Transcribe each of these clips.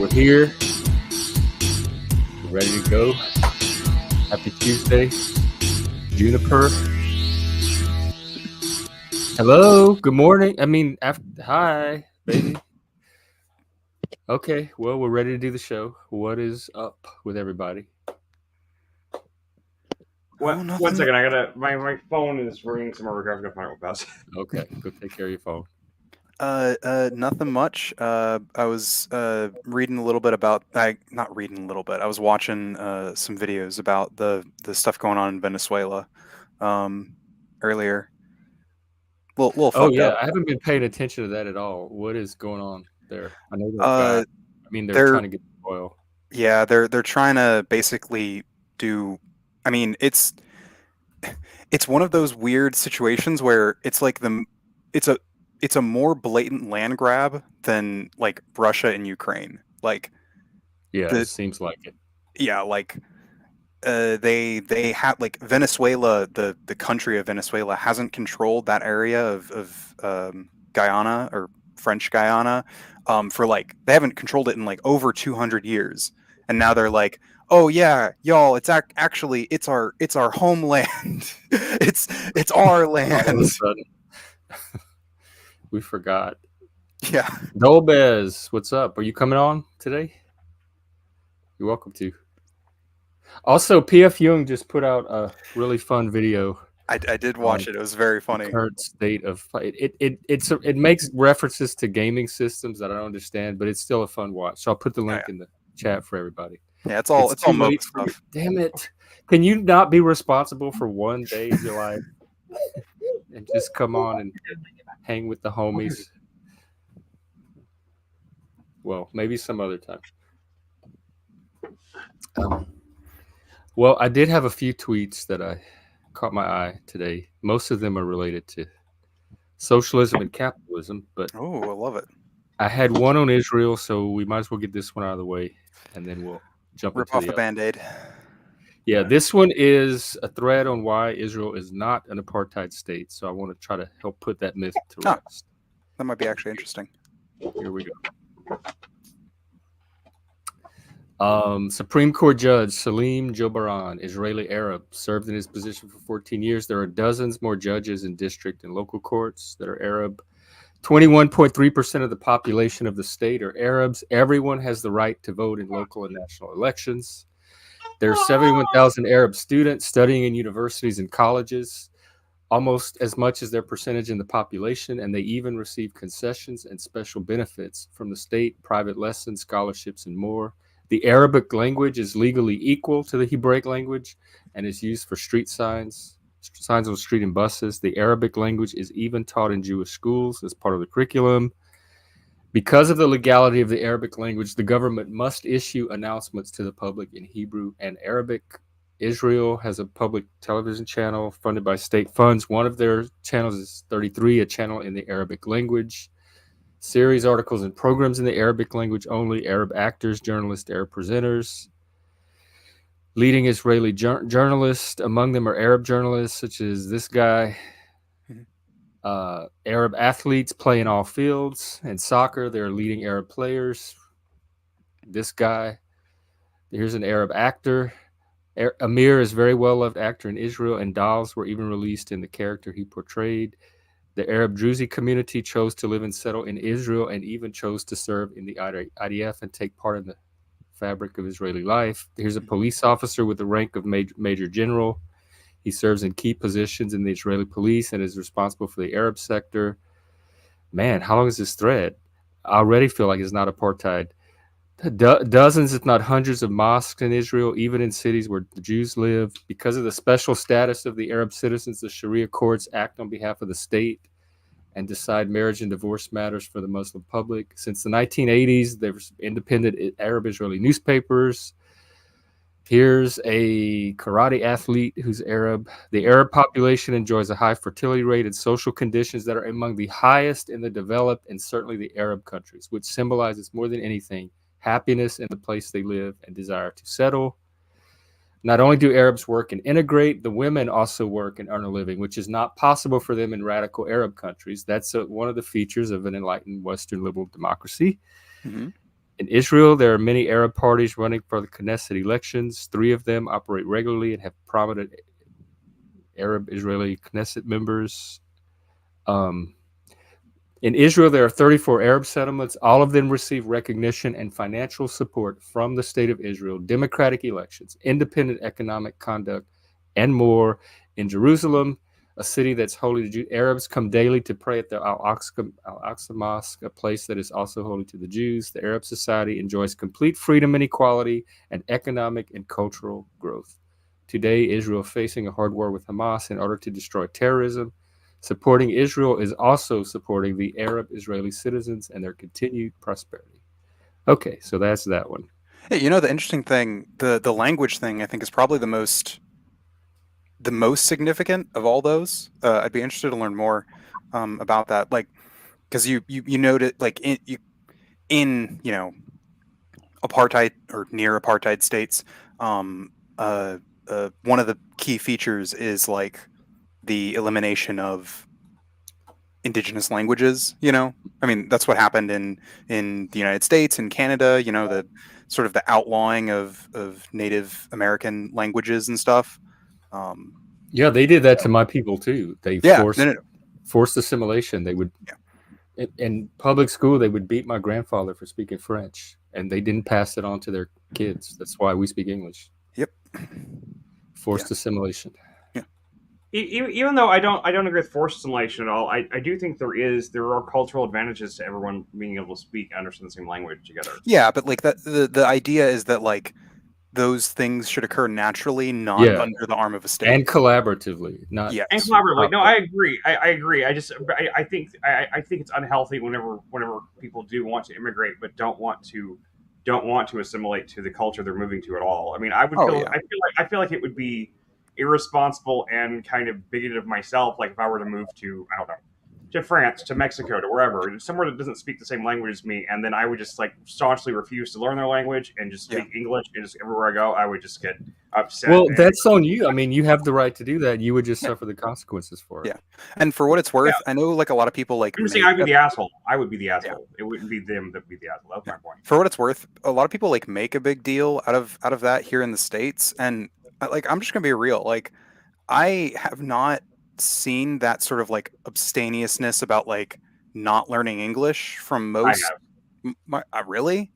We're here. We're ready to go. Happy Tuesday. Juniper. Hello. Good morning. Hi, baby. Okay. Well, we're ready to do the show. What is up with everybody? One second, I gotta. My phone is ringing somewhere. I gotta find what pass. Okay. Go take care of your phone. Nothing much. I was reading a little bit about. Not reading a little bit. I was watching some videos about the stuff going on in Venezuela earlier. Little Oh, fucked yeah. up. I haven't been paying attention to that at all. What is going on there? I know that Uh, they're they're trying to get oil. yeah, they're trying to basically do. I mean, it's one of those weird situations where it's like it's a it's a more blatant land grab than like Russia and Ukraine. Like Yeah, it the seems like it. yeah, like they have like Venezuela, the country of Venezuela hasn't controlled that area of Guyana or French Guyana for like they haven't controlled it in like over 200 years, and now they're like, oh yeah, y'all, actually it's our homeland. it's our All of a land. sudden, we forgot. Yeah. Dolbez, what's up? Are you coming on today? You're welcome to. Also, PF Jung just put out a really fun video. I did watch it. It was very funny. The current state of it makes references to gaming systems that I don't understand, but it's still a fun watch. So I'll put the link in the chat for everybody. Yeah, it's all too MOBA late for stuff. Damn it! Can you not be responsible for one day of your life and just come on and hang with the homies? Well, maybe some other time. Well, I did have a few tweets that I caught my eye today. Most of them are related to socialism and capitalism, but oh, I love it. I had one on Israel, so we might as well get this one out of the way, and then we'll jump Rip into off the Band-Aid. Yeah, this one is a thread on why Israel is not an apartheid state. So I want to try to help put that myth to rest. That might be actually interesting. Here we go. Supreme Court Judge Salim Jobaran, Israeli Arab, served in his position for 14 years. There are dozens more judges in district and local courts that are Arab. 21.3% of the population of the state are Arabs. Everyone has the right to vote in local and national elections. There are 71,000 Arab students studying in universities and colleges, almost as much as their percentage in the population, and they even receive concessions and special benefits from the state, private lessons, scholarships, and more. The Arabic language is legally equal to the Hebraic language and is used for street signs on the street and buses. The Arabic language is even taught in Jewish schools as part of the curriculum. Because of the legality of the Arabic language, the government must issue announcements to the public in Hebrew and Arabic. Israel has a public television channel funded by state funds. One of their channels is 33, a channel in the Arabic language. Series, articles, and programs in the Arabic language only. Arab actors, journalists, Arab presenters. Leading Israeli journalists. Among them are Arab journalists, such as this guy. Arab athletes play in all fields. In soccer, there are leading Arab players. This guy. Here's an Arab actor. Amir is a very well-loved actor in Israel, and dolls were even released in the character he portrayed. The Arab Druzi community chose to live and settle in Israel and even chose to serve in the IDF and take part in the fabric of Israeli life. Here's a police officer with the rank of major general. He serves in key positions in the Israeli police and is responsible for the Arab sector. Man, how long is this thread? I already feel like it's not apartheid. Dozens, if not hundreds, of mosques in Israel, even in cities where the Jews live. Because of the special status of the Arab citizens, the Sharia courts act on behalf of the state and decide marriage and divorce matters for the Muslim public. Since the 1980s, there's independent Arab Israeli newspapers. Here's a karate athlete who's Arab. The Arab population enjoys a high fertility rate and social conditions that are among the highest in the developed and certainly the Arab countries, which symbolizes more than anything happiness in the place they live and desire to settle. Not only do Arabs work and integrate, the women also work and earn a living, which is not possible for them in radical Arab countries. That's one of the features of an enlightened Western liberal democracy. Mm-hmm. In Israel, there are many Arab parties running for the Knesset elections. 3 of them operate regularly and have prominent Arab Israeli Knesset members. Um, in Israel, there are 34 Arab settlements. All of them receive recognition and financial support from the state of Israel, democratic elections, independent economic conduct, and more. In Jerusalem, a city that's holy to Jews, Arabs come daily to pray at the Al-Aqsa Mosque, a place that is also holy to the Jews. The Arab society enjoys complete freedom and equality and economic and cultural growth. Today, Israel is facing a hard war with Hamas in order to destroy terrorism. Supporting Israel is also supporting the Arab Israeli citizens and their continued prosperity. Okay, so that's that one. Hey, you know, the interesting thing, the language thing, I think is probably the most significant of all those. I'd be interested to learn more about that, like because you noted like in apartheid or near apartheid states, um, one of the key features is like the elimination of indigenous languages. I mean, that's what happened in the United States and Canada. The sort of the outlawing of Native American languages and stuff. Yeah, they did that to my people too. They Yeah, forced assimilation. They would in public school they would beat my grandfather for speaking French, and they didn't pass it on to their kids. That's why we speak English. Yep. Forced assimilation. Even though I don't agree with forced assimilation at all, I do think there are cultural advantages to everyone being able to speak and understand the same language together. Yeah, but like that the idea is that like those things should occur naturally, not under the arm of a state, and collaboratively, not and collaboratively. No, I agree. I agree. I think it's unhealthy whenever people do want to immigrate but don't want to assimilate to the culture they're moving to at all. I mean, I feel like it would be irresponsible and kind of bigoted of myself, like if I were to move to, I don't know, to France, to Mexico, to wherever, somewhere that doesn't speak the same language as me, and then I would just like staunchly refuse to learn their language and just speak English, and just everywhere I go, I would just get upset. Well, that's on you. I mean, you have the right to do that. You would just suffer the consequences for it. Yeah, and for what it's worth, I know like a lot of people like. I'm saying I'd be the asshole. I would be the asshole. It wouldn't be them that would be the asshole. That's my point. For what it's worth, a lot of people like make a big deal out of that here in the States, and like I'm just gonna be real. Like I have not seen that sort of like abstemiousness about like not learning English from most. Really?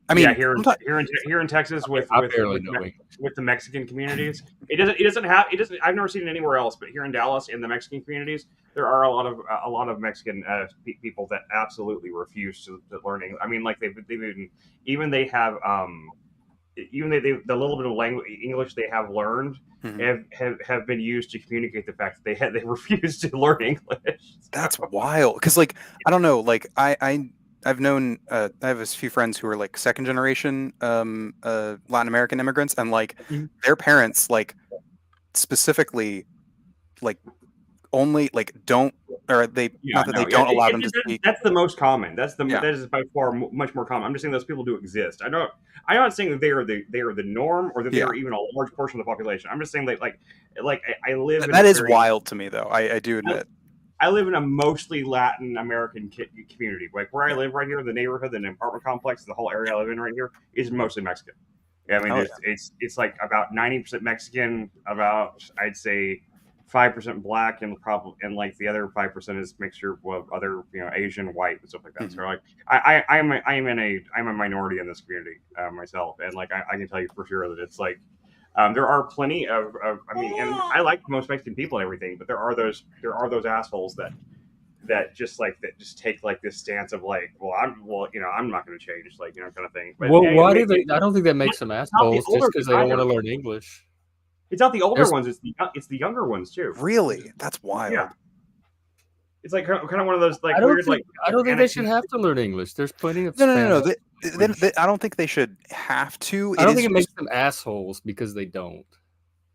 I mean, here in Texas with the Mexican communities, it doesn't. I've never seen it anywhere else, but here in Dallas, in the Mexican communities, there are a lot of Mexican people that absolutely refuse to learn English. I mean, like the little bit of language English they have learned have been used to communicate the fact that they refuse to learn English. That's wild. Because like I don't know, like I've known I have a few friends who are like second generation Latin American immigrants, and like their parents like specifically like only like don't, or they don't allow them to speak. That's the most common. That is by far much more common. I'm just saying those people do exist. I'm not saying that they are the norm or that they are even a large portion of the population. I'm just saying that like I live. That is wild to me, though. I do admit. I live in a mostly Latin American community. Like where I live right here, the neighborhood, the apartment complex, the whole area I live in right here is mostly Mexican. I mean, it's like about 90% Mexican, about I'd say 5% black, and like the other 5% is mixture of other Asian, white, and stuff like that. Mm-hmm. So like I'm a minority in this community myself, and like I can tell you for sure that it's like. There are plenty of I mean, and I like most Mexican people and everything, but there are those assholes that just take like this stance of like, I'm not going to change, like kind of thing. But, why do they? I don't think that makes them assholes just because they don't want to learn English. It's not the older ones; it's the younger ones too. Really, that's wild. Yeah. It's like kind of one of those like I don't weird think, I don't think they should have to learn English. There's plenty of no. I don't think they should have to. I don't think it makes them assholes because they don't.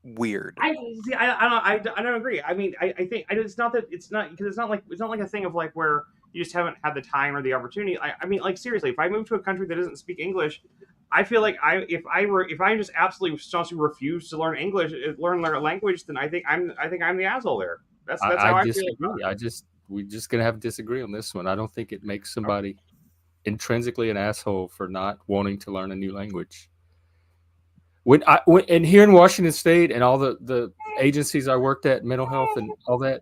Weird. I don't agree. I mean, I think it's not like a thing of like where you just haven't had the time or the opportunity. I mean, like seriously, if I move to a country that doesn't speak English, I feel like if I just absolutely staunchly refuse to learn English, learn their language, then I think I'm the asshole there. That's how I disagree. feel. We're just gonna have to disagree on this one. I don't think it makes somebody intrinsically an asshole for not wanting to learn a new language. And here in Washington State and all the agencies I worked at, mental health and all that,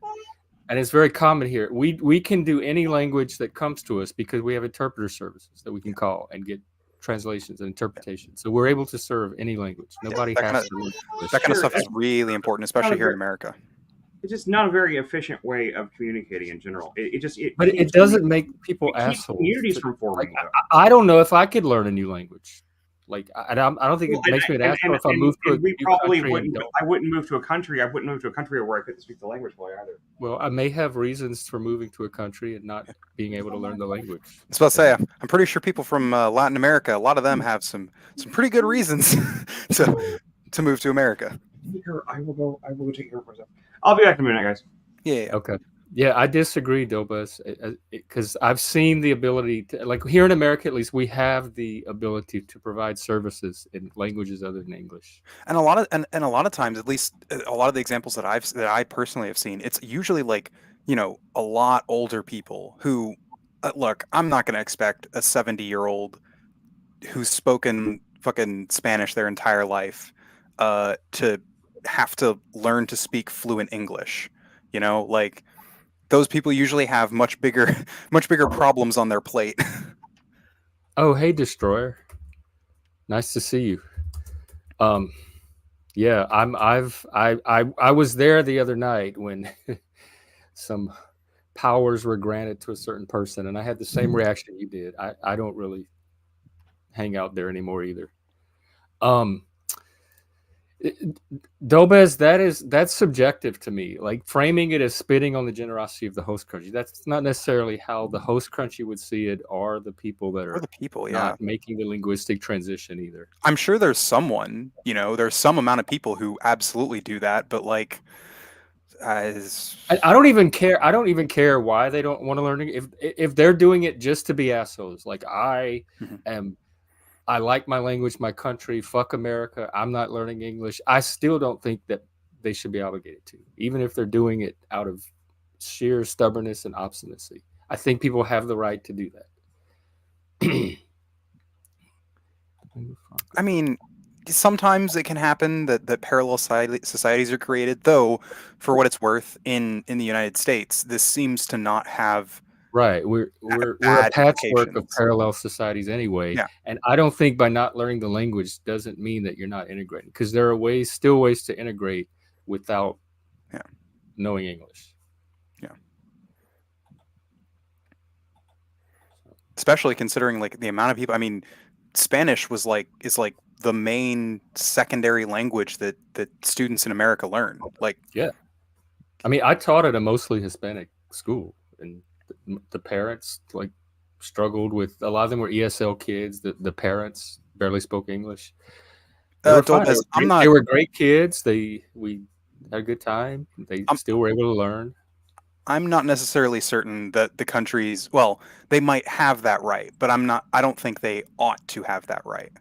and it's very common here. We can do any language that comes to us because we have interpreter services that we can call and get translations and interpretations. So we're able to serve any language. Nobody That kind has of to learn that English. kind of Sure, stuff is really important, especially here in America. it's just not a very efficient way of communicating in general. It just But it doesn't make people it keeps assholes. communities from Like forming. I don't know if I could learn a new language. Like I don't think Well, it makes me an asshole if I move to a we new probably country and wouldn't. don't. I wouldn't move to a country. I wouldn't move to a country where I couldn't speak the language fully either. Well, I may have reasons for moving to a country and not being able to learn the language. I was about to say, I'm pretty sure people from Latin America, a lot of them have some pretty good reasons to move to America. I will go. I will go take care of myself. I'll be back in a minute, guys. Yeah. Okay. Yeah, I disagree, Dolbez, because I've seen the ability to, like here in America, at least, we have the ability to provide services in languages other than English. And a lot of and a lot of times, at least a lot of the examples that I personally have seen, it's usually like, a lot older people who look, I'm not going to expect a 70-year-old who's spoken fucking Spanish their entire life to have to learn to speak fluent English. Like those people usually have much bigger much bigger problems on their plate. Oh, hey, Destroyer. Nice to see you. Yeah, I was there the other night when some powers were granted to a certain person, and I had the same reaction you did. I don't really hang out there anymore either. Um, Dolbez, that's subjective to me. Like framing it as spitting on the generosity of the host country. That's not necessarily how the host country would see it, or the people that Or are the people, yeah. not making the linguistic transition either. I'm sure there's someone, there's some amount of people who absolutely do that, but like, as I don't even care. I don't even care why they don't want to learn. If they're doing it just to be assholes, like I Mhm. am. I like my language, my country. Fuck America. I'm not learning English. I still don't think that they should be obligated to, even if they're doing it out of sheer stubbornness and obstinacy. I think people have the right to do that. I mean, sometimes it can happen that parallel societies are created, though for what it's worth, in the United States, this seems to not have Right. We're a bad patchwork of implications. parallel societies anyway. Yeah. And I don't think by not learning the language doesn't mean that you're not integrating, because there are still ways to integrate without Yeah. knowing English. Yeah. Especially considering like the amount of people. I mean, Spanish is like the main secondary language that students in America learn. Like, Yeah. I mean, I taught at a mostly Hispanic school, and the parents like struggled with, a lot of them were ESL kids. The parents barely spoke English. They were fine. Dolbez, They were great kids. We had a good time. They I'm still were able to learn. I'm not necessarily certain that the countries, well, they might have that right, but I don't think they ought to have that right.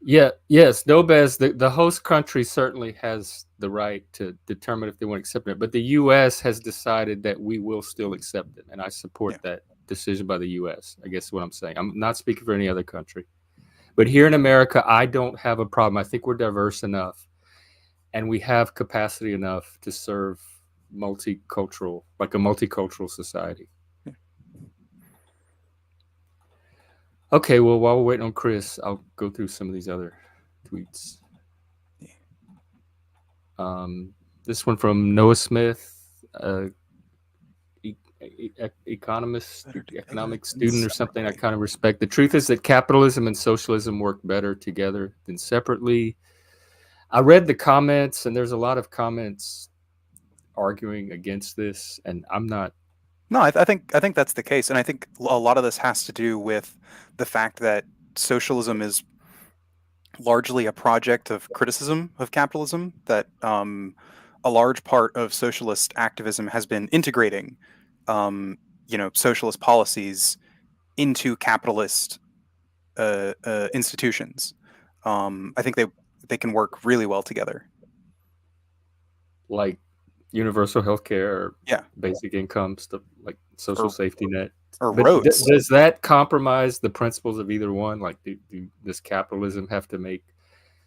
Yeah, yes, Dolbez, the host country certainly has the right to determine if they want to accept it, but the U.S. has decided that we will still accept it, and I support that decision by the U.S. I guess is what I'm saying. I'm not speaking for any other country, but here in America, I don't have a problem. I think we're diverse enough, and we have capacity enough to serve multicultural, like a multicultural society. Okay, well, while we're waiting on Chris, I'll go through some of these other tweets. This one from Noah Smith, economist, economic student or something. I kind of respect. The truth is that capitalism and socialism work better together than separately. I read the comments, and there's a lot of comments arguing against this, and I'm not. No, I think that's the case, and I think a lot of this has to do with the fact that socialism is largely a project of criticism of capitalism. That a large part of socialist activism has been integrating, socialist policies into capitalist institutions. I think they can work really well together. Like universal health care or Yeah, basic income stuff like social or safety net. or But roads. does that compromise the principles of either one? Like, does capitalism have to make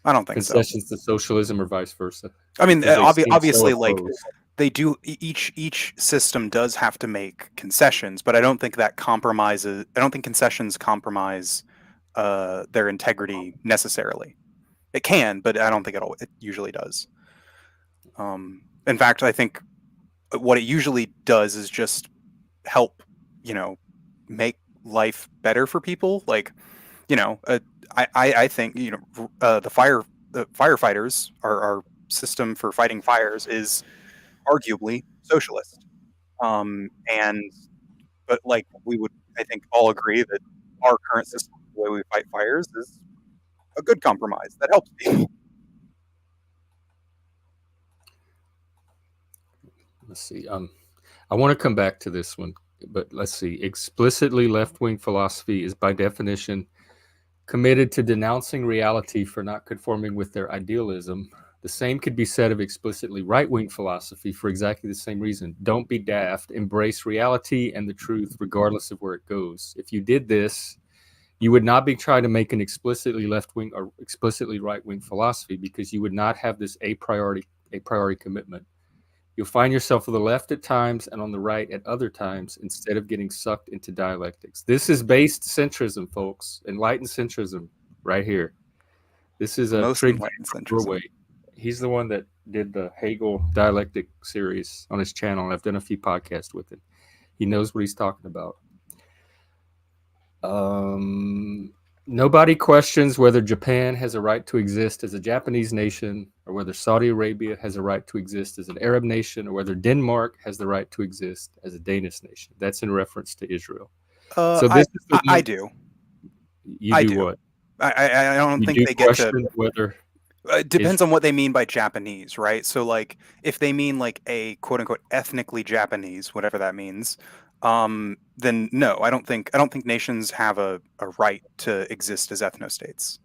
I don't think so. concessions to socialism or vice versa? I mean, Because they seem so obviously, like opposed. they do. Each system does have to make concessions, but I don't think that compromises. I don't think concessions compromise their integrity necessarily. It can, but I don't think it usually does. In fact, I think what it usually does is just help, you know, make life better for people. Like, you know, I think the firefighters, our system for fighting fires is arguably socialist. And but like we would, I think, all agree that our current system, the way we fight fires, is a good compromise that helps people. Let's see. I want to come back to this one, but let's see. Explicitly left wing philosophy is by definition committed to denouncing reality for not conforming with their idealism. The same could be said of explicitly right wing philosophy for exactly the same reason. Don't be daft, embrace reality and the truth, regardless of where it goes. If you did this, you would not be trying to make an explicitly left wing or explicitly right wing philosophy because you would not have this a priori commitment. You'll find yourself on the left at times and on the right at other times instead of getting sucked into dialectics. This is based centrism, folks. Enlightened centrism, right here. This is The a most Trig enlightened Van. centrism. He's the one that did the Hegel dialectic series on his channel. I've done a few podcasts with him. He knows what he's talking about. Um, Nobody questions whether Japan has a right to exist as a Japanese nation, or whether Saudi Arabia has a right to exist as an Arab nation, or whether Denmark has the right to exist as a Danish nation. That's in reference to Israel. So I, this is the I one. do. You I do do. what? I don't You think do they get to. question whether It depends Israel. on what they mean by Japanese, right? So, like, if they mean like a quote unquote ethnically Japanese, whatever that means, then no, I don't think nations have a right to exist as ethnostates.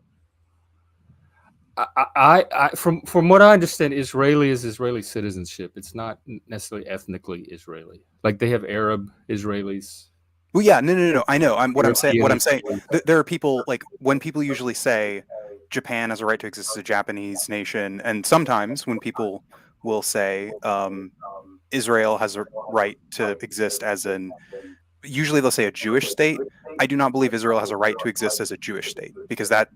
From what I understand, Israeli is Israeli citizenship. It's not necessarily ethnically Israeli. Like they have Arab Israelis, Well, yeah, no. I know. What European I'm saying. Israelis. There are people like when people usually say Japan has a right to exist as a Japanese nation, and sometimes when people will say Israel has a right to exist as an usually they'll say a Jewish state. I do not believe Israel has a right to exist as a Jewish state because that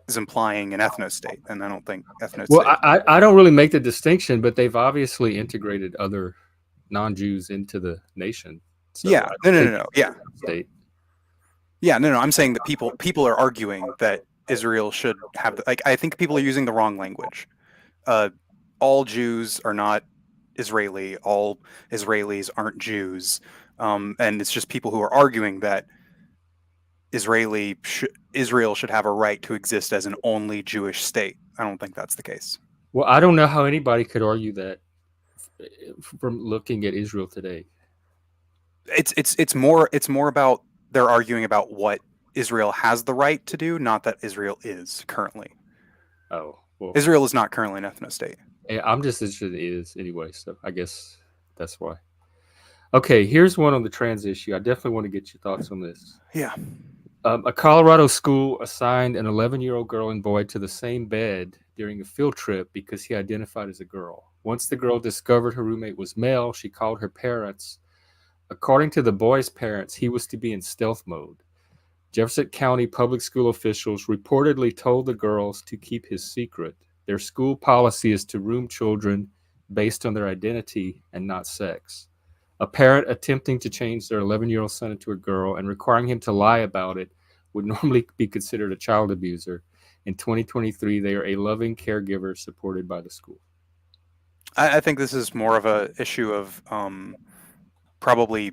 is implying an ethno state, and I don't think ethno Well, state. I don't really make the distinction, but they've obviously integrated other non-Jews into the nation. So Yeah, I don't think no. it's Yeah, a state. yeah, no. I'm saying that people are arguing that Israel should have like I think people are using the wrong language. Uh, all Jews are not Israeli. All Israelis aren't Jews. And it's just people who are arguing that Israel should have a right to exist as an only Jewish state. I don't think that's the case. Well, I don't know how anybody could argue that from looking at Israel today. It's more about they're arguing about what Israel has the right to do, not that Israel is currently. Oh, well, Israel is not currently an ethno state. I'm just interested in it is anyway. So I guess that's why. Okay, here's one on the trans issue. I definitely want to get your thoughts on this. Yeah. A Colorado school assigned an 11-year-old girl and boy to the same bed during a field trip because he identified as a girl. Once the girl discovered her roommate was male, she called her parents. According to the boy's parents, he was to be in stealth mode. Jefferson County public school officials reportedly told the girls to keep his secret. Their school policy is to room children based on their identity and not sex. A parent attempting to change their 11-year-old son into a girl and requiring him to lie about it would normally be considered a child abuser. In 2023, they are a loving caregiver supported by the school. I think this is more of a issue of probably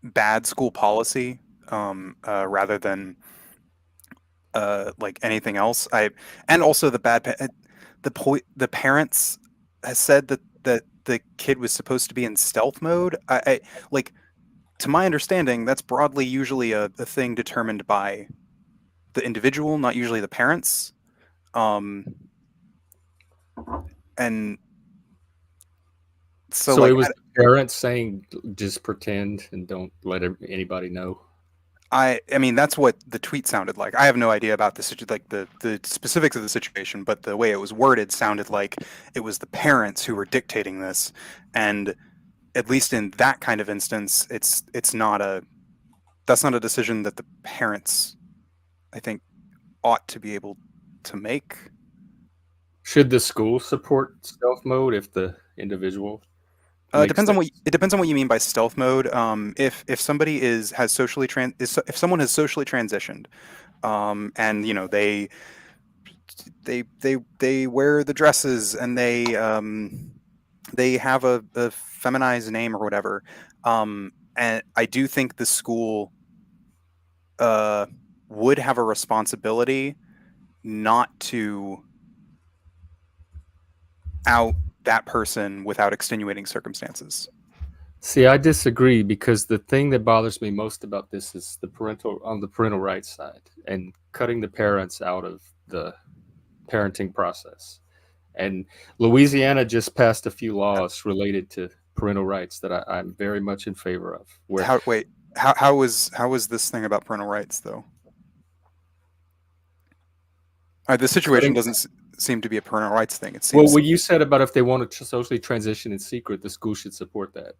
bad school policy rather than like anything else. And also the parents has said that the kid was supposed to be in stealth mode. I like to my understanding that's broadly usually a thing determined by the individual, not usually the parents. Um, and so So it like was the parents saying, "Just pretend and don't let anybody know." I mean that's what the tweet sounded like. I have no idea about like the specifics of the situation, but the way it was worded sounded like it was the parents who were dictating this, and at least in that kind of instance, it's not a that's not a decision that the parents, I think, ought to be able to make. Should the school support stealth mode if the individual makes that? It depends on what you mean by stealth mode. If somebody is has socially trans if someone has socially transitioned, and you know they wear the dresses and they have a feminized name or whatever, and I do think the school uh would have a responsibility not to out that person without extenuating circumstances. See, I disagree because the thing that bothers me most about this is the parental rights side and cutting the parents out of the parenting process. And Louisiana just passed a few laws related to parental rights that I'm very much in favor of. Where How wait, how was this thing about parental rights though? The situation cutting, doesn't seem to be a parental rights thing. It well, seems what you said about if they want to socially transition in secret, the school should support that.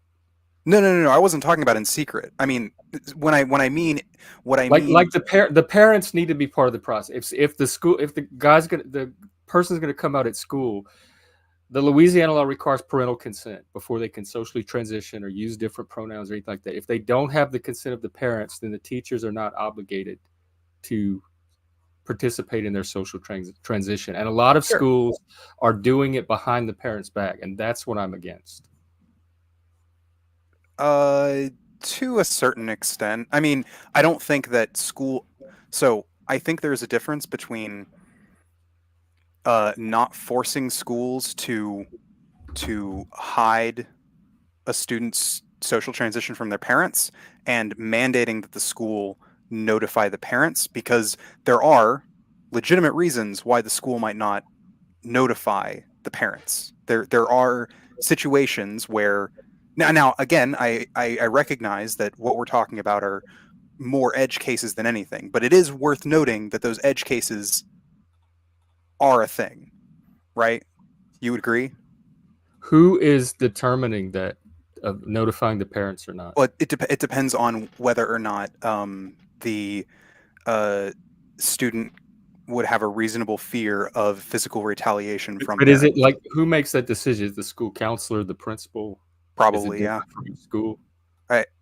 no. I wasn't talking about in secret. I mean, when I mean what I mean. Like the parents need to be part of the process. If the school, if the person's gonna come out at school, the Louisiana law requires parental consent before they can socially transition or use different pronouns or anything like that. If they don't have the consent of the parents, then the teachers are not obligated to participate in their social transition. And a lot of Sure. schools are doing it behind the parents' back, and that's what I'm against. To a certain extent. I mean, I don't think that school. So I think there's a difference between not forcing schools to hide a student's social transition from their parents and mandating that the school notify the parents, because there are legitimate reasons why the school might not notify the parents. There are situations where now again I recognize that what we're talking about are more edge cases than anything, but it is worth noting that those edge cases are a thing, right? You would agree? Who is determining that of notifying the parents or not? Well, it depends on whether or not the uh, student would have a reasonable fear of physical retaliation from But is it parents. like who makes that decision? Is the school counselor, the principal? Is it Probably, yeah. different from each school?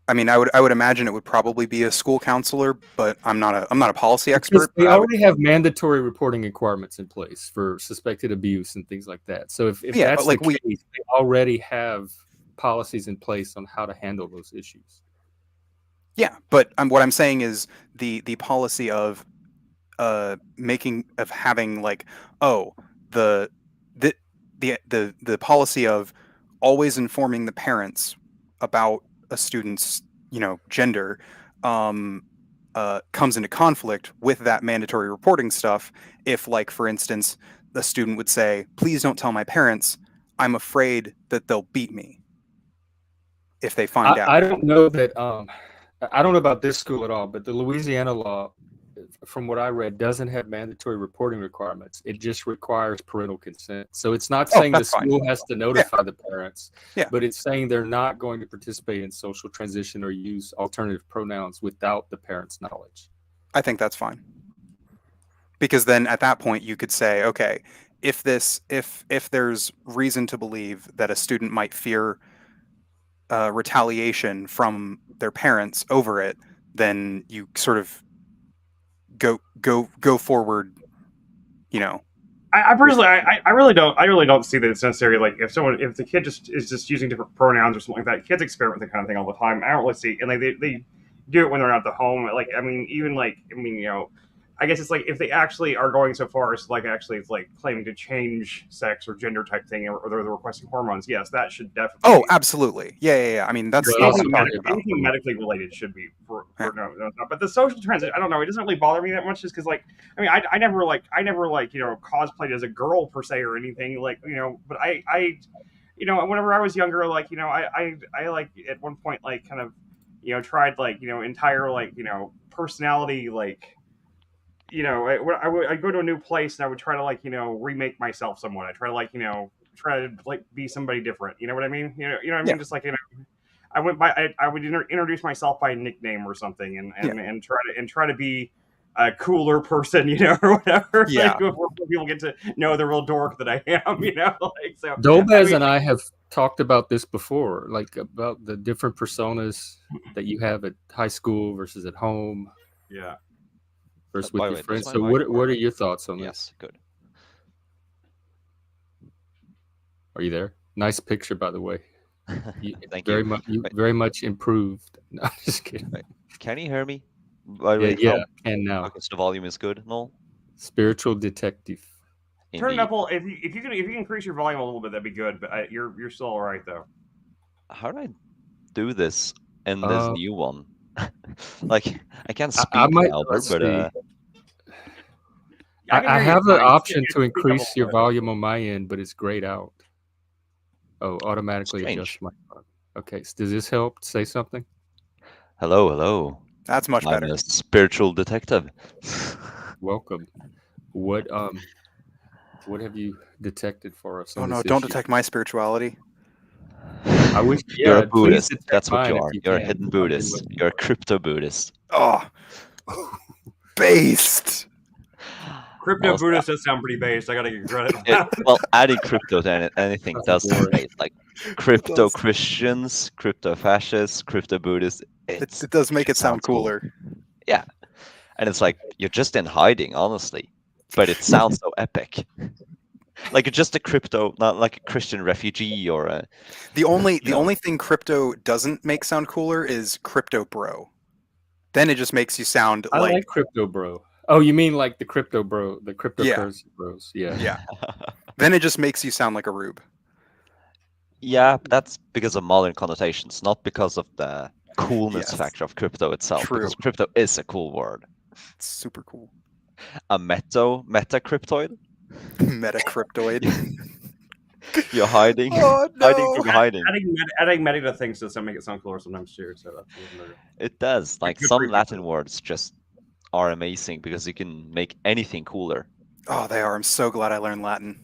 I mean, I would imagine it would probably be a school counselor, but I'm not a policy Because expert. they But I would, already have mandatory reporting requirements in place for suspected abuse and things like that. So if yeah. But that's the like case, they already have policies in place on how to handle those issues. yeah. But what I'm saying is the policy of making of having like, oh, the the the policy of always informing the parents about a student's, you know, gender, um comes into conflict with that mandatory reporting stuff. If, like, for instance, the student would say, please don't tell my parents, I'm afraid that they'll beat me if they find out. I don't know that I don't know about this school at all, but the Louisiana law, from what I read, doesn't have mandatory reporting requirements. It just requires parental consent. So it's not Oh, saying the that's fine. school has to Yeah. notify the parents, Yeah. but it's saying they're not going to participate in social transition or use alternative pronouns without the parents' knowledge. I think that's fine. Because then at that point you could say, okay, if there's reason to believe that a student might fear retaliation from their parents over it, then you sort of go forward, you know. I personally, I really don't see that it's necessary. Like, if the kid just is just using different pronouns or something like that, kids experiment with that kind of thing all the time. I don't really see, and like they do it when they're not at the home. Like, I mean, even like, I mean, you know, I guess it's like if they actually are going so far as like actually it's like claiming to change sex or gender type thing, or they're requesting hormones. Yes, that should definitely. Oh, Be. absolutely. Yeah. I mean, that's Well, what also I'm Anything, talking about. anything medically related should be Yeah. for no, but the social transition, I don't know. It doesn't really bother me that much, just because like I mean, I never like cosplayed as a girl per se or anything like but whenever I was younger, like I like at one point like kind of tried like entire like personality like I'd go to a new place and I would try to like remake myself somewhat. I try to like try to like be somebody different. You know what I mean? You know what I mean? Yeah. Just like I went by I would introduce myself by a nickname or something and try to be a cooler person, or whatever. Yeah. Like before people get to know the real dork that I am, like so. Dolbez and I have talked about this before, like about the different personas that you have at high school versus at home Yeah. versus By with the your way, does friends. my So mic what are work? your thoughts on this? Yes, good. Are you there? Nice picture, by the way. Thank very you. much. You Wait. very much improved. No, I'm just kidding. Wait. Can you hear me? By the way, Yeah, and now okay, so the volume is good and all? spiritual detective. Turn it Indeed. up. Well, if you can increase your volume a little bit, that'd be good. But you're still all right though. How do I do this in this new one? Like, I can't speak I might. louder, Let's but see. I can I hear you have the fine. option Just to speak up a increase your little bit. volume on my end, but it's grayed out. Oh, automatically Strange. adjust my. Okay, so does this help? Say something. hello. That's much I'm better. a spiritual detective. Welcome. What have you detected for us? Oh on no, this don't issue? detect my spirituality. I wish. You're Yeah, a please Buddhist. detect That's what mine you if are. you You're a can. hidden I've been Buddhist. looking. You're a crypto Buddhist. Oh, based. Crypto Well, Buddhist does sound pretty based. I gotta give you credit. For It, that. well, adding crypto to anything That's does sound boring. bait. Like crypto does. Christians, crypto fascists, crypto Buddhists. It does make it sound cool. cooler. Yeah, and it's like you're just in hiding, honestly, but it sounds so epic. Like you're just a crypto, not like a Christian refugee or a. The only thing crypto doesn't make sound cooler is crypto bro. Then it just makes you sound I like crypto bro. Oh, you mean like the crypto bro, the cryptocurrency bros? Yeah. Yeah. Then it just makes you sound like a rube. Yeah, but that's because of modern connotations, not because of the coolness Yes. factor of crypto itself. True. Because crypto is a cool word. It's super cool. A meta cryptoid. Meta cryptoid. You're hiding. Oh Hiding no. from hiding. Adding meta to things does make it sound cooler sometimes too. So that's It does. Like good some for you. Latin words just are amazing because you can make anything cooler. Oh, they are. I'm so glad I learned Latin.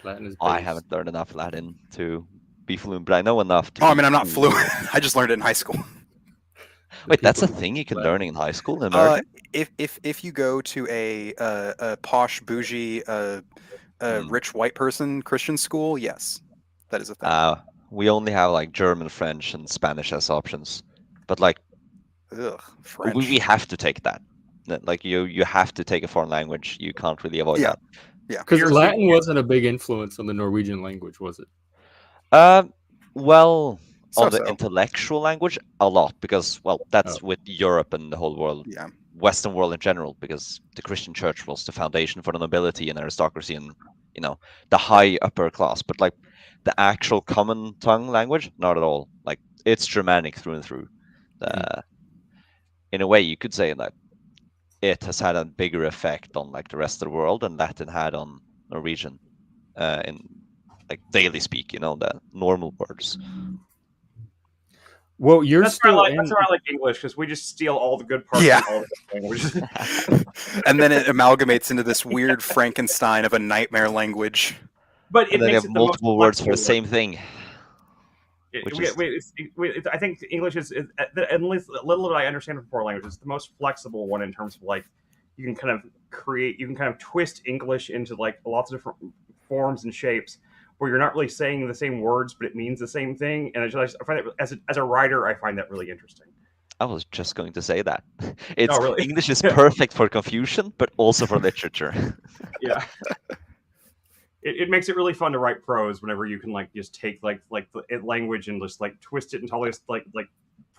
Latin is. I based. haven't learned enough Latin to be fluent, but I know enough to. Oh, I be mean, I'm not cool. fluent. I just learned it in high school. The Wait, that's a people thing you can Latin. learn in high school in America? If you go to a posh bougie rich white person Christian school, yes, that is a thing. We only have like German, French, and Spanish as options, but like Ugh, French. we have to take that. Like you have to take a foreign language. You can't really avoid Yeah. that. Yeah. Because You're Latin speaking- wasn't a big influence on the Norwegian language, was it? Well, on the So-so. intellectual language, a lot because that's with Europe and the whole world, Yeah. Western world in general, because the Christian Church was the foundation for the nobility and aristocracy and the high upper class. But like the actual common tongue language, not at all. Like it's Germanic through and through. In a way, you could say that it has had a bigger effect on like the rest of the world than Latin had on Norwegian, in like daily speak. The normal words. Well, you're That's still why in. that's why I like English, because we just steal all the good parts Yeah. from all the languages. And then it amalgamates into this weird Frankenstein of a nightmare language. But it And then you makes have it the most multiple words for the flexible same thing. I think English is at least a little bit I understand from foreign languages. It's the most flexible one in terms of like you can kind of twist English into like lots of different forms and shapes where you're not really saying the same words, but it means the same thing. And I find that as a writer, I find that really interesting. I was just going to say that. It's Oh, really? English is perfect for confusion, but also for literature. Yeah. It makes it really fun to write prose whenever you can like just take like the language and just like twist it into all this like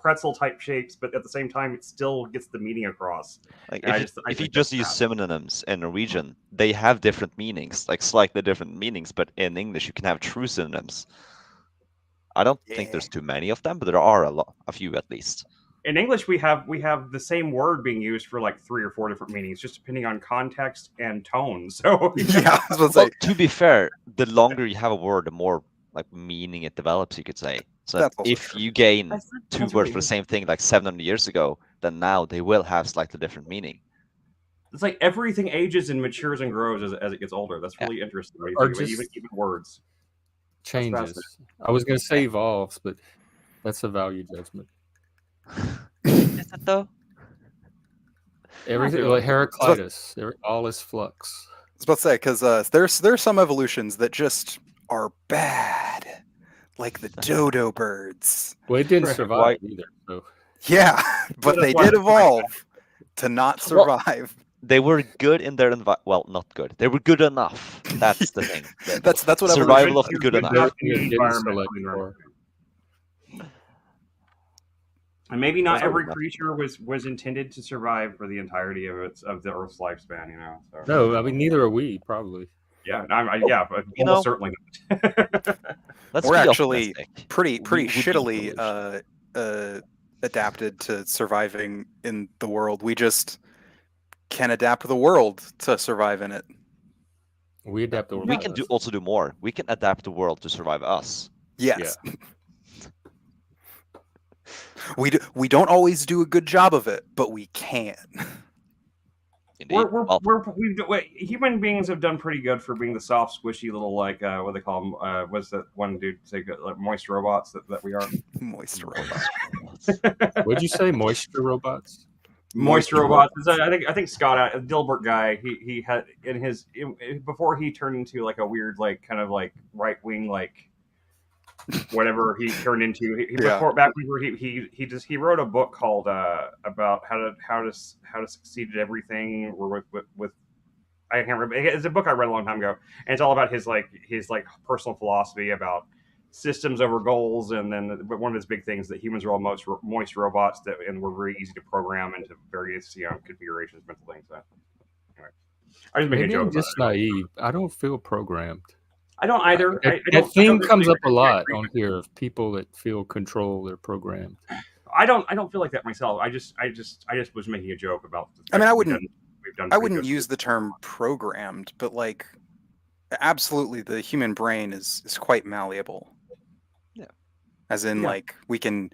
pretzel type shapes, but at the same time, it still gets the meaning across. Like And if you think just that's use fast. synonyms in Norwegian, they have different meanings, like slightly different meanings. But in English, you can have true synonyms. I don't think there's too many of them, but there are a few at least. In English, we have the same word being used for like 3 or 4 different meanings, just depending on context and tone. So Yeah, I was about to Well, say, to be fair, the longer you have a word, the more like meaning it develops, you could say. So That's also if true. you gain That's- two that's words really for the same thing like 700 years ago, then now they will have slightly different meaning. it's like everything ages and matures and grows as it gets older. That's really interesting. When you Or think about just even words. changes. I was gonna say evolves, but that's a value judgment. Is it though? Everything feel like like- Heraclitus, all is flux. I was about to say because there's some evolutions that just are bad, like the dodo birds. Well, it didn't Right. survive either. So Yeah, but that's they why did it's like evolve to not Well- survive. They were good in their well, not good. They were good enough. That's the thing. That's what Survival evolution of the is. good Good enough. enough They're in the getting environment. selected for. And maybe not That's every enough. creature was intended to survive for the entirety of the Earth's lifespan. So. No, I mean neither are we probably. Yeah, but You almost know- certainly not. Let's We're be actually optimistic. pretty We would be shittily foolish. adapted to surviving in the world. We just can adapt the world to survive in it. We adapt the world. We can also do more. We can adapt the world to survive us. Yes. We don't always do a good job of it, but we can. Indeed. Well, Well, human beings have done pretty good for being the soft, squishy little what do they call them? What's that one dude say? Like moist robots that we are. Moist robot. What'd you say? Moisture robots? Moist robots. I think Scott Dilbert guy. He had before he turned into like a weird like kind of like right wing like whatever he turned into. He wrote a book called about how to succeed at everything or with I can't remember. It's a book I read a long time ago, and it's all about his personal philosophy about systems over goals, and then one of his big things that humans are all moist robots and we're very easy to program into various configurations, mental things. So, anyway, I just make a Maybe joke. I'm just naive. I don't feel programmed. I don't either. That theme comes up a lot on here of people that feel control. They're programmed. I don't feel like that myself. I just was making a joke about. I mean, I wouldn't use the term programmed, but like, absolutely, the human brain is quite malleable. Yeah. As in, like, we can.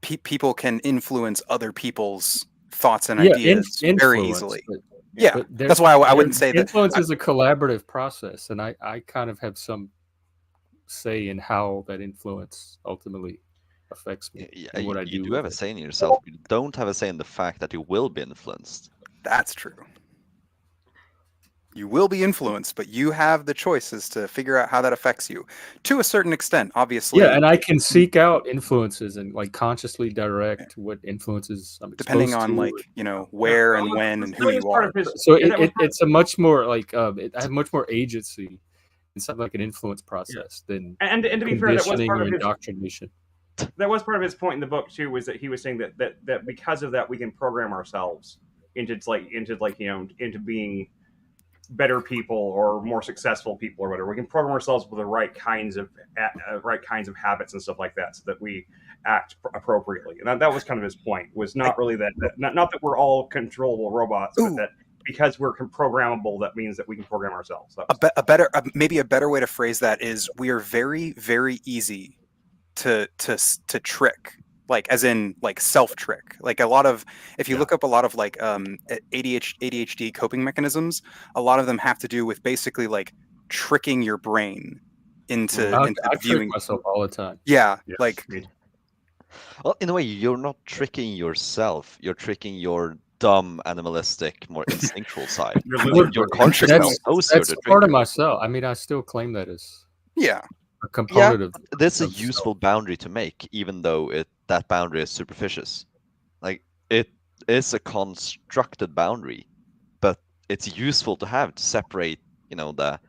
People can influence other people's thoughts and ideas very easily. But that's why I wouldn't say that influence is a collaborative process, and I kind of have some say in how that influence ultimately affects me. Yeah, what I you do do have a say in yourself. You don't have a say in the fact that you will be influenced. That's true. You will be influenced, but you have the choices to figure out how that affects you to a certain extent, obviously. Yeah, and I can seek out influences and like consciously direct what influences I'm depending exposed on to. where and when and who you are. So it's a much more like I have much more agency in something like an influence process than and to be fair, that was conditioning part or of his indoctrination. That was part of his point in the book too. Was that he was saying that because of that we can program ourselves into being better people or more successful people or whatever. We can program ourselves with the right kinds of habits and stuff like that, so that we act appropriately. And that was kind of his point. Was not really that not that we're all controllable robots, but that because we're programmable, that means that we can program ourselves. Maybe a better way to phrase that is we are very, very easy to trick. Like as in like self-trick. Like a lot of, if you look up a lot of like ADHD coping mechanisms, a lot of them have to do with basically like tricking your brain into I viewing trick myself all the time. Yeah, Yes. like Well, in a way, you're not tricking yourself. You're tricking your dumb, animalistic, more instinctual side. Your conscious self knows That's to trick part of you. myself. I mean, I still claim that as yeah. a component of. That's a of self. useful boundary to make, even though that boundary is superficious. Like it is a constructed boundary, but it's useful to have to separate, the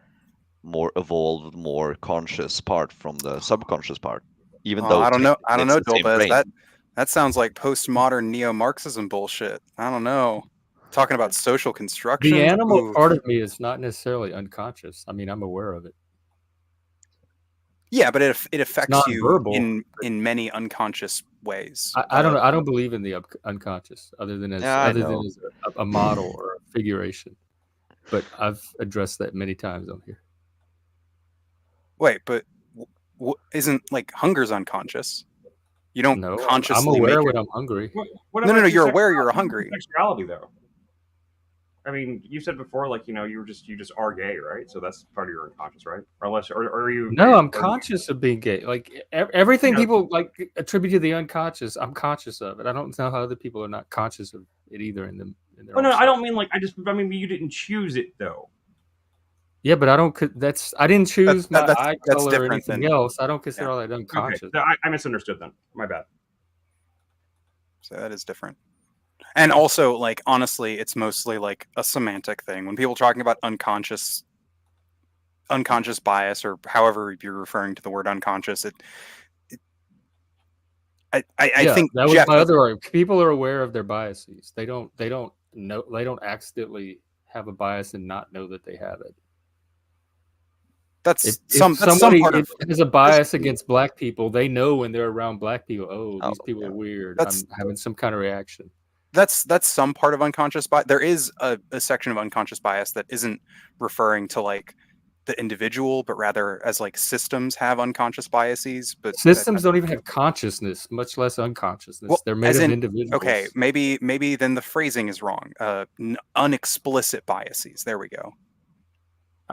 more evolved, more conscious part from the subconscious part. even Oh, though I don't know. technically it's the same Dolbez. brain. That sounds like postmodern neo-Marxism bullshit. I don't know. Talking about social The construction. animal Ooh. part of me is not necessarily unconscious. I mean, I'm aware of it. Yeah, but it It's affects you nonverbal. in many unconscious ways. I don't know. I don't believe in the unconscious, other than Yeah, I as know. a model or a figuration. But I've addressed that many times on here. Wait, but isn't like hunger's unconscious? You don't No, I'm consciously aware make when it. I'm hungry. What No, about your you're aware you're sexuality? hungry. Sexuality, though. I mean, you said before, like, you just are gay, right? So that's part of your unconscious, right? Or unless, or are you? No, I'm Are you, conscious of being gay. Like everything you know, people like attribute to the unconscious, I'm conscious of it. I don't know how other people are not conscious of it either in their oh own no, I self. don't mean like I mean you didn't choose it though. Yeah, but I don't. I didn't choose my eye That's color or different anything than else. I don't consider yeah. all that Okay, unconscious. I misunderstood then. My bad. So that is different. And also, like, honestly, it's mostly like a semantic thing. When people are talking about unconscious bias, or however you're referring to the word unconscious, I Yeah, think that was Jeff. my other argument. People are aware of their biases. They don't know. They don't accidentally have a bias and not know that they have it. That's If some somebody part of. has a bias against black people, they know when they're around black people. Oh, Oh, these people yeah. are weird. That's I'm having some kind of reaction. that's some part of unconscious bias. There is a section of unconscious bias that isn't referring to like the individual, but rather as like systems have unconscious biases. But Systems don't even have consciousness, much less unconsciousness. well, They're made as of in, individuals. okay, maybe then the phrasing is wrong. Unexplicit biases. There we go.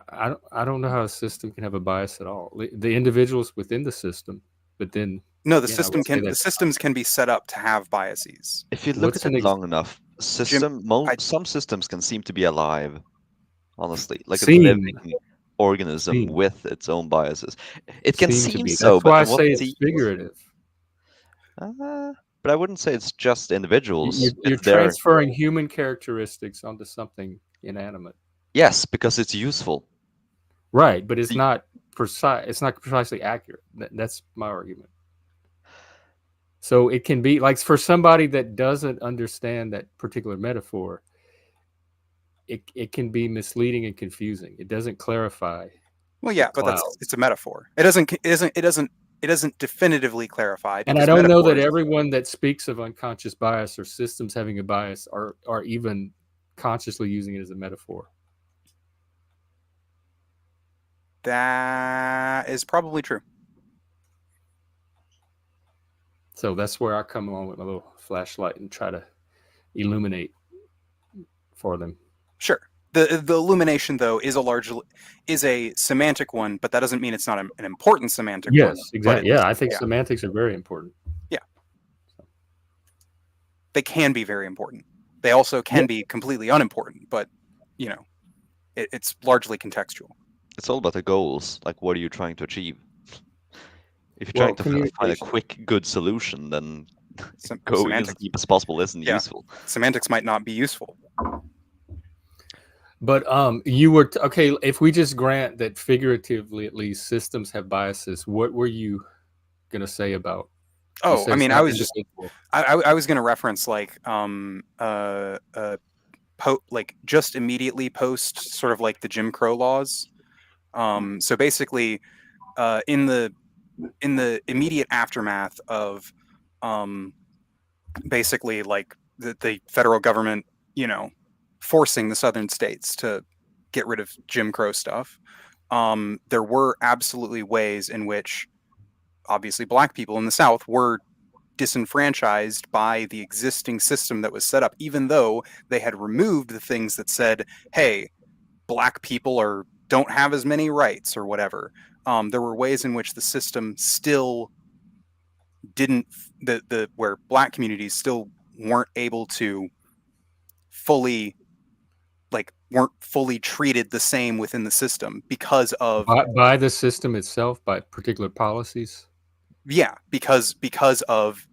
I don't know how a system can have a bias at all. The individuals within the system, but then No, the again, I would say the that's systems can be set up to have biases. If you look what's at an it long enough, Jim, I some systems can seem to be alive. Honestly, like a seem living organism seem with its own biases. It can seem to seem be. so, That's but why I then what say it's seems? figurative. But I wouldn't say it's just individuals. You're It's their transferring human characteristics onto something inanimate. yes, because it's useful. Right, but it's The- not precise. It's not precisely accurate. That's my argument. So it can be like for somebody that doesn't understand that particular metaphor, it can be misleading and confusing. It doesn't clarify. well, yeah, but it's a metaphor. It doesn't definitively clarify And I because don't know that metaphors. everyone that speaks of unconscious bias or systems having a bias are even consciously using it as a metaphor. That is probably true. So that's where I come along with my little flashlight and try to illuminate for them. Sure. The illumination though is a semantic one, but that doesn't mean it's not an important semantic one. Yes, exactly. Yeah, I think semantics are very important. Yeah. They can be very important. They also can be completely unimportant, but you know, it's largely contextual. It's all about the goals. Like, what are you trying to achieve? If you're trying to find a quick, good solution, then going as deep as possible isn't useful. Semantics might not be useful. But you were okay. If we just grant that figuratively, at least, systems have biases, what were you gonna say about? Oh, I mean, I was going to reference like like just immediately post sort of like the Jim Crow laws. So basically, in the immediate aftermath of basically like the federal government, forcing the southern states to get rid of Jim Crow stuff, there were absolutely ways in which obviously black people in the South were disenfranchised by the existing system that was set up, even though they had removed the things that said, hey, black people don't have as many rights or whatever. There were ways in which the system still didn't, where black communities still weren't able to weren't fully treated the same within the system because of by the system itself, by particular policies. Yeah, because of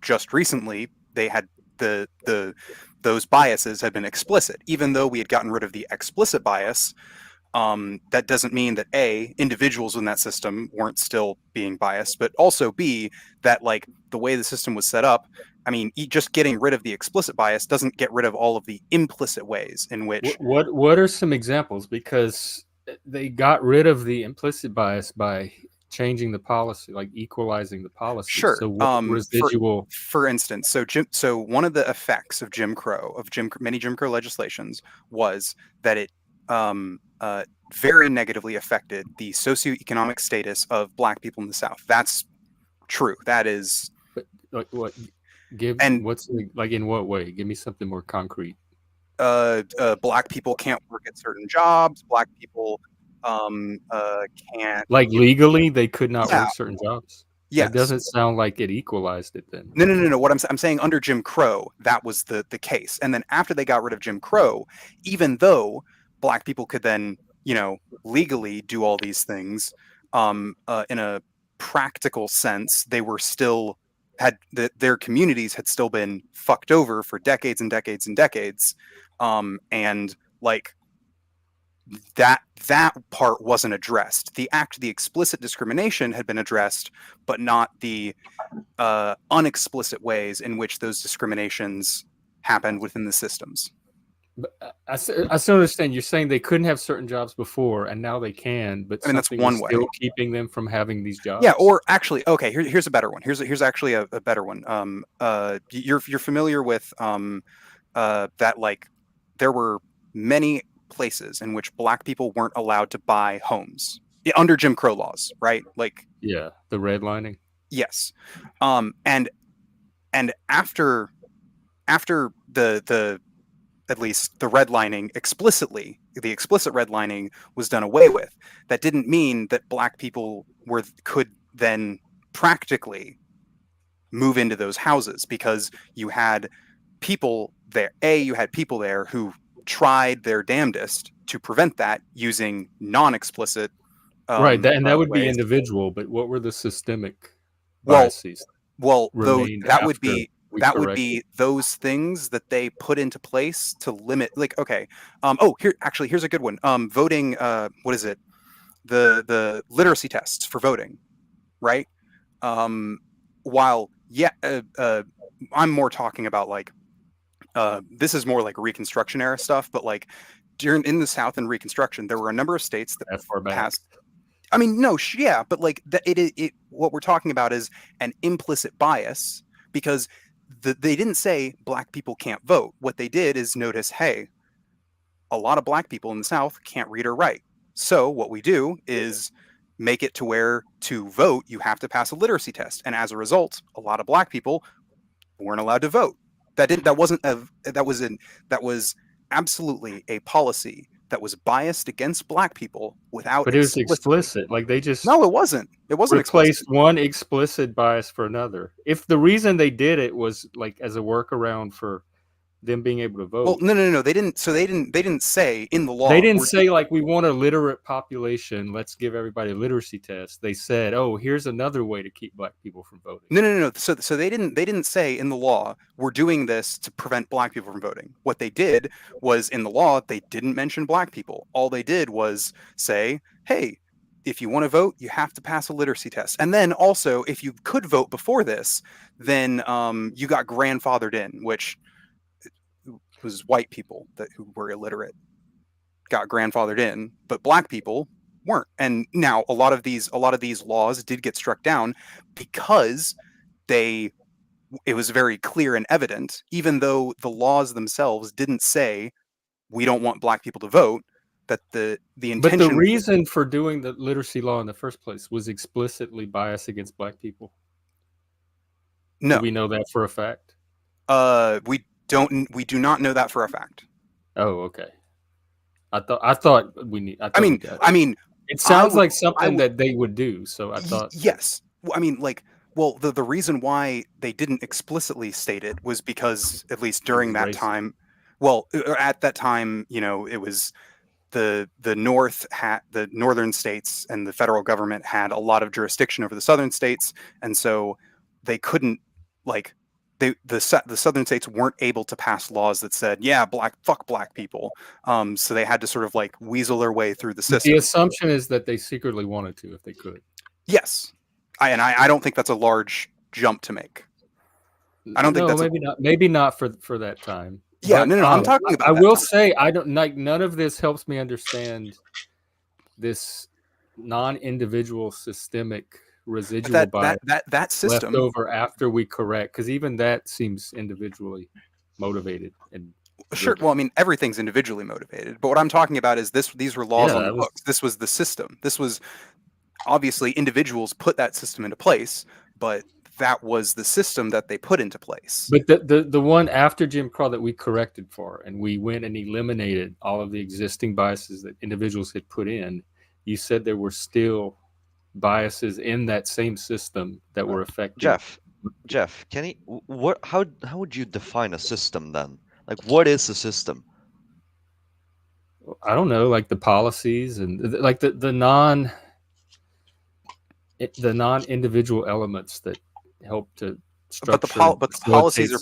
just recently they had those biases had been explicit. Even though we had gotten rid of the explicit bias, that doesn't mean that A, individuals in that system weren't still being biased, but also B, that like the way the system was set up, I mean, just getting rid of the explicit bias doesn't get rid of all of the implicit ways in which. What are some examples? Because they got rid of the implicit bias by changing the policy, like equalizing the policy. Sure. So what residual? For instance, so one of the effects of many Jim Crow legislations was that it very negatively affected the socioeconomic status of Black people in the South. That's true. That is. Like what? What's like in what way? Give me something more concrete. Black people can't work at certain jobs. Black people can't, like legally they could not Yeah. work certain jobs. Yes. That doesn't sound like it equalized it then. No. What I'm saying, under Jim Crow, that was the case. And then after they got rid of Jim Crow, even though Black people could then, legally do all these things, in a practical sense, they were still their communities had still been fucked over for decades and decades and decades. And like that part wasn't addressed. The explicit discrimination had been addressed, but not the unexplicit ways in which those discriminations happened within the systems. But I still understand. You're saying they couldn't have certain jobs before, and now they can. But I mean, that's something one is way. still keeping them from having these jobs. Yeah, or actually, okay. Here's a better one. Here's actually a better one. You're familiar with that, like, there were many places in which Black people weren't allowed to buy homes under Jim Crow laws, right? Like, yeah, the redlining. Yes, and after the at least the redlining the explicit redlining was done away with. That didn't mean that Black people could then practically move into those houses, because you had people there. You had people there who tried their damnedest to prevent that using non-explicit right, and that would ways. be individual. But what were the systemic Well, biases? that would be those things that they put into place to limit, like, okay, here's a good one. Voting, what is it? The literacy tests for voting, right? While I'm more talking about like this is more like Reconstruction era stuff, but like in the South in Reconstruction, there were a number of states that passed. I mean, no, yeah, but like what we're talking about is an implicit bias, because they didn't say Black people can't vote. What they did is notice, hey, a lot of Black people in the South can't read or write. So what we do is make it to where to vote, you have to pass a literacy test. And as a result, a lot of Black people weren't allowed to vote. That was absolutely a policy that was biased against Black people without. But it was explicit. Like they just no, it wasn't. It wasn't replaced explicit. One explicit bias for another. If the reason they did it was like as a workaround for them being able to vote. Well, no. They didn't. So they didn't say in the law. They didn't say like we want a literate population. Let's give everybody a literacy test. They said, oh, here's another way to keep Black people from voting. No. So they didn't say in the law we're doing this to prevent Black people from voting. What they did was in the law they didn't mention Black people. All they did was say, hey, if you want to vote, you have to pass a literacy test. And then also, if you could vote before this, then you got grandfathered in, which was white people who were illiterate got grandfathered in, but Black people weren't. And now a lot of these laws did get struck down because it was very clear and evident, even though the laws themselves didn't say we don't want Black people to vote, that the intention. But the reason for doing the literacy law in the first place was explicitly biased against Black people. No, do we know that for a fact? We do not know that for a fact. Oh, okay. I thought we need. I mean, it sounds like something that they would do. So I thought. Yes, I mean, like, well, the reason why they didn't explicitly state it was because, at least during that time, well, at that time, it was the northern states and the federal government had a lot of jurisdiction over the southern states, and so they couldn't, like, the southern states weren't able to pass laws that said, yeah, fuck black people. So they had to sort of like weasel their way through the The system. assumption is that they secretly wanted to if they could. Yes, I don't think that's a large jump to make. I don't think that's maybe not for that time. Yeah, but, no, I'm talking about. I that will time. say I don't like none of this helps me understand this non-individual systemic residual bias that system left over after we correct, because even that seems individually motivated and sure. Well, I mean, everything's individually motivated, but what I'm talking about is these were laws on the books. This was the system. This was obviously individuals put that system into place, but that was the system that they put into place. But the one after Jim Crow that we corrected for, and we went and eliminated all of the existing biases that individuals had put in, you said there were still biases in that same system that were affecting. Jeff, can you how would you define a system then? Like, what is a system? I don't know, like the policies and like the non-individual elements that help to structure. But the policies are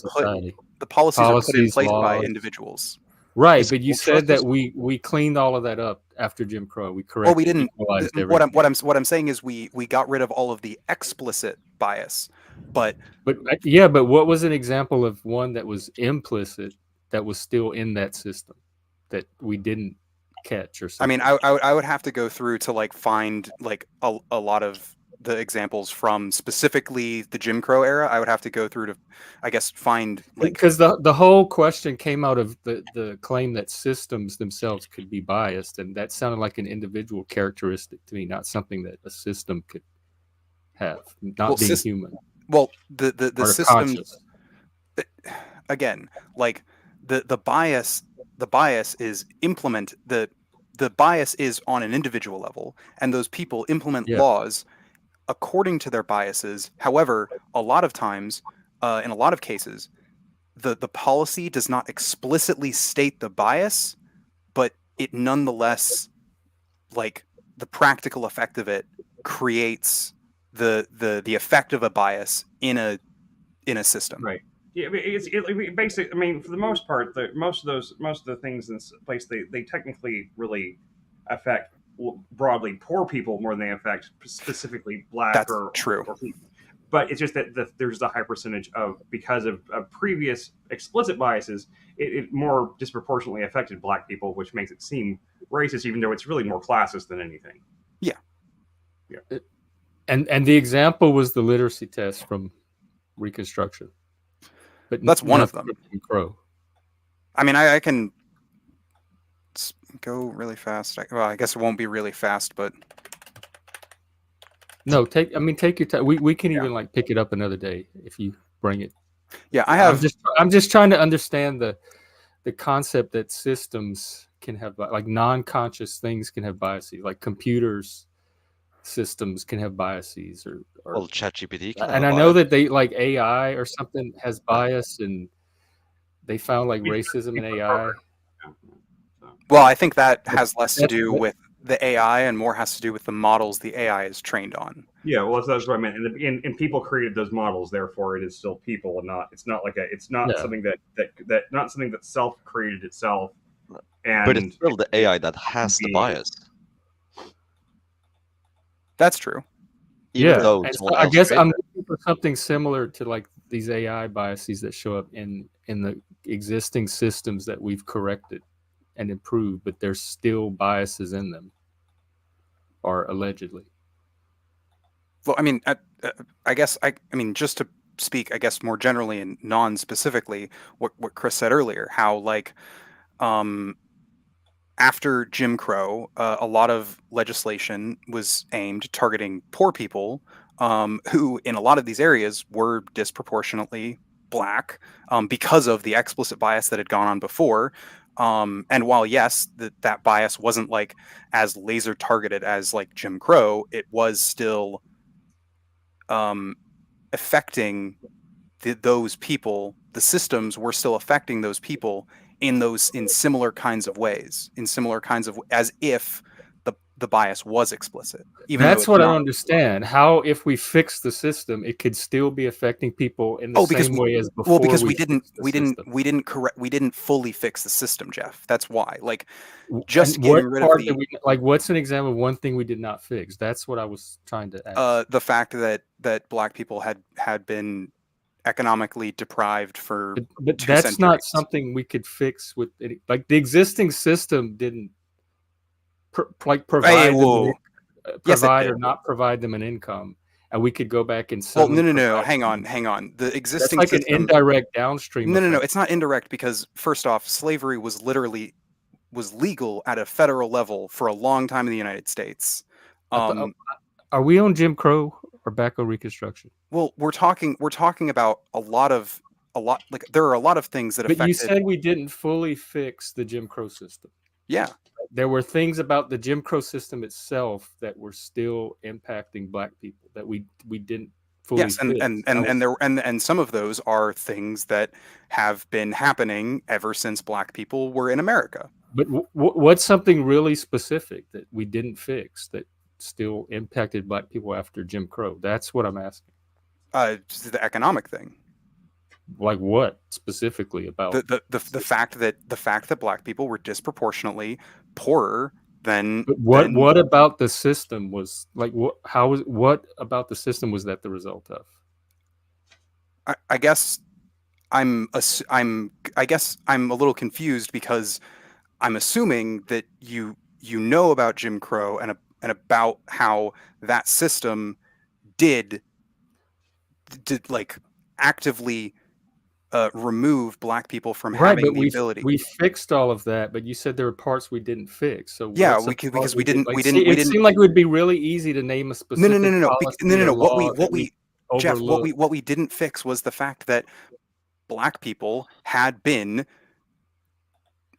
put in place by individuals. Right, but you said that we cleaned all of that up after Jim Crow. We corrected. Well, we didn't. What I'm saying is we got rid of all of the explicit bias, but what was an example of one that was implicit that was still in that system that we didn't catch or something? I mean, I would have to go through to like find like a lot of the examples from specifically the Jim Crow era. I would have to go through to, I guess, find like, because the whole question came out of the claim that systems themselves could be biased, and that sounded like an individual characteristic to me, not something that a system could have, not being human. Well, the system again, like the bias is the bias is on an individual level, and those people implement laws according to their biases. However, a lot of times, in a lot of cases, the policy does not explicitly state the bias, but it nonetheless, like the practical effect of it, creates the effect of a bias in a system. Right. Yeah, basically. I mean, for the most part, most of the things in this place, they technically really affect broadly poor people more than they affect specifically black or people. But it's just that there's a high percentage of, because of previous explicit biases, it more disproportionately affected black people, which makes it seem racist, even though it's really more classist than anything. Yeah. And the example was the literacy test from Reconstruction. But that's one of them. Crow. I mean, I can go really fast. I guess it won't be really fast, but no, take your time. We can even like pick it up another day if you bring it. Yeah, I have. I'm just trying to understand the concept that systems can have, like non-conscious things can have biases, like computers. Systems can have biases, or well, ChatGPT can. And I know that they, like AI or something, has bias, and they found like racism in AI. Well, I think that has less to do with the AI and more has to do with the models the AI is trained on. Yeah, well, that's what I meant. And people created those models, therefore, it is still people, and not. It's not something that self-created itself. But it's still the AI that has the bias. That's true. Even though I guess I'm looking for something similar to like these AI biases that show up in the existing systems that we've corrected and improved, but there's still biases in them, or allegedly. Well, I mean, I guess I mean, just to speak, I guess more generally and non-specifically, what Chris said earlier, how like, after Jim Crow, a lot of legislation was aimed targeting poor people, who in a lot of these areas were disproportionately black, because of the explicit bias that had gone on before. And while yes, that bias wasn't like as laser targeted as like Jim Crow, it was still affecting those people. The systems were still affecting those people in similar kinds of ways, as if the bias was explicit. Even That's though what it's I don't not. understand. How, if we fix the system, it could still be affecting people in the Because same way as before because we we didn't fixed the system. we didn't fully fix the system, Jeff. That's why. Like, And just what getting rid of part the did we like? What's an example of one thing we did not fix? That's what I was trying to ask. the fact that black people had been economically deprived for But 2 that's not centuries. something we could fix with like the existing system didn't provide Hey, them whoa. Yes, it provide did. or not provide them an income, and we could go back and Well, suddenly no. provide them. Hang on. The That's existing like an system. indirect downstream No, effect. it's not indirect because first off, slavery was legal at a federal level for a long time in the United States. Are we on Jim Crow or back on Reconstruction? Well, we're talking about a lot like there are a lot of things that But you affected. said we didn't fully fix the Jim Crow system. Yeah. There were things about the Jim Crow system itself that were still impacting black people that we didn't fully Yes, fix. and some of those are things that have been happening ever since black people were in America. But what's something really specific that we didn't fix that still impacted black people after Jim Crow? That's what I'm asking. The economic thing. Like what specifically about the fact that black people were disproportionately poorer than. But what about the system was like? What about the system was that the result of? I guess I'm a little confused because I'm assuming that you know about Jim Crow and about how that system did like actively remove black people from having the ability. We fixed all of that, but you said there were parts we didn't fix. So yeah, because we didn't. It seemed like it would be really easy to name a specific No. What we didn't fix was the fact that black people had been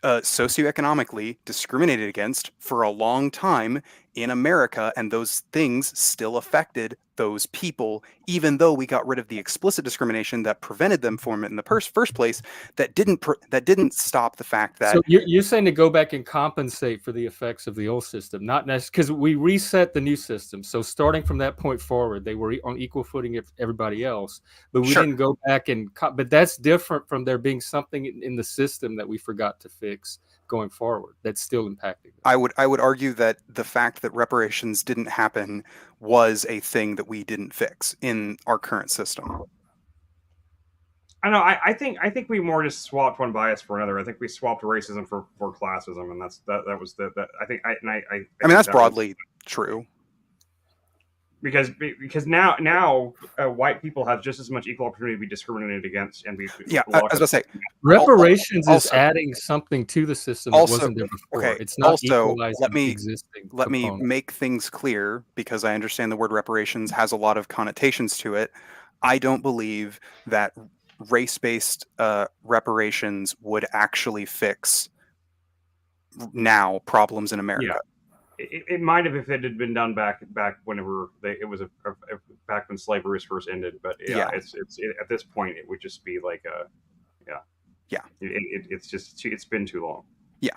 socioeconomically discriminated against for a long time in America, and those things still affected those people, even though we got rid of the explicit discrimination that prevented them from it in the first place. That didn't stop the fact that. So you're saying to go back and compensate for the effects of the old system, not necessarily because we reset the new system. So starting from that point forward, they were on equal footing with everybody else, but we didn't go back and. But that's different from there being something in the system that we forgot to fix going forward. That's still impacting them. I would argue that the fact that reparations didn't happen was a thing that we didn't fix in our current system. I know. I think we more just swapped one bias for another. I think we swapped racism for classism, and that was that. I think I mean that's broadly true. Because now white people have just as much equal opportunity to be discriminated against and be. Yeah, I was gonna say reparations is adding something to the system that wasn't there before. Okay, it's not also equalizing existing. Let me make things clear because I understand the word reparations has a lot of connotations to it. I don't believe that race-based reparations would actually fix now problems in America. Yeah. It might have if it had been done back whenever back when slavery was first ended, but it's at this point it would just be like it's been too long. Yeah,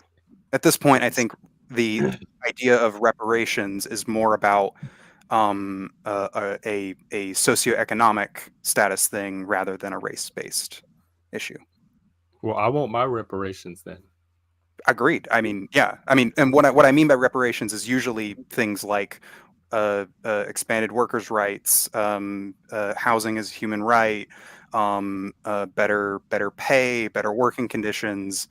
at this point I think the idea of reparations is more about a socioeconomic status thing rather than a race-based issue. Well, I want my reparations then. Agreed. I mean, yeah. I mean, and what I mean by reparations is usually things like expanded workers' rights, housing as a human right, better pay, better working conditions,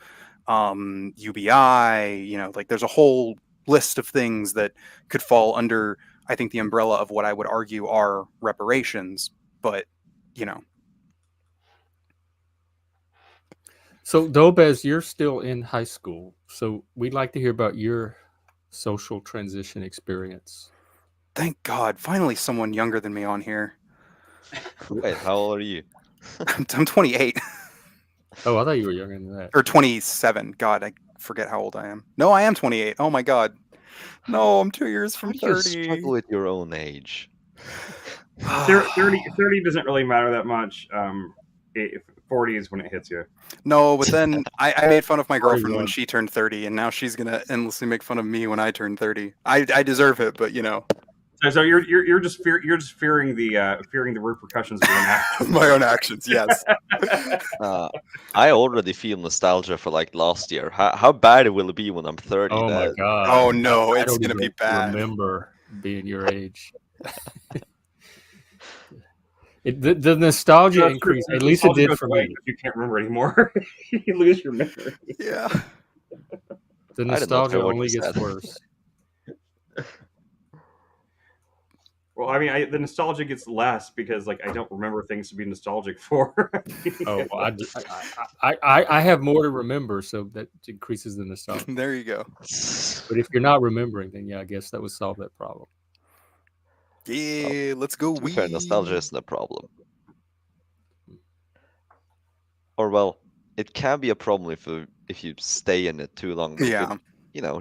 UBI. Like there's a whole list of things that could fall under, I think, the umbrella of what I would argue are reparations. But So, Dolbez, you're still in high school, so we'd like to hear about your social transition experience. Thank God, finally someone younger than me on here. Wait, how old are you? I'm 28. Oh, I thought you were younger than that. Or 27. God, I forget how old I am. No, I am 28. Oh my God. No, I'm 2 years from 30. You struggle with your own age. 30 doesn't really matter that much. 40 is when it hits you. No, but then I made fun of my girlfriend 41. when she turned 30, and now she's gonna endlessly make fun of me when I turn 30. I deserve it, but So you're just fearing the repercussions of your own actions. my own actions. Yes. I already feel nostalgia for like last year. How bad will it be when I'm 30? Oh my god! Oh no, I it's don't gonna be even bad. remember being your age. The nostalgia No, it's true. increase. The At least it nostalgia did goes for away me. because you can't remember anymore. You lose your memory. Yeah. The I did not nostalgia hear what only you gets said. worse. Well, I mean, the nostalgia gets less because like I don't remember things to be nostalgic for. Oh, well, I have more to remember, so that increases the nostalgia. There you go. But if you're not remembering, then yeah, I guess that would solve that problem. Yeah, let's go. To be fair, nostalgia isn't a problem. Or well, it can be a problem if you stay in it too long. But Yeah.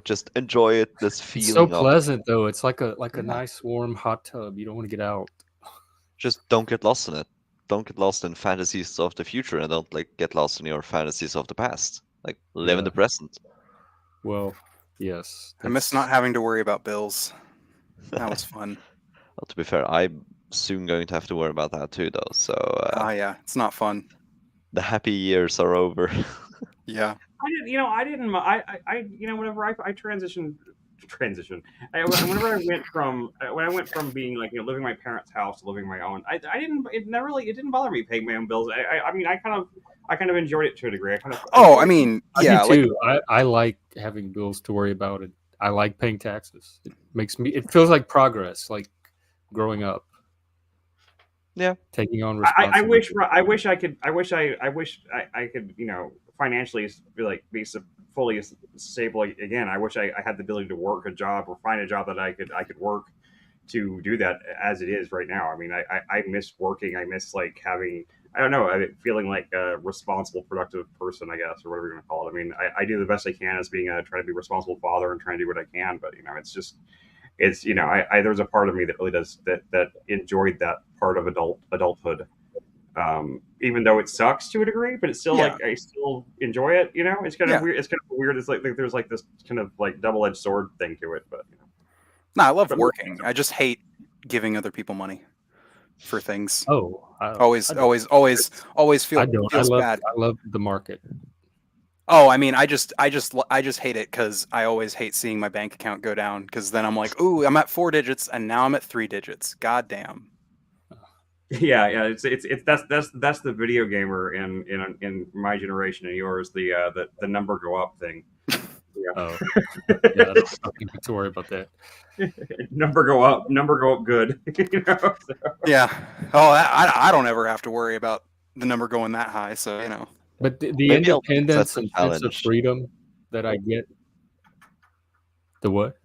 just enjoy it. This It's so feeling of pleasant, though. It's like a Yeah. nice warm hot tub. You don't want to get out. just don't get lost in it. Don't get lost in fantasies of the future, and don't like get lost in your fantasies of the past. Like live in Yeah. the present. Well, yes. I miss not having to worry about bills. That was fun. Well, to be fair, I'm soon going to have to worry about that too, though. So Yeah, it's not fun. the happy years are over. Yeah. I didn't. Whenever I transitioned. Whenever I went from being like living in my parents' house to living in my own, I didn't. It didn't bother me paying my own bills. I mean, I kind of enjoyed it to a degree. I kind of. Oh, I mean, I yeah, do like too. I like having bills to worry about. And I like paying taxes. It feels like progress, like growing up. Yeah. Taking on I responsibility. wish I could. I wish I could. Financially be fully stable again. I wish I had the ability to work a job or find a job that I could work to do that as it is right now. I mean, I miss working. I miss like having. I don't know. Feeling like a responsible, productive person, I guess, or whatever you're going to call it. I mean, I do the best I can as being trying to be a responsible father and trying to do what I can. But it's just there's a part of me that really does that enjoyed that part of adulthood, even though it sucks to a degree, but it's still Yeah. like I still enjoy it. It's kind of Yeah. weird. It's kind of weird. It's like there's like this kind of like double-edged sword thing to it, but No, I love But- working. I just hate giving other people money for things. Oh, Always I don't. feel I don't. feels bad. I love the market. Oh, I mean, I just hate it because I always hate seeing my bank account go down because then I'm like, ooh, I'm at 4 digits and now I'm at 3 digits. God damn. yeah. It's that's the video gamer in my generation and yours. The number go up thing. Oh, yeah. I don't need to worry about that. Number go up good. So. Yeah. Oh, I don't ever have to worry about the number going that high. So But the Maybe I'll take independence that and sense of challenge. freedom that I get. The what?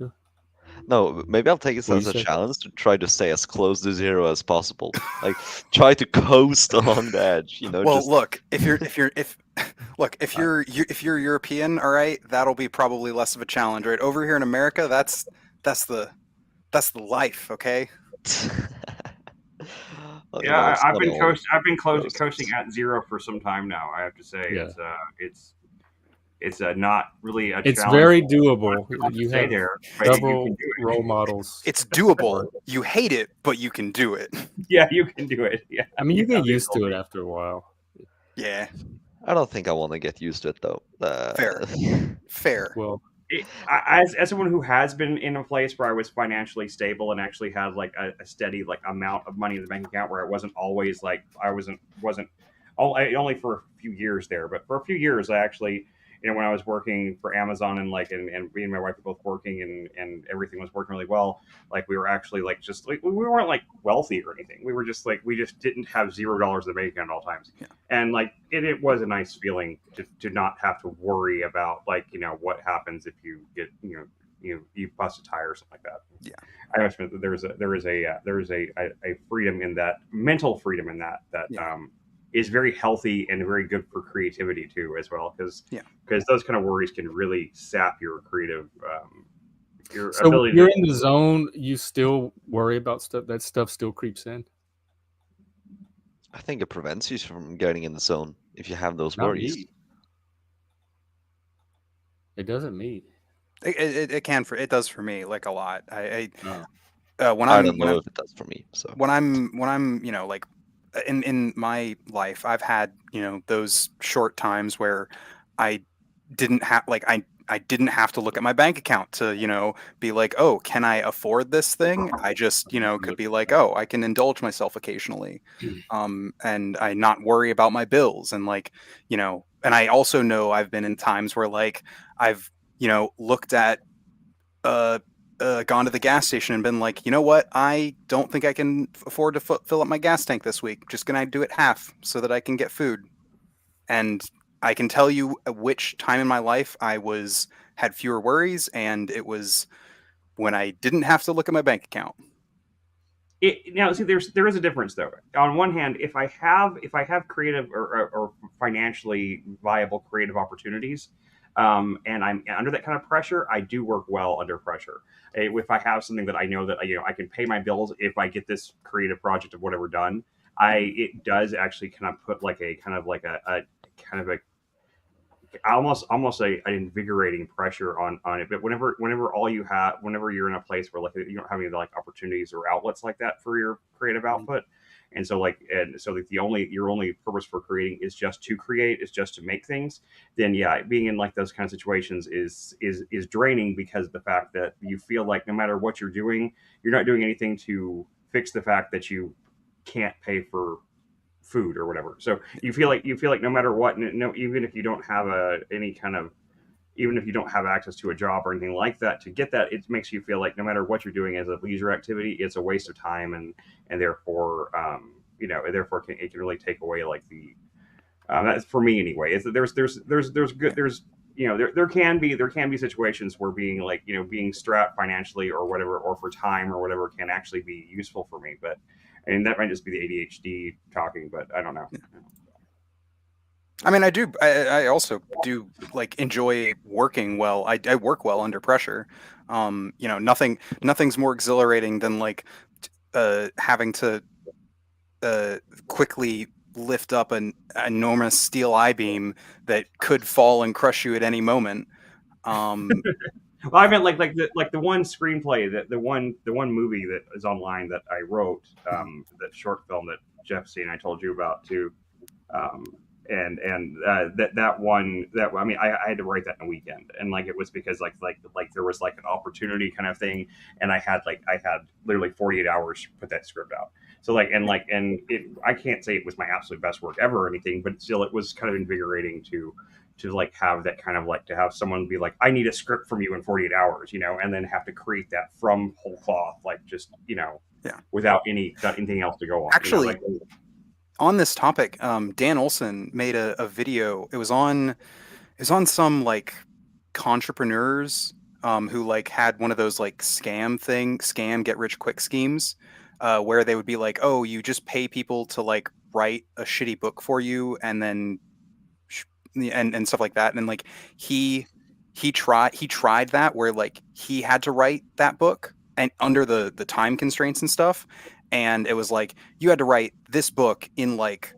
No, maybe I'll take it What as you a say? challenge to try to stay as close to zero as possible. Like try to coast along the edge. Well, Just look, if you're European, all right, that'll be probably less of a challenge, right? Over here in America, that's the life, okay? Well, Yeah, it's I've not been all coasting at zero for some time now. I have to say, Yeah. it's not really a It's challenge. very doable. To You stay have there, but you several can do it. role models. It's doable. You hate it, but you can do it. Yeah, you can do it. Yeah, I mean, you get Yeah, used to it after a while. Yeah, I don't think I want to get used to it though. fair. Well, as someone who has been in a place where I was financially stable and actually had like a steady like amount of money in the bank account, where I wasn't always like I wasn't only for a few years there, but for a few years I actually, when I was working for Amazon and me and my wife were both working and everything was working really well, like we were actually like just like we weren't like wealthy or anything. We were just like we just didn't have $0 in the bank account at all times. Yeah. And like it was a nice feeling to not have to worry about like what happens if you get you bust a tire or something like that. Yeah. I always think that there is a freedom in that, mental freedom in that Yeah. is very healthy and very good for creativity too as well, because those kind of worries can really sap your creative your so when ability you're to. in the zone, you still worry about stuff. That stuff still creeps in. I think it prevents you from getting in the zone if you have those Not worries. me. It doesn't me. It can for it does for me like a lot. Oh. When I I'm don't when know I'm if it does for me. So when I'm like in my life, I've had those short times where I didn't have like I didn't have to look at my bank account to be like, oh, can I afford this thing? I just could be like, oh, I can indulge myself occasionally, and I not worry about my bills, and like and I also know I've been in times where like I've looked at uh, gone to the gas station and been like, you know what? I don't think I can afford to fill up my gas tank this week. Just gonna do it half so that I can get food. And I can tell you which time in my life I was had fewer worries, and it was when I didn't have to look at my bank account. Now, see, there is a difference though. On one hand, if I have creative or financially viable creative opportunities, and I'm under that kind of pressure, I do work well under pressure. If I have something that I know that I can pay my bills if I get this creative project of whatever done, it does actually kind of put like a kind of like a kind of a almost an invigorating pressure on it. But whenever you're in a place where like you don't have any like opportunities or outlets like that for your creative output, and so like the only your only purpose for creating is just to create, is just to make things, then yeah, being in like those kind of situations is draining, because of the fact that you feel like no matter what you're doing, you're not doing anything to fix the fact that you can't pay for food or whatever. So you feel like no matter what, no, even if you don't have any kind of, even if you don't have access to a job or anything like that, to get that, it makes you feel like no matter what you're doing as a leisure activity, it's a waste of time, and therefore it can really take away like the that's for me anyway. Is that there's good there's there can be situations where being strapped financially or whatever, or for time or whatever, can actually be useful for me. But and that might just be the ADHD talking, but I don't know. I mean, I also do like enjoy working well. I work well under pressure. Nothing's more exhilarating than like having to quickly lift up an enormous steel I-beam that could fall and crush you at any moment. Um, Well, I meant like the one screenplay, that the one movie that is online that I wrote, that short film that Jeff seen, I told you about too. um, and that I mean, I had to write that in a weekend, and like it was because like there was like an opportunity kind of thing, and I had literally 48 hours to put that script out. So I can't say it was my absolute best work ever or anything, but still it was kind of invigorating to like have that kind of like to have someone be like, I need a script from you in 48 hours, and then have to create that from whole cloth, like just yeah. without anything else to go on, Actually, like. on this topic, Dan Olson made a video. It was on some like entrepreneurs who like had one of those like scam get rich quick schemes, where they would be like, oh, you just pay people to like write a shitty book for you, and then sh- and stuff like that. And like he he tried that where like he had to write that book and under the time constraints and stuff, and it was like you had to write this book in like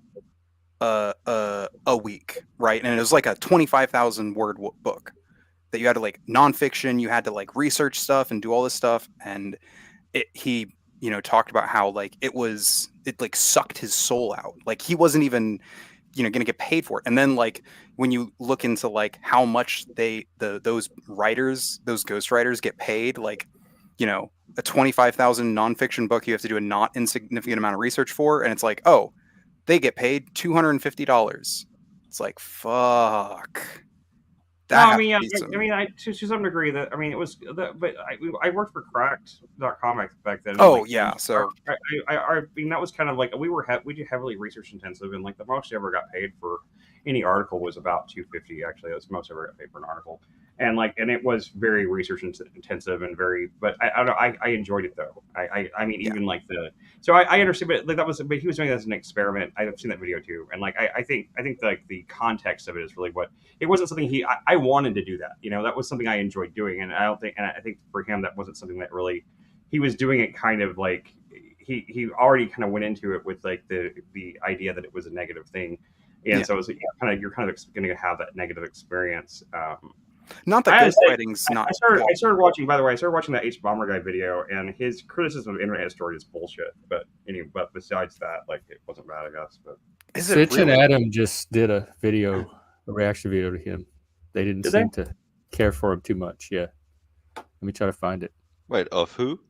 a week, right? And it was like a 25,000 word book that you had to like nonfiction, you had to like research stuff and do all this stuff. And he talked about how like it like sucked his soul out. Like he wasn't even gonna get paid for it. And then like when you look into like how much those writers, those ghostwriters get paid, like a 25,000 nonfiction book you have to do a not insignificant amount of research for, and it's like, oh, they get paid $250. It's like, fuck. No, That I has mean, to yeah, be I some. mean, to some degree, that I mean, it was, but I worked for Cracked.com back then, and Oh like, and yeah, so I mean, that was kind of like we did heavily research intensive, and like the most I ever got paid for any article was about 250. Actually, that's the most I ever got paid for an article, and it was very research intensive and very, but I don't know, I enjoyed it though. I mean, yeah, even like so I understand, but like, but he was doing that as an experiment. I've seen that video too, and like I think like the context of it is really what, it wasn't something I wanted to do that. That was something I enjoyed doing, and I don't think, and I think for him that wasn't something that really, he was doing it kind of like he already kind of went into it with like the idea that it was a negative thing, and so it was you're kind of going to have that negative experience. Not that ghostwriting's not. I started watching. By the way, I started watching that H Bomber guy video, and his criticism of internet history is bullshit. But anyway, but besides that, like it wasn't bad, I guess. But Sitch and Adam just did a reaction video to him. They didn't seem to care for him too much. Yeah, let me try to find it. Wait, of who?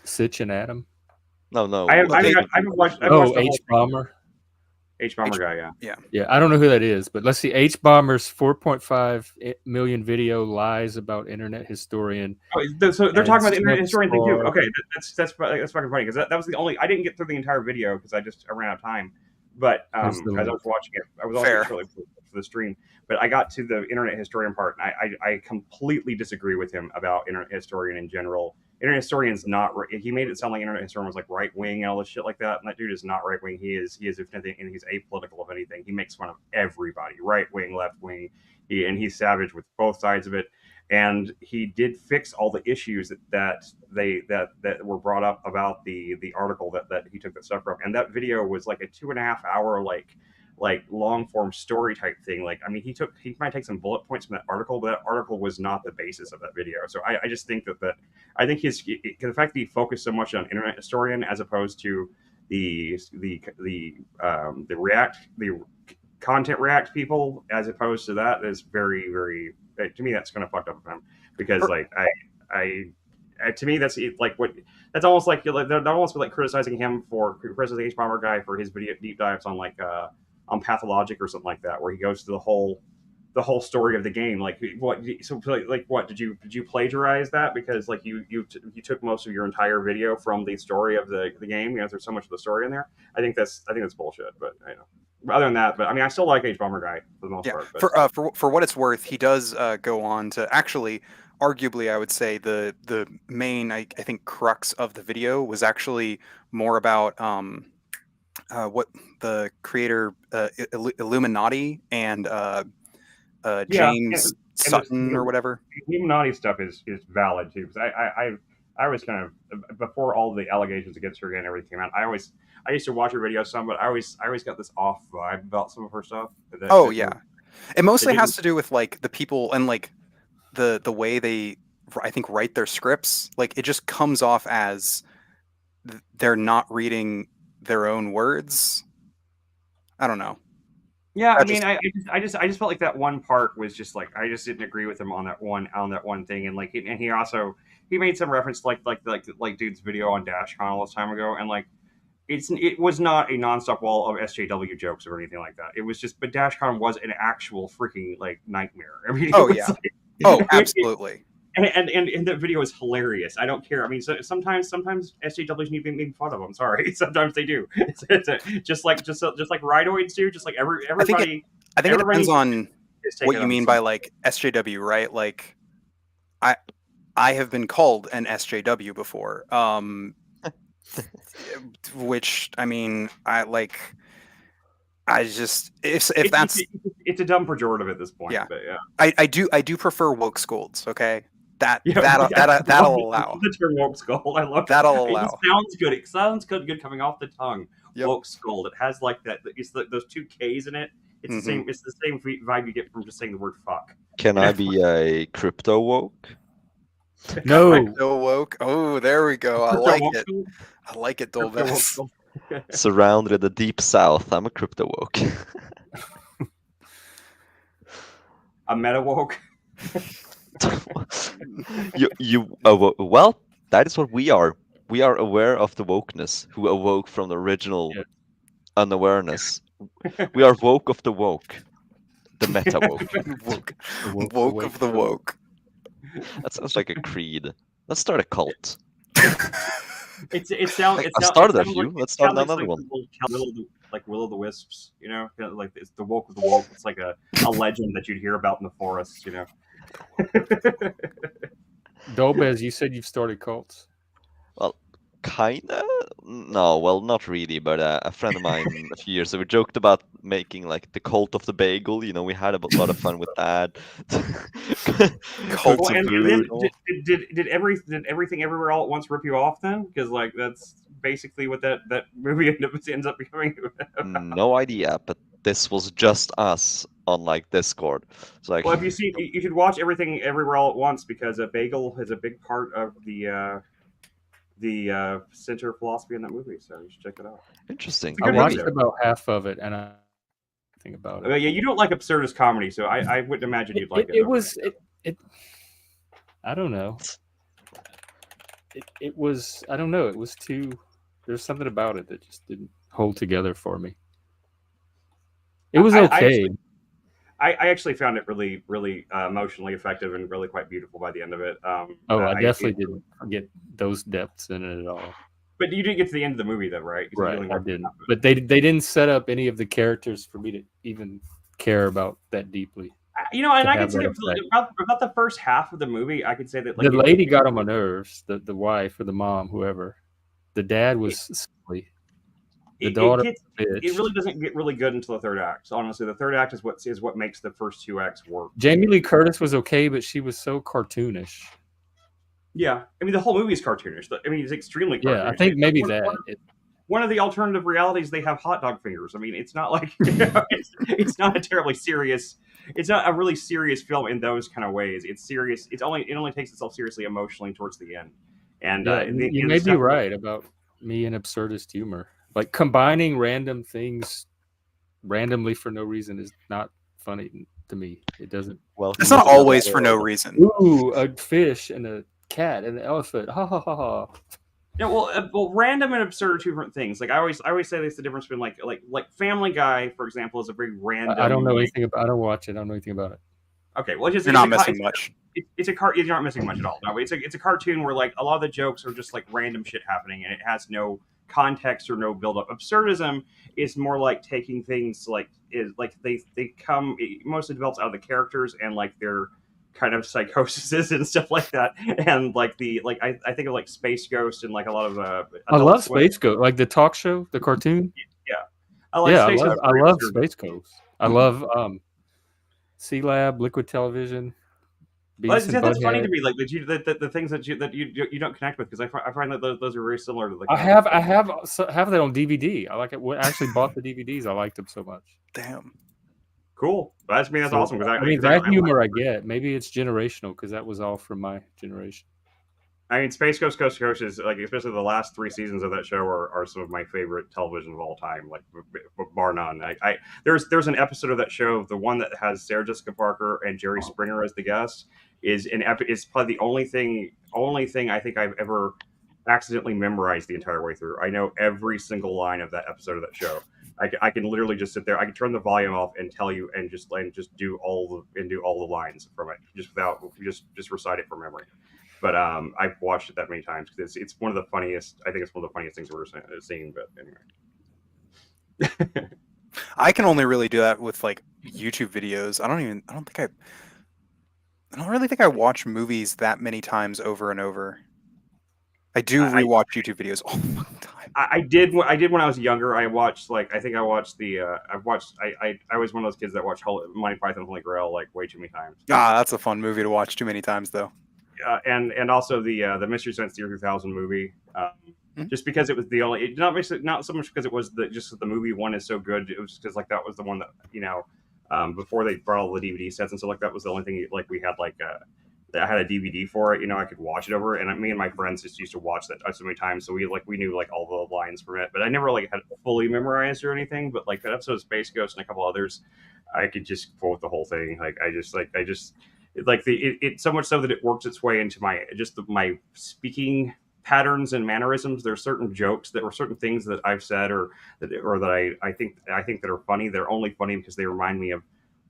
Sitch and Adam. No. I haven't watched. H Bomber. H Bomber guy, yeah. I don't know who that is, but let's see. H Bomber's 4.5 million video lies about internet historian. Oh, so they're talking about the internet historian thing too. Okay, that's fucking funny because that was the only. I didn't get through the entire video because I ran out of time. But as I was watching it, I was also shortly for the stream. But I got to the internet historian part, and I completely disagree with him about internet historian in general. Internet historian's not. He made it sound like internet historian was like right wing and all this shit like that. And that dude is not right wing. He is if anything, and he's apolitical if anything. He makes fun of everybody, right wing, left wing, and he's savage with both sides of it. And he did fix all the issues that were brought up about the article that he took that stuff from. And that video was like a 2.5 hour like long form story type thing. Like, I mean, he might take some bullet points from that article, but that article was not the basis of that video. So I just think that I think the fact that he focused so much on internet historian as opposed to the content react people as opposed to that is very, very, to me, that's kind of fucked up of him because like to me that's like what that's almost like they're almost like criticizing him for criticizing H Bomber guy for his video deep dives on like on Pathologic or something like that, where he goes to the whole story of the game. Like what? So like what did you plagiarize that because like you took most of your entire video from the story of the game? You know, there's so much of the story in there. I think that's bullshit. But you know, other than that, but I mean, I still like H Bomber guy for the most part. But. For what it's worth, he does go on to actually. Arguably, I would say the main I think crux of the video was actually more about what the creator Illuminati and James Sutton or whatever. Illuminati stuff is valid too because I was kind of before all the allegations against her and everything came out. I used to watch her videos some, but I always got this off vibe about some of her stuff. It mostly has to do with like the people and like the way they I think write their scripts. Like it just comes off as they're not reading their own words. I don't know. Yeah, I mean, I just felt like that one part was just like I just didn't agree with him on that one thing, and like and he made some reference like dude's video on DashCon all this time ago, and like it was not a nonstop wall of SJW jokes or anything like that. It was just, but DashCon was an actual freaking like nightmare. I mean, absolutely. And that video is hilarious. I don't care. I mean, sometimes SJWs need to be made fun of. I'm sorry. Sometimes they do. Just like ridoids do. Just like everybody. I think it depends on what you mean by like SJW, right? Like, I have been called an SJW before. Which I mean, I just if that's it's a dumb pejorative at this point. Yeah, but yeah. I do prefer woke scolds. Okay. That'll allow. The term woke scold. I love that'll allow. It sounds good. It sounds good coming off the tongue. Yep. Woke scold. It has like that. It's those two K's in it. It's the same. It's the same vibe you get from just saying the word fuck. Can I be a crypto woke? No. Crypto woke. Oh, there we go. I like it. I like it, Dolbez. Surrounded in the deep south. I'm a crypto woke. A meta woke. Well, that is what we are. We are aware of the wokeness who awoke from the original unawareness. We are woke of the woke, the meta woke. Woke of the woke. That sounds like a creed. Let's start a cult. It sounds. I started a few. Let's start another one. Like Will o' the Wisps, you know, like it's the woke of the woke. It's like a legend that you'd hear about in the forest, you know. Dolbez, you said you've started cults. Well, kinda. No, well, not really. But a friend of mine a few years ago joked about making like the cult of the bagel. You know, we had a lot of fun with that. Cult of bagel. Did everything everywhere all at once rip you off then? Because like that's basically what that movie ends up becoming? No idea, but this was just us on like Discord. So like, Well, if you see, you should watch Everything Everywhere All at Once because a bagel is a big part of the center philosophy in that movie. So you should check it out. interesting. It's a I good watched movie, about half of it, and I think about it. Yeah, you don't like absurdist comedy, so I wouldn't imagine you'd like it. It was it. I don't know. It was I don't know. It was too. There's something about it that just didn't hold together for me. It was okay. I actually found it really, really emotionally effective and really quite beautiful by the end of it. I definitely didn't get those depths in it at all. But you didn't get to the end of the movie, though, right? Right, I didn't. But they didn't set up any of the characters for me to even care about that deeply. And I can say about the first half of the movie, I could say that the lady got on my nerves. The wife or the mom, whoever. The dad was silly. The daughter, it really doesn't get really good until the third act. So honestly, the third act is what makes the first two acts work. Jamie Lee Curtis was okay, but she was so cartoonish. Yeah, I mean the whole movie is cartoonish. I mean it's extremely cartoonish. Yeah, I think maybe one of the alternative realities, they have hot dog fingers. I mean, it's not like it's not a terribly serious. It's not a really serious film in those kind of ways. It's serious. It only takes itself seriously emotionally towards the end. And you may be right about me and absurdist humor. Like combining random things randomly for no reason is not funny to me. It doesn't. Well, it's not always for no reason. Ooh, a fish and a cat and an elephant. Ha ha ha ha. Yeah, well, random and absurd are two different things. Like I always say, that's the difference between like Family Guy, for example, is a very random. I don't know anything about. I don't watch it. I don't know anything about it. Okay, well, you're not missing much. It's a You're not missing much at all. No, it's a cartoon where like a lot of the jokes are just like random shit happening, and it has no context or no build up. Absurdism is more like taking things it mostly develops out of the characters and like their kind of psychosis and stuff like that, and like I think of like Space Ghost and like a lot of I love Space Ghost, like the talk show, the cartoon. Yeah, I love Space Ghost. I love C Lab, Liquid Television. That's funny to me, like the things that you don't connect with, because I find that those are very similar to the. I have that on DVD. I like it. I actually bought the DVDs. I liked them so much. Damn. Cool. That's awesome. That humor I get. Maybe it's generational because that was all from my generation. I mean, Space Ghost Coast to Coast is like, especially the last 3 seasons of that show are some of my favorite television of all time, like bar none. There's an episode of that show, the one that has Sarah Jessica Parker and Jerry Springer as the guests, is probably the only thing I think I've ever accidentally memorized the entire way through. I know every single line of that episode of that show. I can literally just sit there. I can turn the volume off and tell you, and just do all the lines from it, just recite it from memory. But I've watched it that many times because it's one of the funniest. I think it's one of the funniest things we've ever seen. But anyway, I can only really do that with like YouTube videos. I don't really think I watch movies that many times over and over. I do rewatch YouTube videos all the time. I did when I was younger. I watched I was one of those kids that watched Monty Python Holy Grail like way too many times. That's a fun movie to watch too many times though. And also the Mystery Science Theater 3000 movie, just because it was the only, not so much because it was the movie one is so good. It was because like that was the one that before they brought all the DVD sets and so like that was the only thing like we had that had a DVD for it. I could watch it over, and me and my friends just used to watch that so many times. So we knew like all the lines from it, but I never like had it fully memorized or anything. But like that episode of Space Ghost and a couple others, I could just quote the whole thing. It's so much so that it works its way into my speaking patterns and mannerisms. There are certain jokes or certain things that I've said or that I think that are funny. They're only funny because they remind me of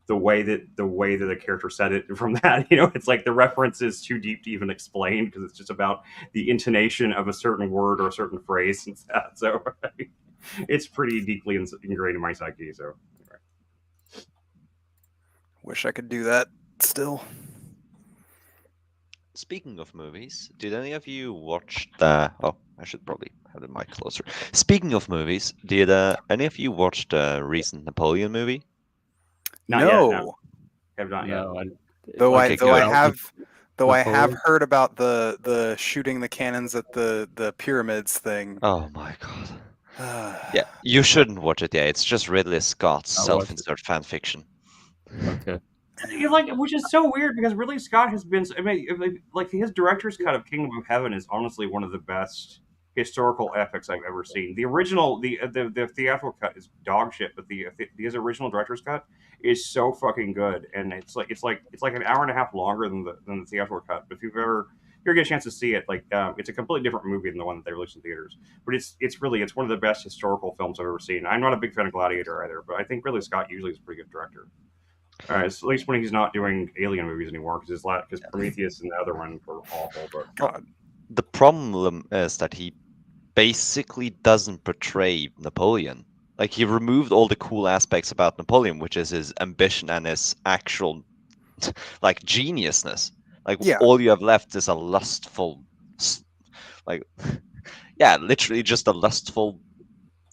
the way that the character said it from that. It's like the reference is too deep to even explain because it's just about the intonation of a certain word or a certain phrase and that. So it's pretty deeply ingrained in my psyche. So anyway. Wish I could do that. Still. Speaking of movies, did any of you watch the? Oh, I should probably have the mic closer. Speaking of movies, did any of you watch the recent Napoleon movie? Not yet, no. Have not yet. Though I Though I have Napoleon? heard about the shooting the cannons at the pyramids thing. Oh my god. Yeah, you shouldn't watch it. Yeah, it's just Ridley Scott's I'll watch it. self-insert fan fiction. Okay. Which is so weird because Ridley Scott has been. I mean, like his director's cut of Kingdom of Heaven is honestly one of the best historical epics I've ever seen. The original, the theatrical cut is dog shit, but his original director's cut is so fucking good, and it's like an hour and a half longer than the theatrical cut. But if you ever get a chance to see it, like it's a completely different movie than the one that they released in theaters. But it's one of the best historical films I've ever seen. I'm not a big fan of Gladiator either, but I think Ridley Scott usually is a pretty good director. At least when he's not doing alien movies anymore, because Prometheus and the other one were awful. But God. The problem is that he basically doesn't portray Napoleon. Like, he removed all the cool aspects about Napoleon, which is his ambition and his actual, like, geniusness. Like, Yeah. all you have left is a lustful, like, yeah, literally just a lustful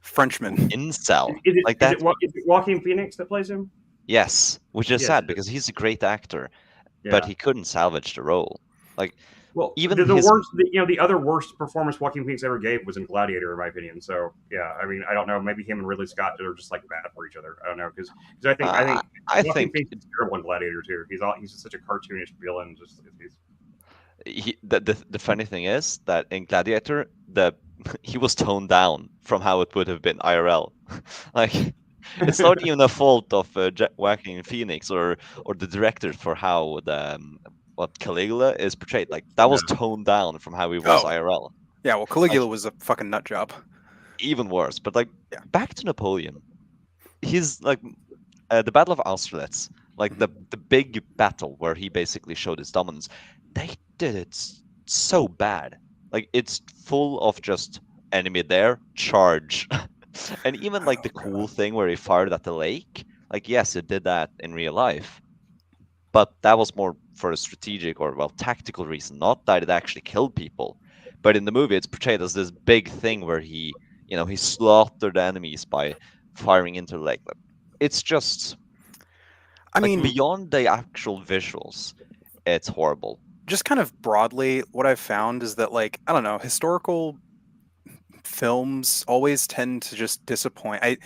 Frenchman. incel. is it, like is that. it Joaquin Phoenix that plays him? Yes, which is Yes, sad it is. because he's a great actor, Yeah. but he couldn't salvage the role. Like, Well, even the his- worst, the other worst performance Joaquin Phoenix ever gave was in Gladiator, in my opinion. So yeah, I mean, I don't know. Maybe him and Ridley Scott are just like bad for each other. I don't know because I think I Joaquin think Phoenix is terrible in Gladiator too. He's just such a cartoonish villain. the funny thing is that in Gladiator, he was toned down from how it would have been IRL. Like, it's not even a fault of Joaquin Phoenix or the director for how what Caligula is portrayed. Like, that was toned down from how he was IRL. Yeah, well, Caligula was a fucking nut job. Even worse. But like, Yeah. back to Napoleon. He's like the Battle of Austerlitz, like the big battle where he basically showed his dominance. They did it so bad. Like, it's full of just enemy there, charge. And even like the cool thing where he fired at the lake, like, yes, it did that in real life, but that was more for a strategic or, well, tactical reason, not that it actually killed people. But in the movie, it's portrayed as this big thing where he slaughtered enemies by firing into the lake. It's just, I like, mean, beyond the actual visuals, it's horrible. just kind of broadly, what I've found is that, like, I don't know, historical films always tend to just disappoint. I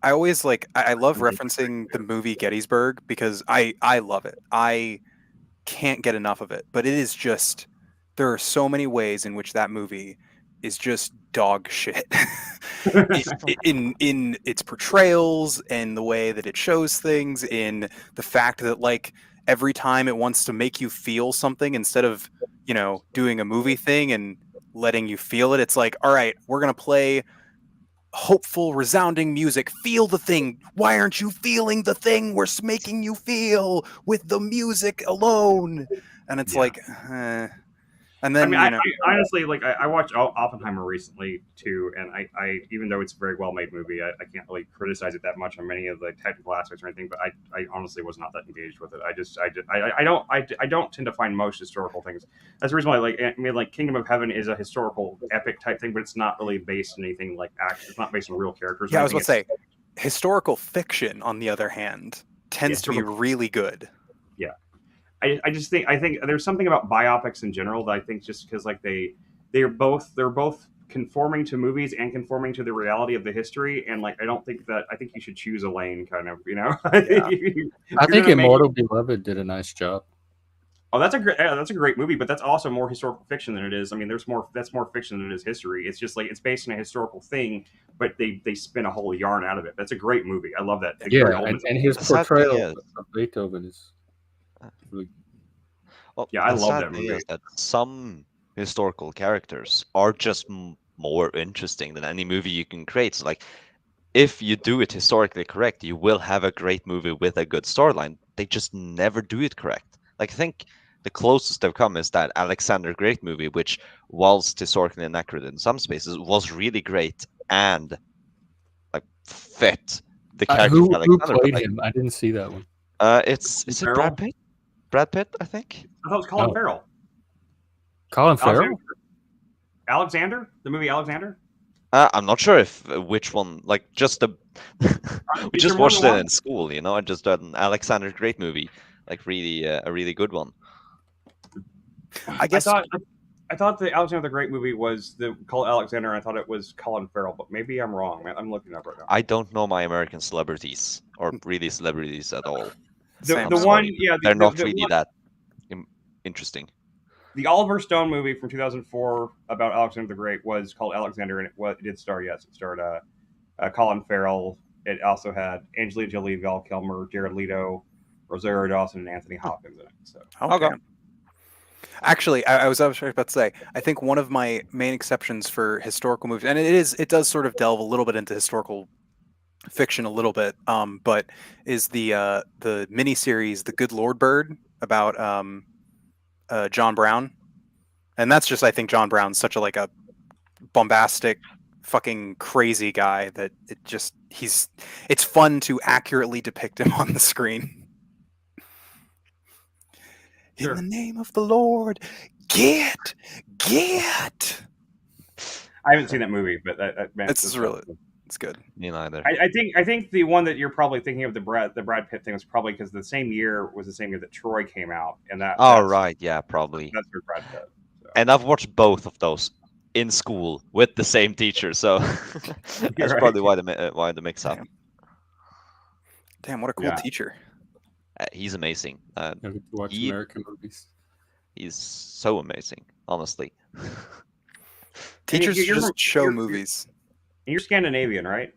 always I love referencing the movie Gettysburg because I love it. I can't get enough of it. But it is just, there are so many ways in which that movie is just dog shit. in its portrayals and the way that it shows things, in the fact that, like, every time it wants to make you feel something, instead of, doing a movie thing and letting you feel it, it's like, all right, we're going to play hopeful, resounding music. Feel the thing. Why aren't you feeling the thing we're making you feel with the music alone? And it's like, and then, I honestly, like, I watched Oppenheimer recently too, and I even though it's a very well made movie, I can't really criticize it that much on many of the technical aspects or anything. But I honestly was not that engaged with it. I don't tend to find most historical things. That's the reason why, like Kingdom of Heaven is a historical epic type thing, but it's not really based on anything like action. It's not based on real characters. Yeah, I was about to say, historical fiction, on the other hand, tends to be really good. Yeah. I think there's something about biopics in general that I think just because, like, they're both conforming to movies and conforming to the reality of the history, and, like, I think you should choose a lane, kind of, Yeah. I think Immortal Beloved did a nice job. Oh, that's a great movie, but that's also more historical fiction than it is. I mean, that's more fiction than it is history. It's just like it's based on a historical thing, but they spin a whole yarn out of it. That's a great movie. I love that. And his portrayal of Beethoven is really. Well, yeah, I love that movie. Is that some historical characters are just more interesting than any movie you can create. So, like, if you do it historically correct, you will have a great movie with a good storyline. They just never do it correct. Like, I think the closest they've come is that Alexander Great movie, which, whilst historically inaccurate in some spaces, was really great and, like, fit the character of Alexander. Who played him? I didn't see that one. Is it Brad Pitt? Brad Pitt, I think. I thought it was Colin Farrell. Colin Farrell? Alexander? The movie Alexander? I'm not sure if which one. Like, just the we just watched it in school, I just an Alexander Great movie, like, really a really good one. I guess I thought the Alexander the Great movie was called Alexander, and I thought it was Colin Farrell, but maybe I'm wrong. I'm looking up right now. I don't know my American celebrities or really celebrities at all. Same. The I'm one, sorry. yeah, They're not the really one, that interesting. the Oliver Stone movie from 2004 about Alexander the Great was called Alexander, and it did star, yes, it starred Colin Farrell. It also had Angelina Jolie, Val Kilmer, Jared Leto, Rosario Dawson, and Anthony Hopkins in it. So Okay. Okay. Actually, I was about to say, I think one of my main exceptions for historical movies, and it does sort of delve a little bit into historical fiction a little bit, but is the miniseries The Good Lord Bird about John Brown, and that's just, I think John Brown's such a bombastic, fucking crazy guy that it's fun to accurately depict him on the screen. Sure. In the name of the Lord, get. I haven't seen that movie, but It's good. Me neither. I think the one that you're probably thinking of, the Brad Pitt thing, was probably because the same year was the same year that Troy came out, and Oh, right. Yeah, probably. that's for Brad Pitt. So. And I've watched both of those in school with the same teacher, so that's right. probably why the mix up. Damn, what a cool teacher. He's amazing. I get to watch American movies. He's so amazing, honestly. Teachers just show movies. You're Scandinavian, right?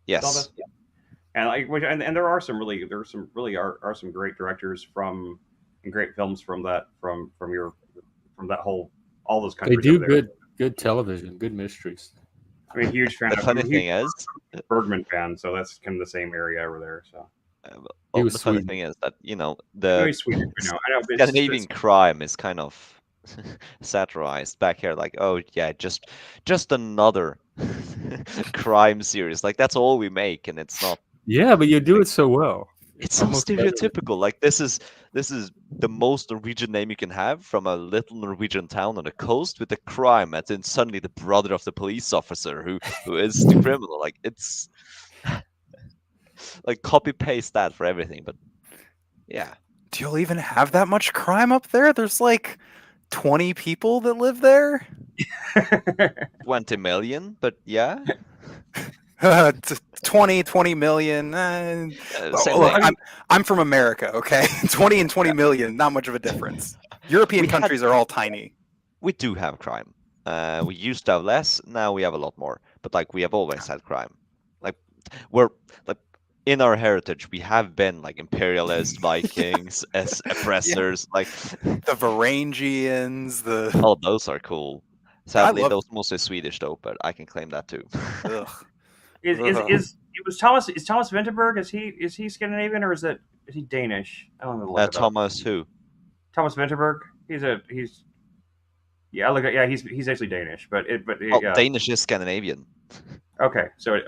Yes. Yeah. And and there are some really some great directors and great films from that whole all those countries. They do good television, good mysteries. I'm a huge fan. The funny thing is, Bergman fan, so that's kind of the same area over there. So. He was the funny Sweden. thing is that the Swedish, I know, Scandinavian crime is kind of satirized back here, like, oh yeah, just another crime series. Like that's all we make, and it's not. Yeah, but you do it so well. It's so almost better. stereotypical. Like this is the most Norwegian name you can have from a little Norwegian town on the coast with a crime, and then suddenly the brother of the police officer who is the criminal. Like it's like copy paste that for everything. But yeah, do you even have that much crime up there? There's like 20 people that live there. 20 million, but yeah. 20 million. I'm from America, okay? 20 and 20 million, not much of a difference. European countries are all tiny. We do have crime. We used to have less, now we have a lot more. But like we have always had crime. Like we're like in our heritage, we have been like imperialist Vikings as oppressors, like the Varangians, oh, those are cool. Sadly, those are mostly Swedish though, but I can claim that too. Is Thomas Vinterberg? Is he Scandinavian or is he Danish? I don't know. Thomas who? Thomas Vinterberg. He's actually Danish, but Danish is Scandinavian. Okay, so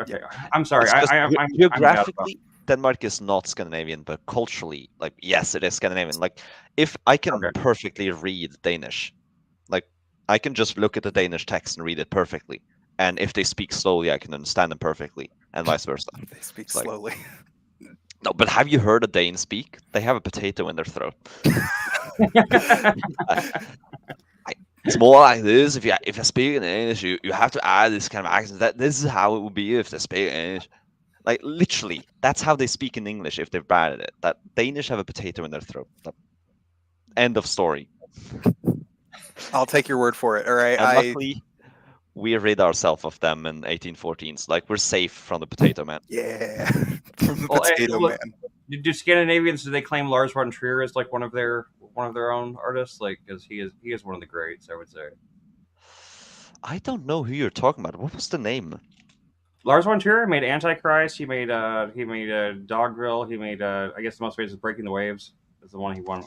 I'm sorry. I'm geographically, Denmark is not Scandinavian, but culturally, like yes, it is Scandinavian. Like if I can perfectly read Danish, like I can just look at the Danish text and read it perfectly. And if they speak slowly, I can understand them perfectly, and vice versa. They speak slowly. No, but have you heard a Dane speak? They have a potato in their throat. It's more like this. If I speak in English, you have to add this kind of accent. This is how it would be if they speak English. Like literally, that's how they speak in English if they've bad at it. That Danish have a potato in their throat. End of story. I'll take your word for it. All right. And luckily, we rid ourselves of them in 1814s. Like we're safe from the potato man. Yeah, from the potato man. Do Scandinavians, do they claim Lars von Trier as like one of their own artists? Like, because he is one of the greats, I would say. I don't know who you're talking about. What was the name? Lars von Trier made Antichrist. He made Dogville. He made I guess the most famous is Breaking the Waves. Is the one he won,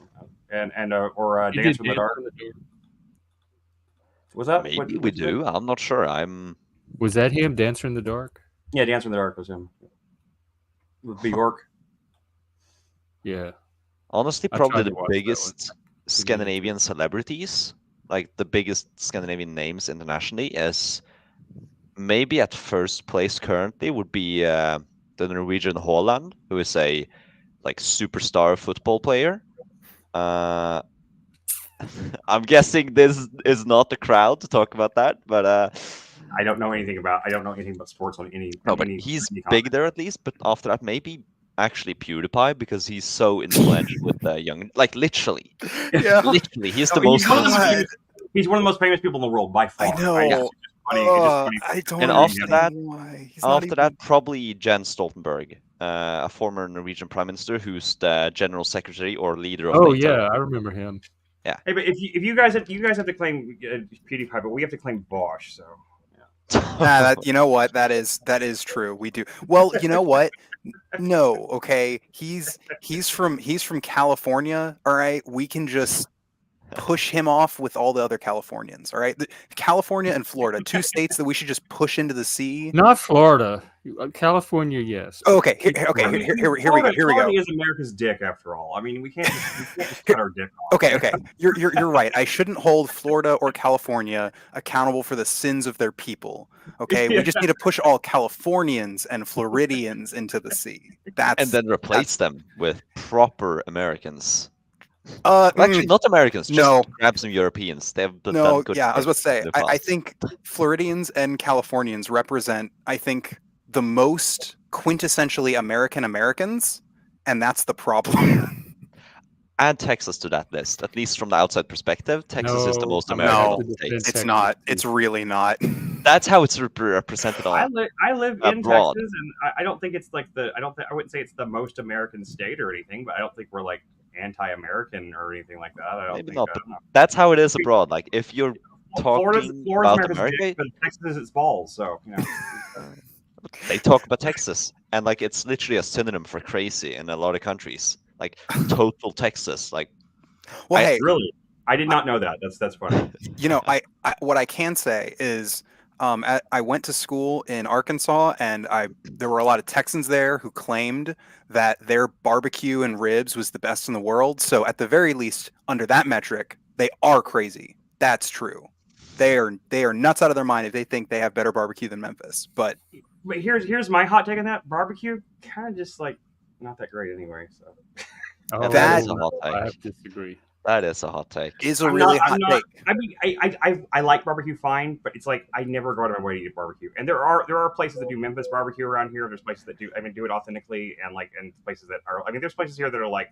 and Dance from the Dark. Was that? Maybe we do. I'm not sure. Was that him, Dancer in the Dark? Yeah, Dancer in the Dark was him. With Bjork. Yeah. Honestly, probably the biggest Scandinavian celebrities, like the biggest Scandinavian names internationally, is maybe at first place currently would be the Norwegian Haaland, who is a like superstar football player. I'm guessing this is not the crowd to talk about that, but I don't know anything about sports on any. no, but any he's any big comment. there at least. But after that, maybe actually PewDiePie because he's so influential with the young, like literally, Yeah. literally, he's No, the most. God. he's one of the most famous people in the world by far. I know. Yeah. It's just funny. It's just funny. I don't And understand after that, why. He's not After even... that, probably Jens Stoltenberg, a former Norwegian prime minister who's the general secretary or leader of Oh NATO. yeah, I remember him. Hey, but if you guys have to claim PewDiePie, but we have to claim Bosch. So That, you know what? That is true. We do. Well, you know what? No, okay. He's from California, all right? We can just push him off with all the other Californians, all right? California and Florida, two states that we should just push into the sea. Not Florida, California. Yes. Oh, okay, here I mean, we go. Florida Here we go. is America's dick after all. I mean, we can't just cut our dick off. Okay. You're right. I shouldn't hold Florida or California accountable for the sins of their people. Okay, we just need to push all Californians and Floridians into the sea. And then replace them with proper Americans. Well, actually, not Americans. Just no. grab some Europeans. They've done No, good. yeah, I was about to say. in the I past. think Floridians and Californians represent, I think, the most quintessentially American Americans, and that's the problem. Add Texas to that list, at least from the outside perspective. Texas is the No, most I'm American gonna of have the to defend states. It's Texas, not. too. It's really not. That's how it's represented I on. live in Abroad. Texas, and I don't think it's like I wouldn't say it's the most American state or anything, but I don't think we're like anti-American or anything like that. I don't Maybe think. not, but that's how it is abroad. Like if you're Florida's talking about America's America, dick, but Texas is its balls. So they talk about Texas, and like it's literally a synonym for crazy in a lot of countries. Like total Texas. Like Well, hey, really, I did not know that. That's funny. you know, I what I can say is, I went to school in Arkansas, and there were a lot of Texans there who claimed that their barbecue and ribs was the best in the world. So at the very least, under that metric, they are crazy. That's true. They are nuts out of their mind if they think they have better barbecue than Memphis. But here's my hot take on that. Barbecue kind of just like not that great anyway. So Oh, That is a hot I take. have to disagree. That is a hot take. is a really hot take. I mean, I like barbecue fine, but it's like I never go out of my way to eat barbecue. And there are places that do Memphis barbecue around here. There's places that do do it authentically, and places that are. I mean, there's places here that are like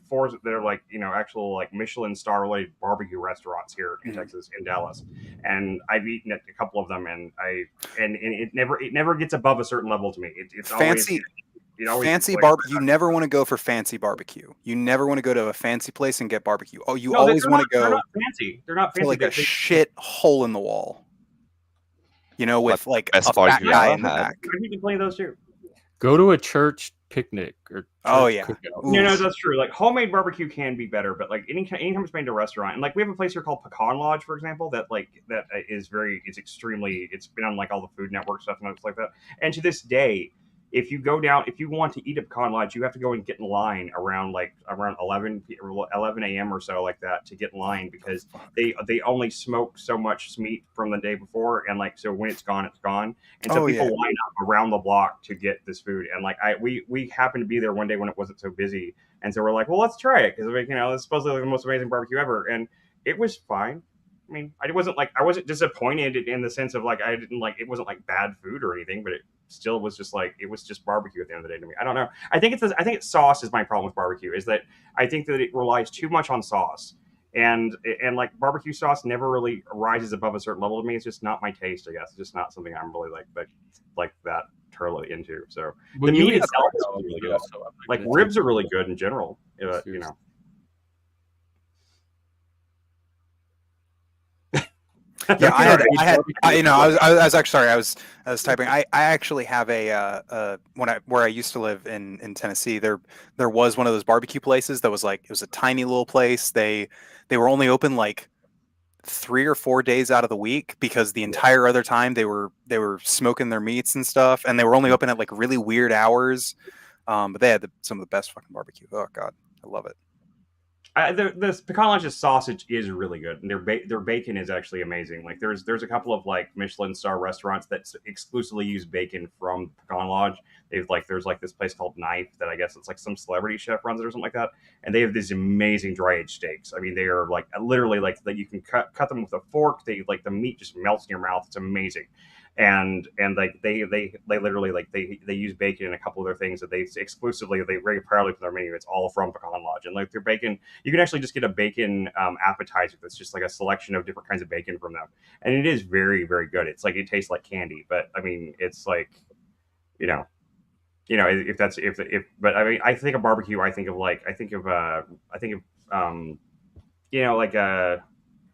fours that are like actual like Michelin star related barbecue restaurants here in Texas, in Dallas. And I've eaten at a couple of them, and it never gets above a certain level to me. It's Fancy. always. Fancy barbecue. You never want to go for fancy barbecue. You never want to go to a fancy place and get barbecue. Oh, you always want to go. They're not fancy. They're not fancy. To like a shit hole in the wall. With like best a fat barbecue guy I in the had. back. You can play those too. Go to a church picnic or Oh, church yeah. cookout. No, that's true. Like homemade barbecue can be better, but like anytime it's made in a restaurant, and like we have a place here called Pecan Lodge, for example, that it's extremely, it's been on like all the Food Network stuff and stuff like that. And to this day, if you want to eat at Pecan Lodge, you have to go and get in line around 11 a.m. or so like that to get in line, because they only smoke so much meat from the day before, and like so when it's gone, and so people line up around the block to get this food. And like we happened to be there one day when it wasn't so busy, and so we're like, well, let's try it, because it's supposedly the most amazing barbecue ever, and it was fine. I mean, I wasn't disappointed in the sense of like I didn't like it wasn't like bad food or anything, but it still was just like it was just barbecue at the end of the day to me. I don't know. I think it's sauce is my problem with barbecue, is that I think that it relies too much on sauce, and like barbecue sauce never really rises above a certain level to me. It's just not my taste, I guess. It's just not something I'm really like that thoroughly into. So When the you meat eat itself is sauce, really though, good. so I'm Like gonna ribs take- are really good in general. Yeah, I was actually sorry. I was typing. I actually have where I used to live in Tennessee. There was one of those barbecue places that was like, it was a tiny little place. They were only open like 3 or 4 days out of the week, because the entire other time they were smoking their meats and stuff, and they were only open at like really weird hours. But they had some of the best fucking barbecue. Oh God, I love it. The pecan lodge's sausage is really good, and their bacon is actually amazing. Like there's a couple of like Michelin star restaurants that exclusively use bacon from pecan lodge. There's like this place called Knife that I guess it's like some celebrity chef runs it or something like that, and they have these amazing dry aged steaks. I mean, they are like literally like that you can cut them with a fork. They like the meat just melts in your mouth. It's amazing. And like they literally like they use bacon in a couple of their things that they exclusively they very proudly put their menu. It's all from Pecan Lodge, and like their bacon, you can actually just get a bacon appetizer that's just like a selection of different kinds of bacon from them, and it is very very good. It's like it tastes like candy, but I mean it's like you know if that's if but I mean I think of barbecue, I think of like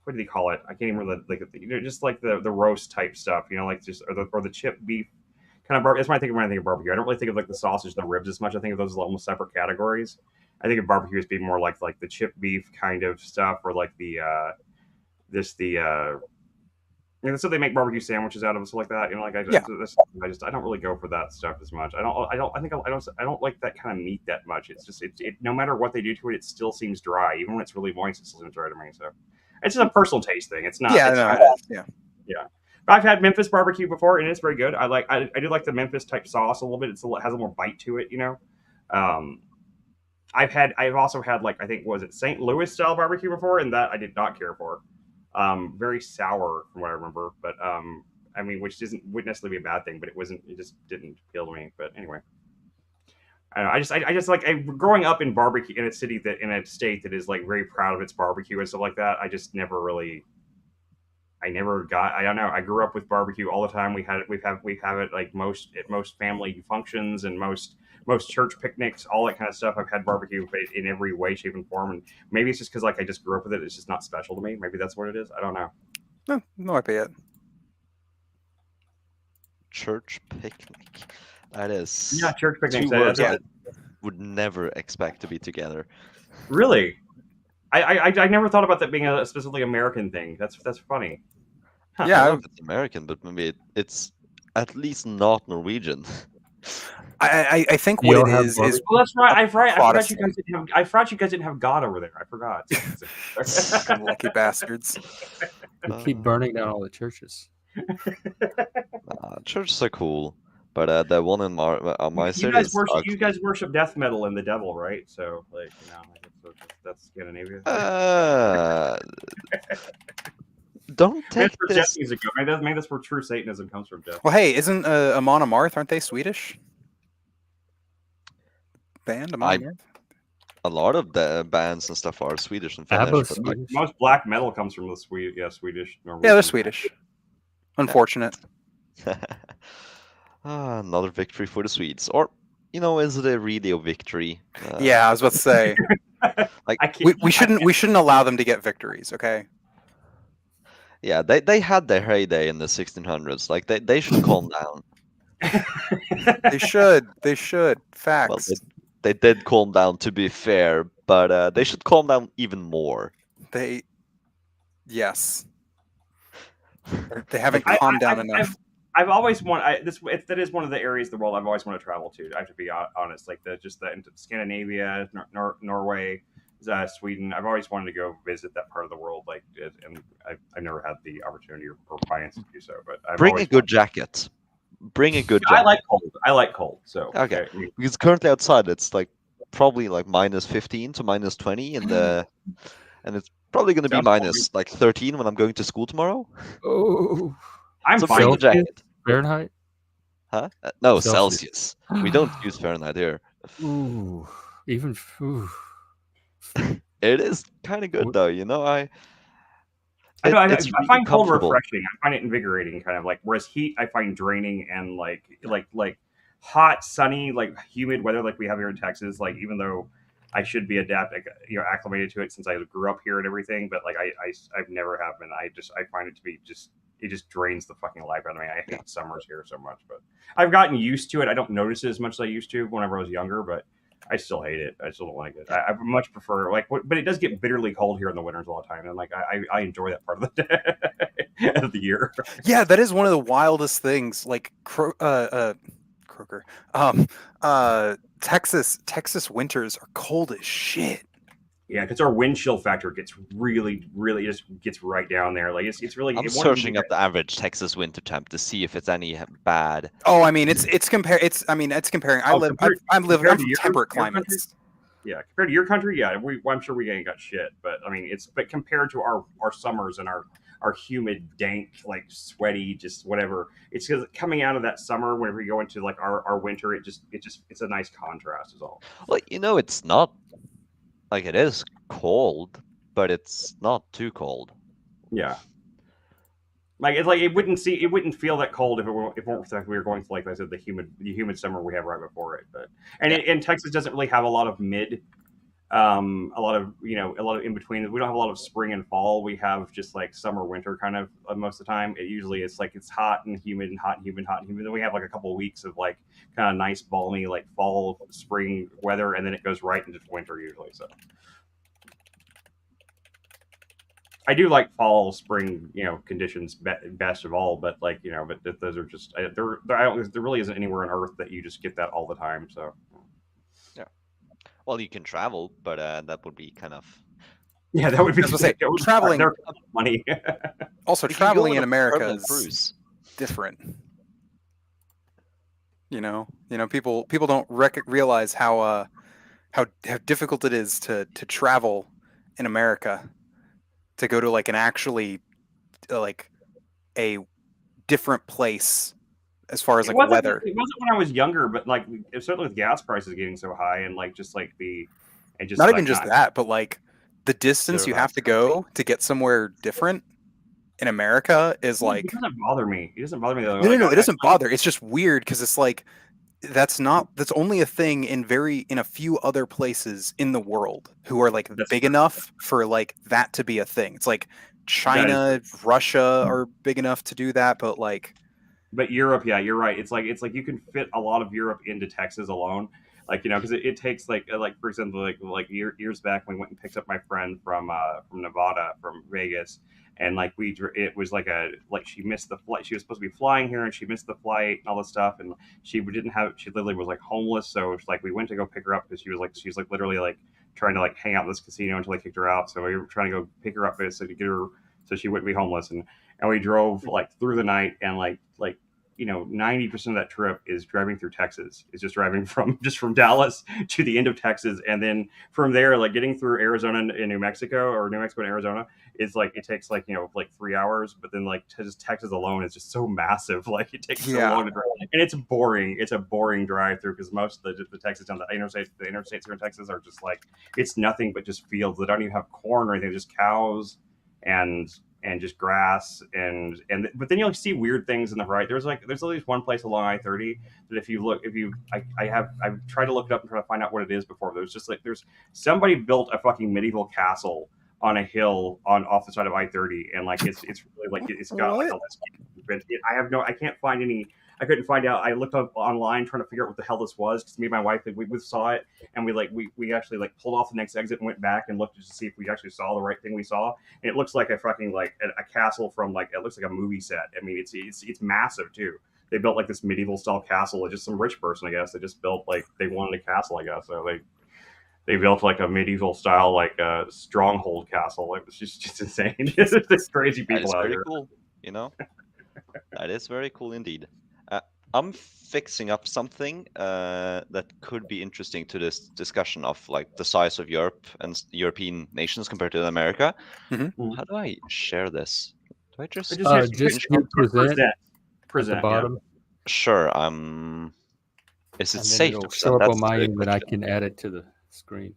what do they call it? I can't even remember just like the roast type stuff, like just or the chip beef kind of barbecue. That's what I think of when I think of barbecue. I don't really think of like the sausage, the ribs as much. I think of those as almost separate categories. I think of barbecue as being more like the chip beef kind of stuff, or like this the so they make barbecue sandwiches out of and stuff like that. Yeah. I don't really go for that stuff as much. I don't like that kind of meat that much. It's just it no matter what they do to it, it still seems dry. Even when it's really moist, it still seems dry to me. So it's just a personal taste thing. It's not. Yeah, it's no, not, it is. Yeah. yeah. But I've had Memphis barbecue before, and it's very good. I do like the Memphis type sauce a little bit. It has a little more bite to it, Um, I've also had like I think was it St. Louis style barbecue before, and that I did not care for. Very sour from what I remember, but I mean, which wouldn't necessarily be a bad thing, but it just didn't appeal to me. But anyway, I don't know, I just like growing up in barbecue in a state that is like very proud of its barbecue and stuff like that. I just never really. I never got. I don't know. I grew up with barbecue all the time. We have it like most family functions and most church picnics, all that kind of stuff. I've had barbecue in every way, shape, and form. And maybe it's just because like I just grew up with it. It's just not special to me. Maybe that's what it is. I don't know. No idea. Church picnic. That is church picnics. two words I would never expect to be together. Really, I never thought about that being a specifically American thing. That's funny. Huh. Yeah, I don't know if it's American, but maybe it's at least not Norwegian. I think what it is well, that's right. I forgot you guys didn't have God over there. I forgot. Lucky bastards. We keep burning down all the churches. Churches are cool, but the one in my city. You guys worship death metal and the devil, right? So like that's Scandinavia. Don't take this. Maybe that's where true Satanism comes from, Jeff. Well, hey, isn't Amon Amarth? Aren't they Swedish? Band Amon Amarth? A lot of the bands and stuff are Swedish and Finnish. But most black metal comes from the Swedish. Norwegian. Yeah, they're Swedish. Unfortunate. Another victory for the Swedes, or is it a really a victory? Yeah, I was about to say. Like we shouldn't allow them to get victories, okay? Yeah, they had their heyday in the 1600s. Like they should calm down. They should. Facts. Well, they did calm down, to be fair, but they should calm down even more. Yes. They haven't calmed down enough. I've always wanted that is one of the areas of the world I've always wanted to travel to. I have to be honest, like Scandinavia, Norway, Sweden. I've always wanted to go visit that part of the world, and I've never had the opportunity or finances to do so. But bring a good jacket. Bring a good jacket. I like cold. So okay, because currently outside it's like probably like -15 to -20 and it's probably going to be minus like 13 when I'm going to school tomorrow. Oh, I'm fine. Bring a jacket. Fahrenheit? Huh? No, Celsius. We don't use Fahrenheit here. Ooh, even. Ooh. It is kind of good though, I find cold refreshing. I find it invigorating, kind of like. Whereas heat, I find draining and like hot, sunny, like humid weather, like we have here in Texas. Like even though I should be acclimated to it since I grew up here and everything, but like I've never have been. I find it to be it just drains the fucking life out of me. I hate summers here so much, but I've gotten used to it. I don't notice it as much as I used to whenever I was younger, but I still hate it. I still don't like it. I much prefer but it does get bitterly cold here in the winters all the time, and like I enjoy that part of the day of the year. Yeah, that is one of the wildest things. Like Kroger, Texas winters are cold as shit. Yeah, because our wind chill factor gets really, really just gets right down there. Like it's really. I'm it won't even be searching up the average Texas winter temp to see if it's any bad. Oh, I mean, it's comparing. I'm compared from to temperate your country. climates. Yeah, compared to your country, yeah, I'm sure we ain't got shit. But I mean, but compared to our summers and our humid, dank, like sweaty, just whatever. It's because coming out of that summer, whenever we go into like our winter, it's a nice contrast, is all. Well, it's not like it is cold, but it's not too cold. Yeah. Like it's like it wouldn't feel that cold if it weren't for the fact we were going to, like I said, the humid summer we have right before it. But and Texas doesn't really have a lot of mid, a lot of in between. We don't have a lot of spring and fall. We have just like summer winter kind of most of the time. It usually it's like it's hot and humid and hot and humid, hot and humid. Then we have like a couple of weeks of like kind of nice balmy like fall spring weather, and then it goes right into winter usually. So. I do like fall, spring, conditions best of all. But like, but those are just there really isn't anywhere on Earth that you just get that all the time. So yeah, well, you can travel, but that would be kind of that would be. I was gonna say, traveling money. Also, traveling in America is different. People don't realize how difficult it is to travel in America. To go to like an actually like a different place as far as like weather. It wasn't when I was younger, but like certainly with gas prices getting so high and like just like not even just that, but like the distance you have to go to get somewhere different in America is like. It doesn't bother me. It doesn't bother me. No, it doesn't bother. It's just weird because it's like that's only a thing in a few other places in the world who are like big enough for like that to be a thing. It's like China, Russia are big enough to do that, but Europe, yeah, you're right. It's like you can fit a lot of Europe into Texas alone. Like because it takes like for example like years back when we went and picked up my friend from Nevada from Vegas. And like it was like she missed the flight. She was supposed to be flying here, and she missed the flight and all this stuff. And she literally was like homeless. So it's like we went to go pick her up because she was like literally like trying to like hang out in this casino until they kicked her out. So we were trying to go pick her up so to get her so she wouldn't be homeless. And we drove like through the night and like 90% of that trip is driving through Texas. It's just driving from Dallas to the end of Texas, and then from there, like getting through Arizona and New Mexico, or New Mexico and Arizona, is like it takes like like 3 hours. But then like just Texas alone is just so massive. Like it takes so long to drive, and it's boring. It's a boring drive through because most of the Texas down the interstates here in Texas are just like it's nothing but just fields. They don't even have corn or anything. Just cows and just grass but then you'll see weird things in the right. There's at least one place along I-30 that I've tried to look it up and try to find out what it is before. There's somebody built a fucking medieval castle on a hill off the side of I-30, and like it's really like it's got like all this. I can't find any. I couldn't find out. I looked up online trying to figure out what the hell this was because me and my wife we saw it, and we actually like pulled off the next exit and went back and looked to see if we actually saw the right thing we saw. And it looks like a fucking like a castle from like it looks like a movie set. I mean, it's massive too. They built like this medieval style castle. It's just some rich person, I guess. They just built like they wanted a castle, I guess. So they built like a medieval style like stronghold castle. It was just insane. It's crazy people out here. Cool, That is very cool indeed. I'm fixing up something that could be interesting to this discussion of like the size of Europe and European nations compared to America. Mm-hmm. How do I share this? Do I just present at the bottom? Yeah. Sure. Is it safe to present? Show up on my end, but I can add it to the screen.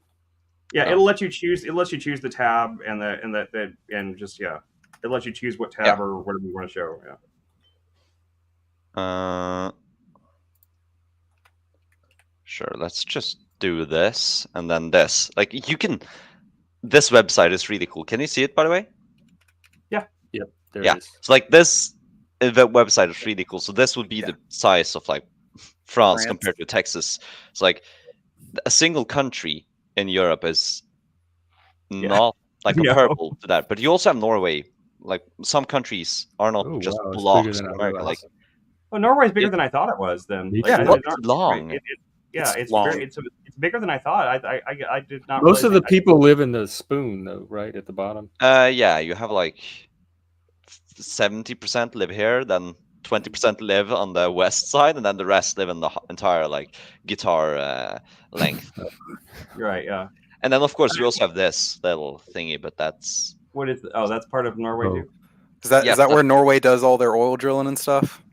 Yeah, it'll let you choose. It lets you choose the tab and just it lets you choose what tab or whatever you want to show. Yeah. Sure, let's just do this and then this. Like this website is really cool. Can you see it, by the way? Yeah. Yep. There it is. So like this the website is really cool. So this would be the size of like France compared to Texas. It's like a single country in Europe is not like comparable to that. But you also have Norway. Like some countries are not just blocks in America. Like Norway's bigger than I thought it was. Then it's long. It's bigger than I thought. I did not. Most of the realize people live in the spoon, though, right at the bottom. Yeah, you have like 70% live here, then 20% live on the west side, and then the rest live in the entire like guitar length. You're right. Yeah. And then of course you also have this little thingy, but that's What is? That's part of Norway Oh. too. Is that Yeah, where that's- Norway does all their oil drilling and stuff?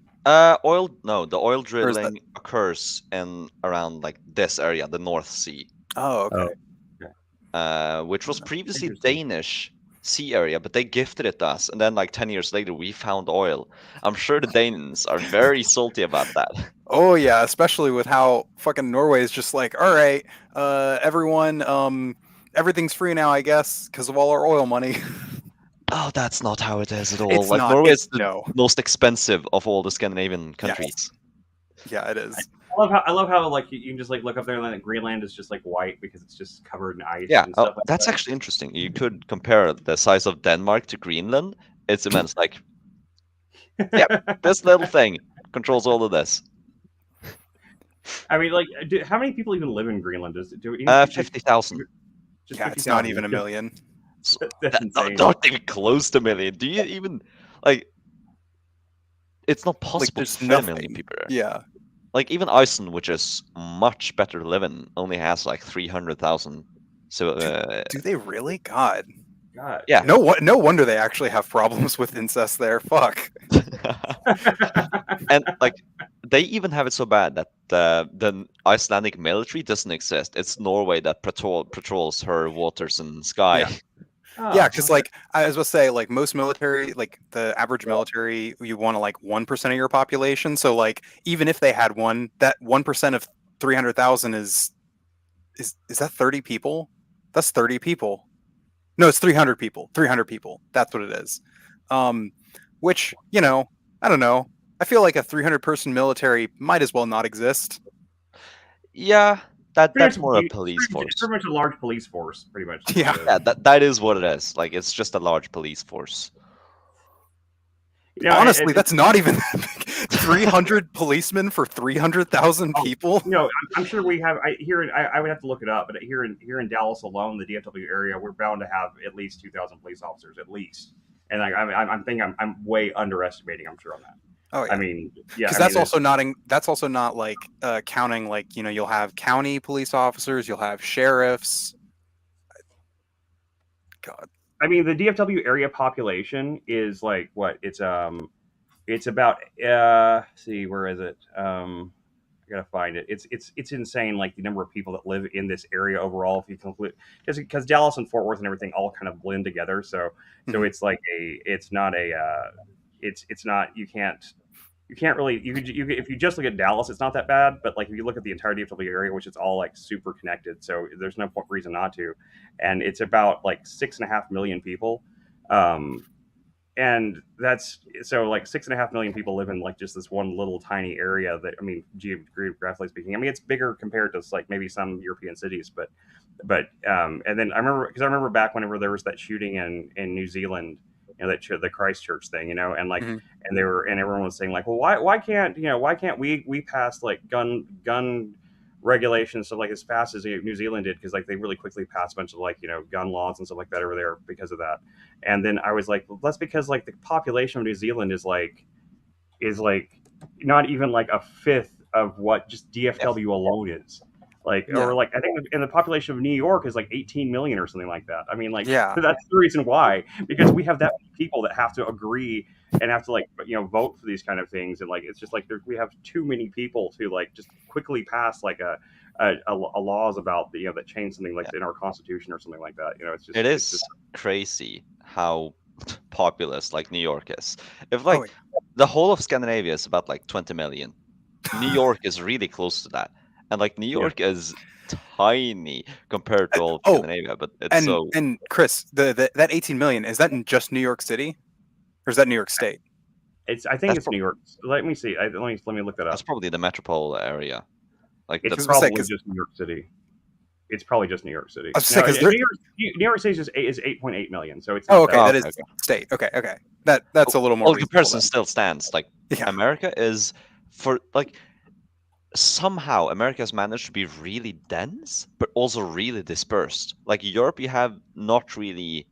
oil. No, the oil Or is drilling occurs in around like this area, the North Sea, Oh, okay. which was previously Interesting. Danish sea area, but they gifted it to us, and then like 10 years later we found oil. I'm sure the Danes are very salty about that. Oh yeah, especially with how fucking Norway is just like, all right, everyone, everything's free now, I guess, because of all our oil money. Oh, that's not how it is at all. It's Like not. Norway is the No. most expensive of all the Scandinavian countries. Yeah, it is. I love how like you can just like look up there and like Greenland is just like white because it's just covered in ice. Yeah, and stuff like that's that. actually interesting. You could compare the size of Denmark to Greenland. It's immense. Like, this little thing controls all of this. I mean, like, how many people even live in Greenland? 50,000. Just Yeah, it's not 50,000. even a million. That's insane. Not even close to a million. Do you even like? It's not Like, possible there's to fit a million nothing. people there. Yeah. Like even Iceland, which is much better to live in, only has like 300,000. So Do they really? God. God. yeah. No wonder they actually have problems with incest there. Fuck. And like they even have it so bad that the Icelandic military doesn't exist. It's Norway that patrols her waters and sky. Yeah. Oh, Yeah, because okay. like I was gonna say, like most military, like the average military, you want to like 1% of your population. So like even if they had one, that 1% of 300,000 is that 30 people? That's 30 people. No, it's 300 people. 300 people. That's what it is. Which I don't know. I feel like a 300-person military might as well not exist. Yeah, that's Pretty more a much- police It's force. pretty much a large police force, pretty much. Yeah. Yeah, that is what it is. Like it's just a large police force. You know, Honestly, that's not even that big. 300 policemen for 300,000 Oh, people. No, I'm sure we have. I would have to look it up, but here in Dallas alone, the DFW area, we're bound to have at least 2,000 police officers, at least. And like, I'm thinking I'm way underestimating. I'm sure on that. Oh yeah. I mean, yeah, Because that's also not like counting, like you'll have county police officers, you'll have sheriffs. God. I mean, the DFW area population is like what? It's about see, where is it? I gotta find it. It's insane, like the number of people that live in this area overall. If you conclude, because Dallas and Fort Worth and everything all kind of blend together. So Mhm. it's like it's not you can't really you could if you just look at Dallas, it's not that bad. But like if you look at the entire DFW area, which is all like super connected, so there's no reason not to. And it's about like 6.5 million people. And that's so like 6.5 million people live in like just this one little tiny area that, I mean, geographically speaking, I mean, it's bigger compared to like maybe some European cities, but and then I remember back whenever there was that shooting in New Zealand, that the Christchurch thing, and like, Mhm. and everyone was saying like, well, why can't we pass like gun regulations stuff like as fast as New Zealand did, because like they really quickly passed a bunch of like gun laws and stuff like that over there because of that. And then I was like, well, that's because like the population of New Zealand is like not even like a fifth of what just DFW alone is. Like, Yeah. or like I think, and the population of New York is like 18 million or something like that. I mean, like, Yeah. that's the reason why, because we have that many people that have to agree and have to like vote for these kind of things, and like it's just like we have too many people to like just quickly pass like a laws about that change something like in our constitution or something like that. It's just It it's is just, crazy how populous like New York is. If like Oh, yeah. the whole of Scandinavia is about like 20 million, New York is really close to that, and like New York is tiny compared to all of Scandinavia, but it's And Chris, that 18 million, is that in just New York City, or is that New York State? I think That's it's New York. Let me see. Let me look that up. that's probably the metropole area. Like It's that's gonna say, probably just New York City. It's probably just New York City. I was gonna say, 'cause New York City is 8.8 million. So it's Oh, not okay, that that is okay. state. Okay. That's a little more Well, reasonable comparison then. still stands. Like Yeah. America is for like somehow America has managed to be really dense, but also really dispersed. Like Europe, you have not really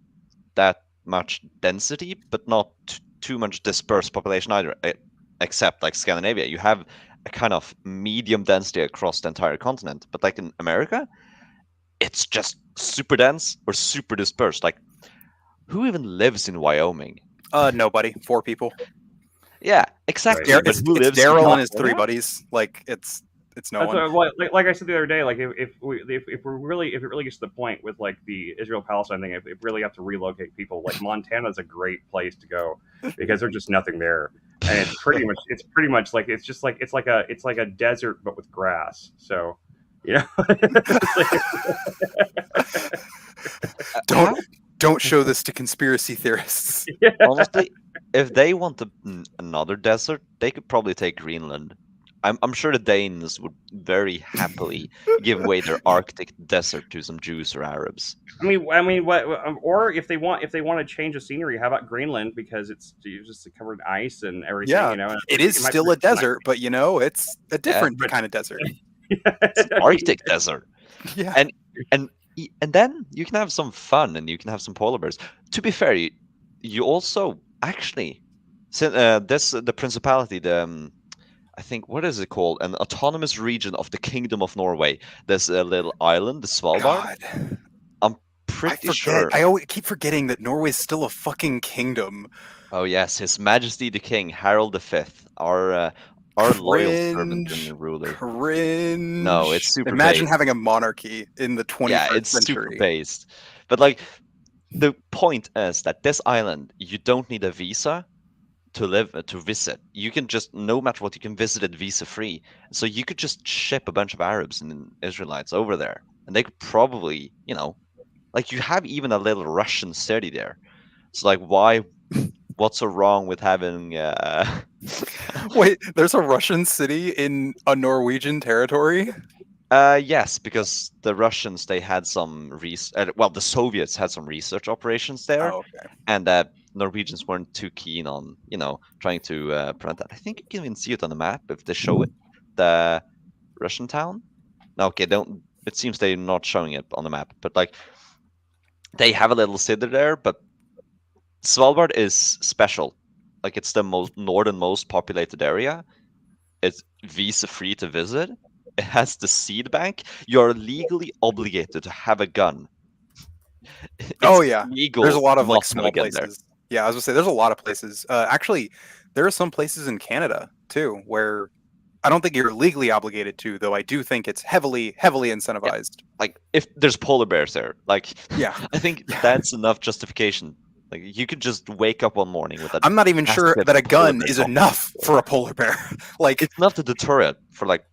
that much density, but not too much dispersed population either. Except like Scandinavia, you have a kind of medium density across the entire continent. But like in America, it's just super dense or super dispersed. Like, who even lives in Wyoming? Nobody. 4 people. Yeah, exactly. Right. But It's who lives? Daryl in and his 3 California? buddies. Like it's no That's one. what, like I said the other day. Like if it really gets to the point with like the Israel Palestine thing, if really have to relocate people, like Montana's a great place to go because there's just nothing there, and it's pretty much like it's like a desert but with grass. So, you know, Don't show this to conspiracy theorists. Honestly, if they want another desert, they could probably take Greenland. I'm sure the Danes would very happily give away their Arctic desert to some Jews or Arabs. I mean, what? Or if they want to change the scenery, how about Greenland? Because it's just covered in ice and everything. Yeah, You know, and it is might still be a desert, but it's a different but- kind of desert. It's an Arctic desert, Yeah. and then you can have some fun and you can have some polar bears. To be fair, you also actually, the principality, I think, what is it called? An autonomous region of the Kingdom of Norway. There's a little island, the Svalbard. God. I'm I pretty forget. sure. I always keep forgetting that Norway's still a fucking kingdom. Oh yes, His Majesty the King Harold V, our loyal servant Cringe. and ruler. Cringe. No, it's super. Imagine based. having a monarchy in the 21st Yeah, it's century. super based. But like, the point is that this island, you don't need a visa to visit. You can just, no matter what, you can visit it visa free. So you could just ship a bunch of Arabs and Israelites over there, and they could probably, like, you have even a little Russian city there. So like, what's so wrong with having Wait, there's a Russian city in a Norwegian territory? yes, because the Russians, they had some the Soviets had some research operations there, Oh, okay. and Norwegians weren't too keen on trying to prevent that. I think you can even see it on the map if they show it, the Russian town. No, okay, don't. It seems they're not showing it on the map, but like, they have a little city there. But Svalbard is special. Like, it's the northernmost populated area. It's visa free to visit. It has the seed bank. You're legally obligated to have a gun. Oh yeah, legal. there's a lot of not like to small have a gun there. places. Yeah, I was gonna say there's a lot of places. Actually, there are some places in Canada too where I don't think you're legally obligated to, though I do think it's heavily incentivized. Like, if there's polar bears there, like, Yeah. I think that's enough justification. Like, you could just wake up one morning with a. I'm not even sure massive that a polar gun bear is top. enough for a polar bear. Like, It's enough to deter it for like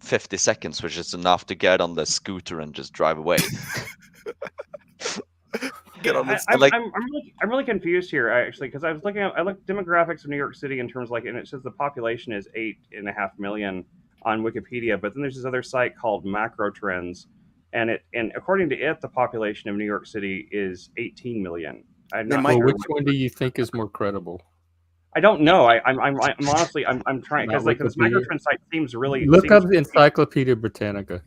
50 seconds, which is enough to get on the scooter and just drive away. I'm really confused here actually because I looked demographics of New York City in terms of, like, and it says the population is 8.5 million on Wikipedia, but then there's this other site called Macro Trends, and according to it, the population of New York City is 18 million. I'm not might- sure. Well, which one do you think is more credible? I don't know. I'm honestly I'm trying because Not like this Macro Wikipedia? Trend site seems really Look up seems, Encyclopedia Britannica.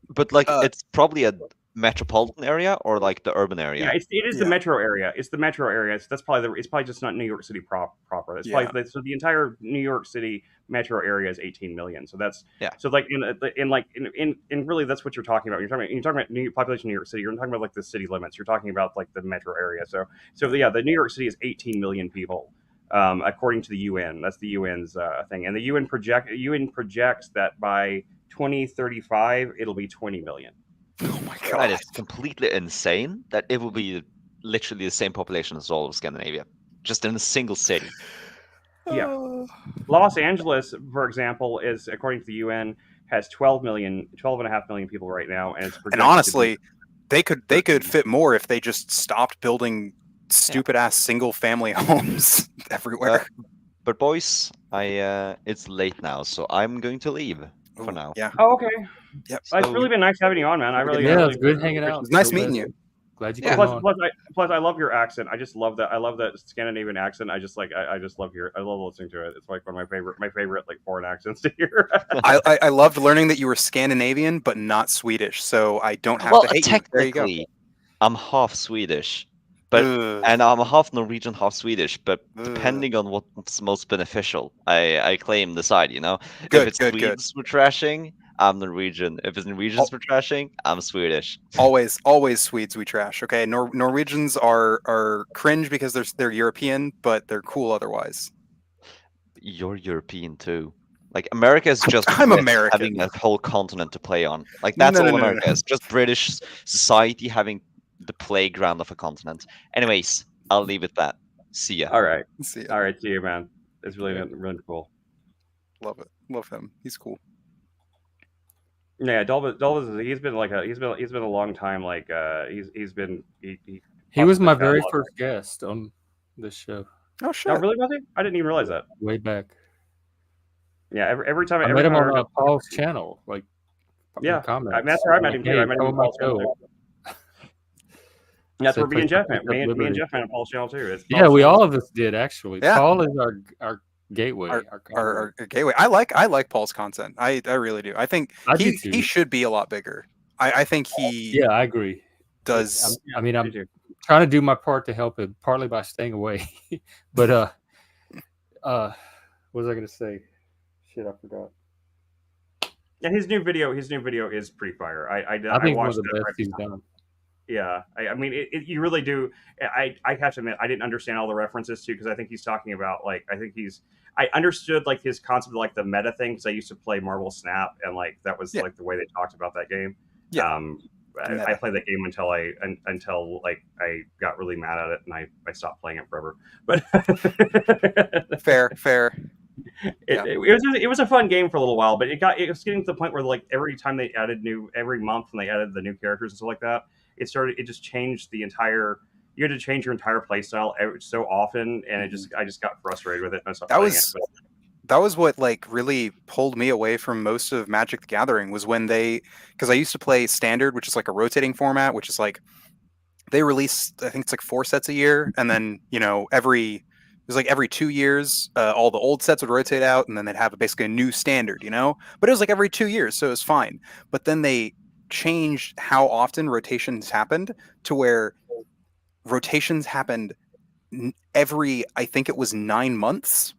But like, Uh, it's probably a metropolitan area or like the urban area. Yeah, it is Yeah. the metro area. It's the metro area. So that's probably it's probably just not New York City proper. That's probably so the entire New York City metro area is 18 million. So that's so like in really that's what you're talking about. You're talking about population of New York City. You're not talking about like the city limits. You're talking about like the metro area. So yeah, the New York City is 18 million people. According to the UN, that's the UN's thing, and the UN projects that by 2035 it'll be 20 million. oh my That god, is completely insane. That it will be literally the same population as all of Scandinavia, just in a single city. Yeah. Los Angeles, for example, is, according to the UN, has 12.5 million people right now, and it's And honestly, they could fit more if they just stopped building stupid ass single family homes everywhere. But boys, it's late now, so I'm going to leave for now. Yeah. Oh, okay. Yep. It's really been nice having you on, man. I really Yeah, it's good hanging out. It's nice meeting you. Glad you Yeah. came on. Plus, I love your accent. I just love that. I love that Scandinavian accent. I just love I love listening to it. It's like one of my favorite like foreign accents to hear. I loved learning that you were Scandinavian, but not Swedish, so I don't have Well, to hate you. There you go. technically, I'm half Swedish, but Ugh. and I'm half Norwegian, half Swedish. But Ugh. depending on what's most beneficial, I claim the side. You know, Good, if it's good, good. Swedes we're trashing, I'm Norwegian. If it's Norwegians we're trashing, I'm Swedish. Always Swedes we trash. Okay, Norwegians are cringe because they're European, but they're cool otherwise. You're European too. Like America is just I'm Brits American. having a whole continent to play on. Like that's No, all no, no, no, America is. Just British society having the playground of a continent. Anyways, I'll leave it that. See ya. All right, See ya. all right, see you, man. It's really Yeah. really cool. Love it. Love him. He's cool. Yeah, Dolbez. He's been a long time. Like He was my very first guest on this show. Oh shit. Oh, really, was he? I didn't even realize that. Way back. Yeah, every time I every met him time on heard Paul's channel. Like, yeah, comments. that's where I met him too. Hey, I met him come on on my Paul's channel. show. That's Said where me and play Jeff met. Me and Liberty. Jeff met on Paul's channel too. It's Yeah, Paul's we channel. all of us did actually. Yeah. Paul is our gateway. Our gateway. I like Paul's content. I really do. I think I do he too. should be a lot bigger. I think he Yeah, I agree. does. I mean, I'm Me too. trying to do my part to help him, partly by staying away. But what was I going to say? Shit, I forgot. Yeah, his new video is pretty fire. I think one watched of the that best he's done. Yeah, I mean, you really do. I have to admit, I didn't understand all the references too because I think he's talking about like I understood like his concept of like the meta thing because I used to play Marvel Snap and like that was like the way they talked about that game. Yeah. I played that game until like I got really mad at it and I stopped playing it forever. But fair. It was a fun game for a little while, but it was getting to the point where like every month when they added the new characters and stuff like that, it just changed the entire. You had to change your entire playstyle so often, and I just got frustrated with it and I stopped playing it. That was what like really pulled me away from most of Magic the Gathering was when because I used to play Standard, which is like a rotating format, which is like they release I think it's like 4 sets a year, and then every 2 years all the old sets would rotate out, and then they'd have basically a new Standard, but it was like every 2 years, so it was fine. But then they changed how often rotations happened to where rotations happened every I think it was 9 months.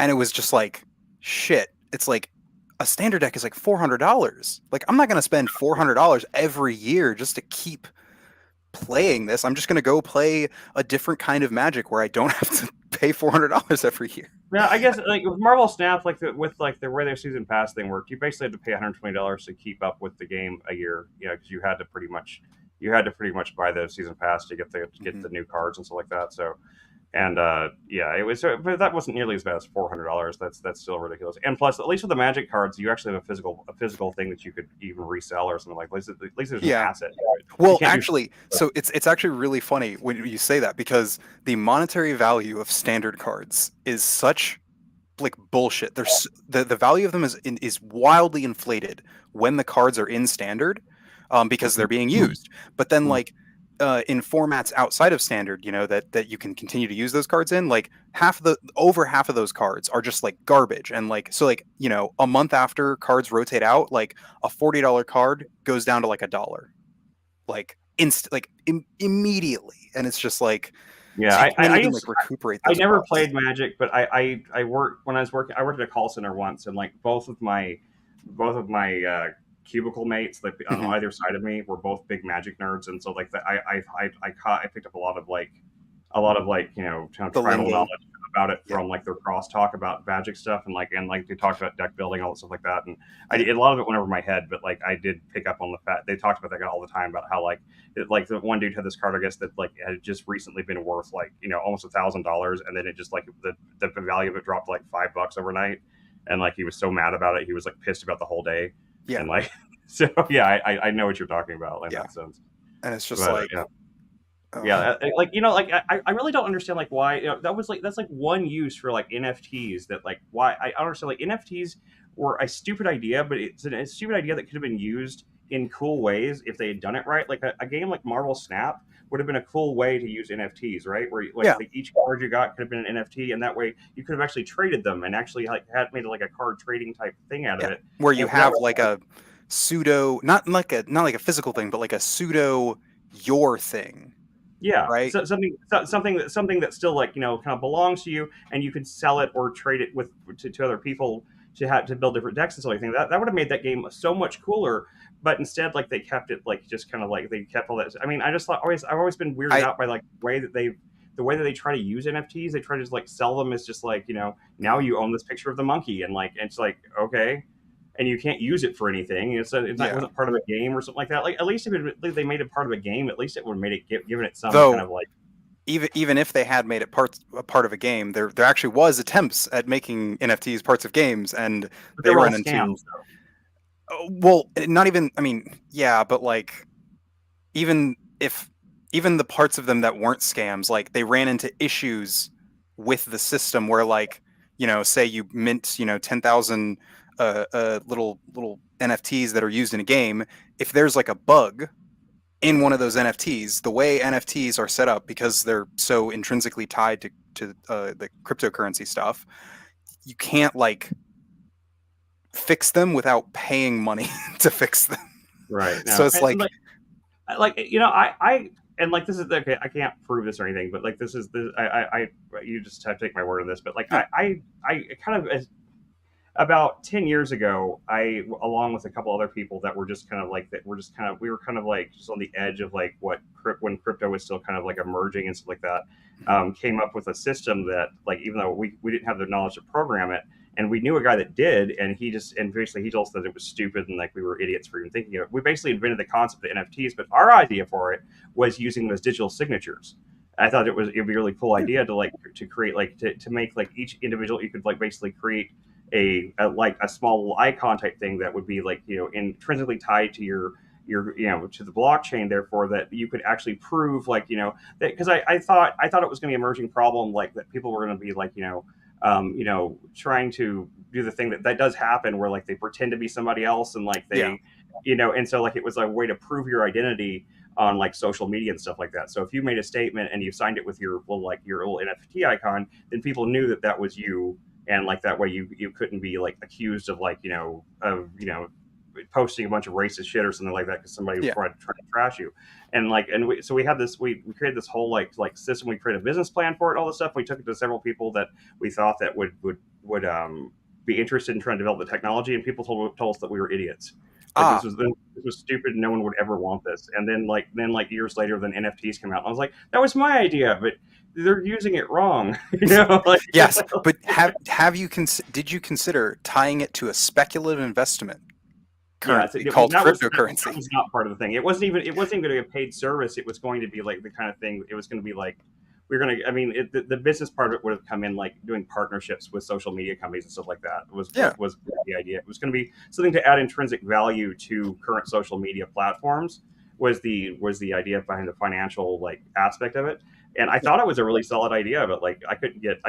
And it was just like, shit. It's like a standard deck is like $400. Like, I'm not going to spend $400 every year just to keep playing this. I'm just going to go play a different kind of Magic where I don't have to pay $400 every year. Yeah, I guess like with Marvel Snap, with the way their season pass thing worked, you basically had to pay $120 to keep up with the game a year. Because you had to pretty much buy the season pass to get the new cards and stuff like that. So. And it was, but that wasn't nearly as bad as $400. That's still ridiculous. And plus, at least with the Magic cards, you actually have a physical thing that you could even resell or something like. At least there's an asset. Well, actually, so it's actually really funny when you say that because the monetary value of Standard cards is such like bullshit. There's the value of them is wildly inflated when the cards are in Standard, because they're being used. But then in formats outside of Standard, that you can continue to use those cards in, like over half of those cards are just like garbage. And a month after cards rotate out, like a $40 card goes down to like $1, like immediately. And it's just like, yeah, I even recuperate. I never played Magic, but I worked I worked at a call center once, and like both of my cubicle mates on either side of me were both big Magic nerds, and so like I picked up a lot of tribal knowledge about it from like their crosstalk about Magic stuff, and they talked about deck building, all that stuff like that, and a lot of it went over my head, but like I did pick up on the fact they talked about that all the time about how the one dude had this card, I guess, that like had just recently been worth almost $1,000, and then it just like the value of it dropped to like $5 overnight, and like he was so mad about it, he was like pissed about the whole day. Yeah. And so yeah, I know what you're talking about in that sense. And it's just I really don't understand like why that's like one use for like NFTs that like why I don't understand like NFTs were a stupid idea, but it's a stupid idea that could have been used in cool ways if they had done it right. Like a game like Marvel Snap would have been a cool way to use NFTs, right? Where each card you got could have been an NFT, and that way you could have actually traded them and actually like had made like a card trading type thing out of it, where you have like a pseudo, not like a physical thing, but like a pseudo your thing. Yeah, right. so something that still like kind of belongs to you, and you could sell it or trade it with to other people to build different decks and stuff like that. That would have made that game so much cooler. But instead, like they kept it like just kind of like they kept all that. I mean, I just thought I've always been weirded out by like the way that they try to use NFTs. They try to just like sell them as just like now you own this picture of the monkey, and like it's like okay. And you can't use it for anything. It wasn't part of a game or something like that. Like at least if they made it part of a game, at least it would have made it given it some kind of like. Even if they had made it a part of a game, there actually was attempts at making NFTs parts of games, and they run into scams, well, not even. I mean, yeah, but like even the parts of them that weren't scams, like they ran into issues with the system where like say you mint 10,000 little NFTs that are used in a game. If there's like a bug in one of those NFTs, the way NFTs are set up, because they're so intrinsically tied to the cryptocurrency stuff, you can't like fix them without paying money to fix them. Right. No. So it's I and like this is okay. I can't prove this or anything, but like this is I you just have to take my word on this. But like I kind of about 10 years ago, I, along with a couple other people that were just kind of like that, we were kind of like just on the edge of like when crypto was still kind of like emerging and stuff like that, came up with a system that like, even though we didn't have the knowledge to program it, and we knew a guy that did, and basically he told us that it was stupid and like we were idiots for even thinking of it. We basically invented the concept of NFTs, but our idea for it was using those digital signatures. I thought it'd be a really cool idea to create like to make like each individual, you could like basically create a small little icon type thing that would be like intrinsically tied to your to the blockchain, therefore that you could actually prove like that, because I thought it was going to be an emerging problem, like that people were going to be like trying to do the thing that does happen where like they pretend to be somebody else, and like they and so like it was a way to prove your identity on like social media and stuff like that. So if you made a statement and you signed it with your little NFT icon, then people knew that was you, and like that way you couldn't be like accused of like posting a bunch of racist shit or something like that because somebody was trying to trash you. And like so we had this, we created this whole like system. We created a business plan for it, all this stuff. We took it to several people that we thought that would be interested in trying to develop the technology, and people told us that we were idiots. Like, this was stupid, and no one would ever want this. And then years later, then NFTs came out, and I was like, that was my idea, but they're using it wrong. Yes, but did you consider tying it to a speculative investment currency called cryptocurrency? That was not part of the thing. It wasn't even going to be a paid service. It was going to be like the kind of thing. It was going to be like the business part of it would have come in like doing partnerships with social media companies and stuff like that. Was the idea. It was going to be something to add intrinsic value to current social media platforms. Was the idea behind the financial like aspect of it. And I thought it was a really solid idea, but like I couldn't get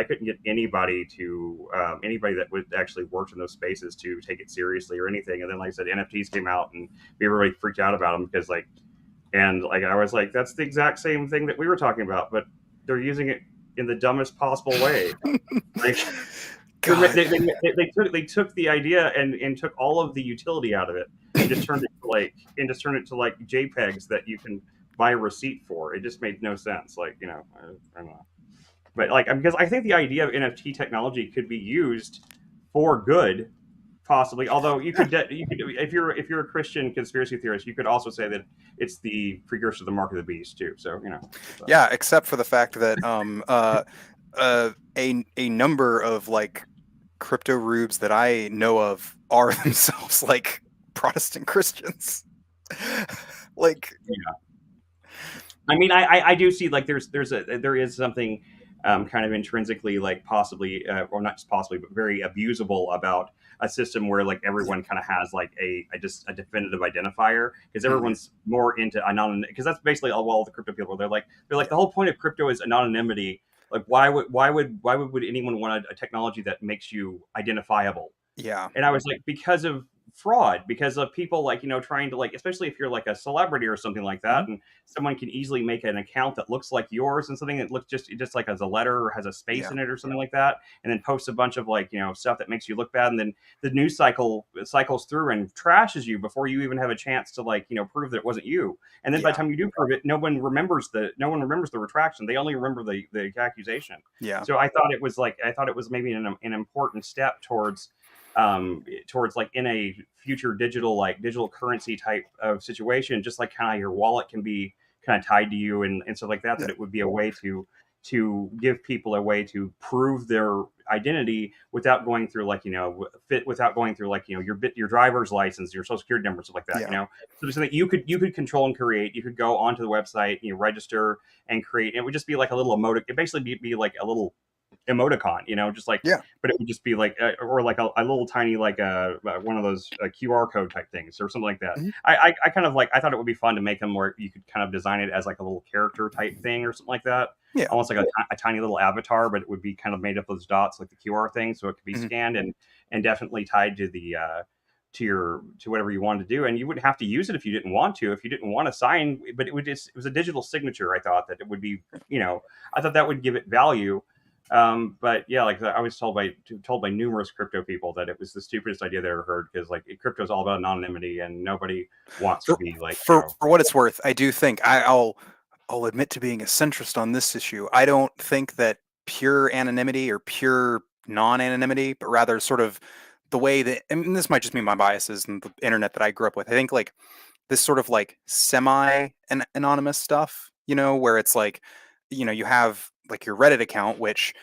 anybody that would actually work in those spaces to take it seriously or anything. And then, like I said, NFTs came out, and everybody freaked out about them because I was like, that's the exact same thing that we were talking about, but they're using it in the dumbest possible way. Like they took the idea and took all of the utility out of it and just turned it to like JPEGs that you can buy a receipt for. It just made no sense. Like I don't know, but like because I think the idea of NFT technology could be used for good, possibly. Although you could if you're a Christian conspiracy theorist, you could also say that it's the precursor to the mark of the beast too. So yeah, except for the fact that a number of like crypto rubes that I know of are themselves like Protestant Christians. Like I mean, I do see like there is something kind of intrinsically like possibly or not just possibly but very abusable about a system where like everyone kind of has like a definitive identifier, because everyone's more into anonymity, because that's basically all the crypto people they're like the whole point of crypto is anonymity. Like why would anyone want a technology that makes you identifiable? Yeah. And I was like, because of fraud because of people like trying to like, especially if you're like a celebrity or something like that, and someone can easily make an account that looks like yours and something that looks just like as a letter or has a space in it or something like that, and then post a bunch of like stuff that makes you look bad, and then the news cycles through and trashes you before you even have a chance to like prove that it wasn't you, and then by the time you do prove it, no one remembers the retraction. They only remember the accusation. So I thought it was maybe an important step towards like in a future digital currency type of situation, just like kind of your wallet can be kind of tied to you and stuff like that, that it would be a way to give people a way to prove their identity without going through like without going through like your driver's license, your social security number, stuff like that. So something that you could control and create. You could go onto the website, register and create. It would just be like a little it basically be like a little emoticon, just like, but it would just be like or like a little tiny like one of those QR code type things or something like that. I kind of like, I thought it would be fun to make them where you could kind of design it as like a little character type thing or something like that, almost like a tiny little avatar, but it would be kind of made up of those dots like the QR thing, so it could be scanned and definitely tied to the to whatever you wanted to do, and you wouldn't have to use it if you didn't want to sign, but it was a digital signature. I thought that it would be, I thought that would give it value. But yeah, like I was told by numerous crypto people that it was the stupidest idea they ever heard, because like crypto is all about anonymity and nobody wants to be like, for what it's worth, I do think I'll admit to being a centrist on this issue. I don't think that pure anonymity or pure non-anonymity, but rather sort of the way that, and this might just be my biases and the internet that I grew up with. I think like this sort of like semi-anonymous stuff, where it's like, you have like your Reddit account, which,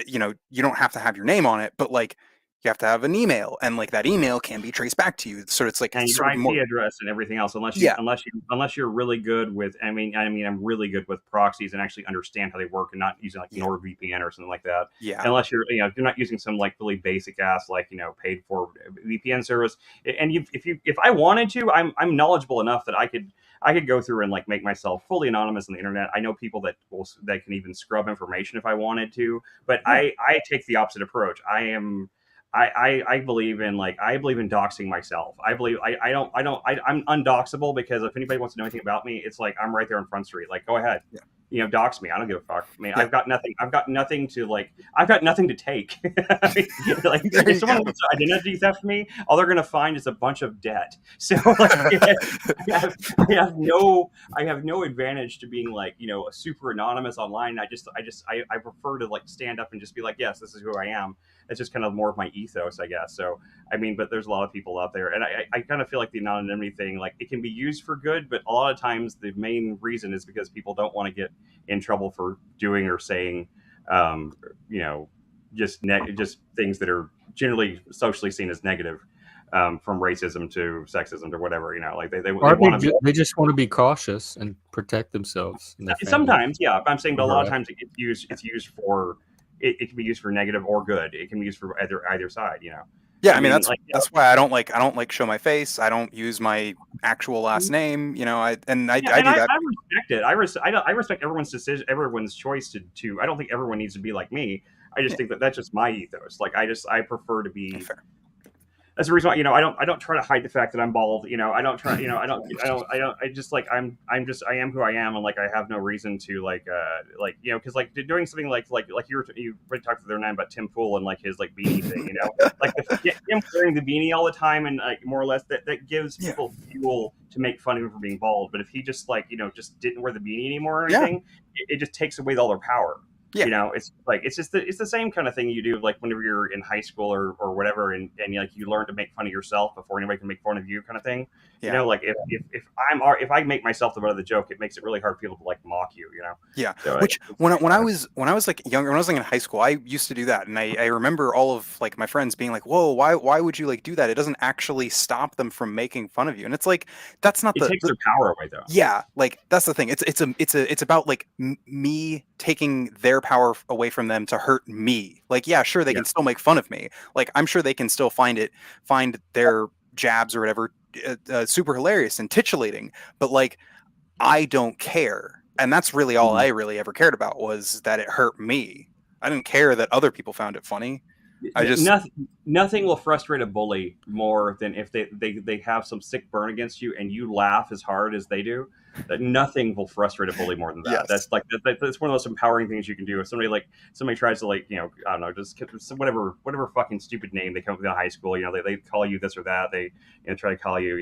you don't have to have your name on it, but like you have to have an email, and like that email can be traced back to you. So it's like and your IP address and everything else, unless you're really good with, I mean, I'm really good with proxies and actually understand how they work and not using like NordVPN or something like that. Unless you're, if you're not using some like really basic ass, like, paid for VPN service. And if I wanted to, I'm knowledgeable enough that I could go through and like make myself fully anonymous on the internet. I know people that can even scrub information if I wanted to, but I take the opposite approach. I believe in doxing myself. I'm undoxable, because if anybody wants to know anything about me, it's like I'm right there on Front Street. Like, go ahead. Dox me. I don't give a fuck. I mean, I've got nothing to take. I mean, like, if someone wants to identity theft me, all they're going to find is a bunch of debt. So like, I have no advantage to being like, super anonymous online. I prefer to like stand up and just be like, yes, this is who I am. It's just kind of more of my ethos, I guess. So, I mean, but there's a lot of people out there, and I kind of feel like the anonymity thing, like, it can be used for good, but a lot of times the main reason is because people don't want to get in trouble for doing or saying, just things that are generally socially seen as negative, from racism to sexism to whatever, like they just want to be cautious and protect themselves. Sometimes, yeah, I'm saying, but a lot of times it's used for. It can be used for negative or good. It can be used for either side, Yeah, I mean that's why I don't like show my face. I don't use my actual last name. I do that. I respect it. I respect everyone's decision, everyone's choice to. I don't think everyone needs to be like me. I just think that's just my ethos. Like I prefer to be. Fair. That's the reason why, I don't try to hide the fact that I'm bald. I don't try, I just like, I am who I am. And like, I have no reason to cause like doing something like you talked the other night about Tim Pool and like his like beanie thing, like him wearing the beanie all the time, and like more or less that gives people fuel to make fun of him for being bald. But if he just like, just didn't wear the beanie anymore or anything, it just takes away all their power. It's like it's the same kind of thing you do like whenever you're in high school or whatever, and like you learn to make fun of yourself before anybody can make fun of you, kind of thing. Like if I make myself the butt of the joke, it makes it really hard for people to like mock you. So which when I was like younger, when I was like in high school, I used to do that, and I remember all of like my friends being like, "Whoa, why would you like do that? It doesn't actually stop them from making fun of you." And it's like that's not it takes their power away, though. Yeah, like that's the thing. It's about like me taking their power away from them to hurt me. Like, yeah, sure, they can still make fun of me. Like, I'm sure they can still find their jabs or whatever super hilarious and titillating. But like, I don't care, and that's really all I really ever cared about, was that it hurt me. I didn't care that other people found it funny. I just nothing will frustrate a bully more than if they have some sick burn against you and you laugh as hard as they do. That nothing will frustrate a bully more than that. Yes. That's like that's one of the most empowering things you can do. If somebody tries to like I don't know, just whatever fucking stupid name they come up with in high school, they call you this or that. They try to call you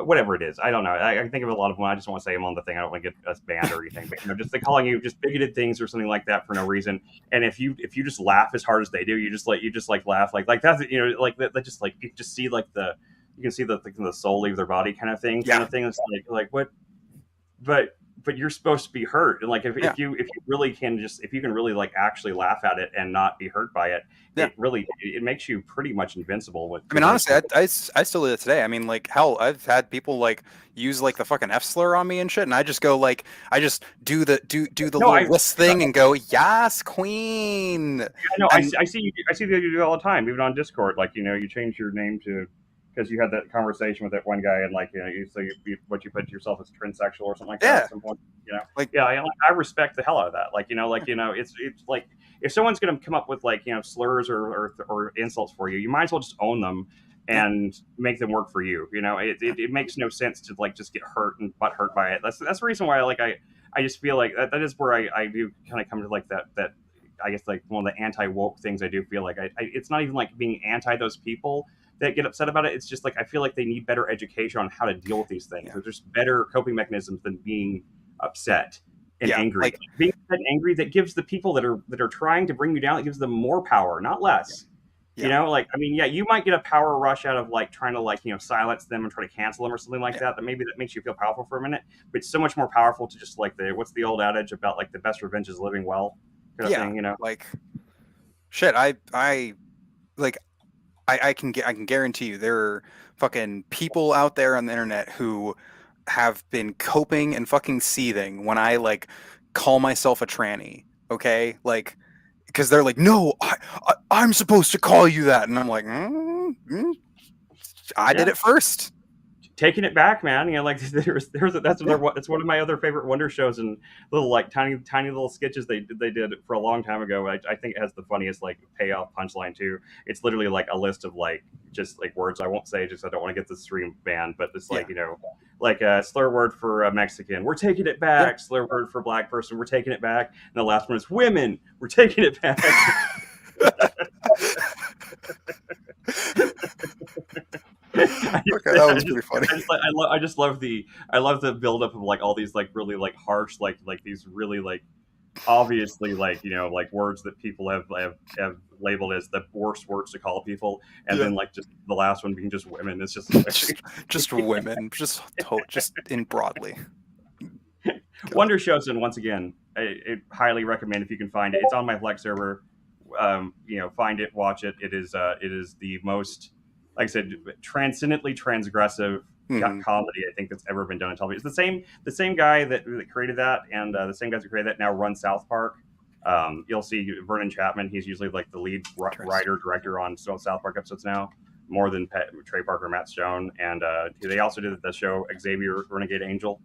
whatever it is. I don't know. I can think of a lot of them. I just don't want to say them on the thing. I don't want to get us banned or anything. But just they calling you just bigoted things or something like that for no reason. And if you just laugh as hard as they do, you just laugh like that's like that just like you just see like you can see the soul leave their body kind of thing. It's like what, but you're supposed to be hurt. And like if you can really like actually laugh at it and not be hurt by it, it makes you pretty much invincible. I mean, honestly, I still do it today. I mean, like, hell, I've had people like use like the fucking F slur on me and shit, and I just go like, I just do the little list thing and go, yes, queen. Yeah, no, I see that you do it all the time, even on Discord. Like, you change your name to because you had that conversation with that one guy, and like, you put yourself as transsexual or something like that at some point. I respect the hell out of that. Like, it's like if someone's going to come up with like slurs or insults for you, you might as well just own them and make them work for you. It makes no sense to like just get hurt and butt hurt by it. That's the reason why I just feel like that is where I do kind of come to like that I guess like one of the anti-woke things. I do feel like it's not even like being anti those people that get upset about it. It's just like I feel like they need better education on how to deal with these things. There's just better coping mechanisms than being upset and angry. Like, being upset and angry, that gives the people that are trying to bring you down, it gives them more power, not less. You might get a power rush out of like trying to like silence them and try to cancel them or something like that. That maybe that makes you feel powerful for a minute, but it's so much more powerful to just like what's the old adage about like the best revenge is living well kind of thing, like shit. I can guarantee you there are fucking people out there on the internet who have been coping and fucking seething when I like call myself a tranny, okay? Like, because they're like, no, I'm supposed to call you that, and I'm like, I did it first. Taking it back, man. Like that's one of my other favorite Wonder shows, and little like tiny little sketches they did for a long time ago. I think it has the funniest like payoff punchline too. It's literally like a list of like just like words I won't say, just I don't want to get the stream banned, but it's like like a slur word for a Mexican, we're taking it back. Slur word for black person, we're taking it back. And the last one is women, we're taking it back. That was pretty funny. I just love the buildup of like all these like really like harsh like these really like obviously like like words that people have labeled as the worst words to call people, and then like just the last one being just women. It's just just women, just in broadly. Wonder shows, and once again, I highly recommend if you can find it. It's on my Flex server. Find it, watch it. It is the most, like I said, transcendently transgressive comedy I think that's ever been done on television. It's the same guy that created that, and the same guys that created that now run South Park. You'll see Vernon Chapman. He's usually like the lead writer director on South Park episodes now, more than Trey Parker, Matt Stone, and they also did the show Xavier Renegade Angel,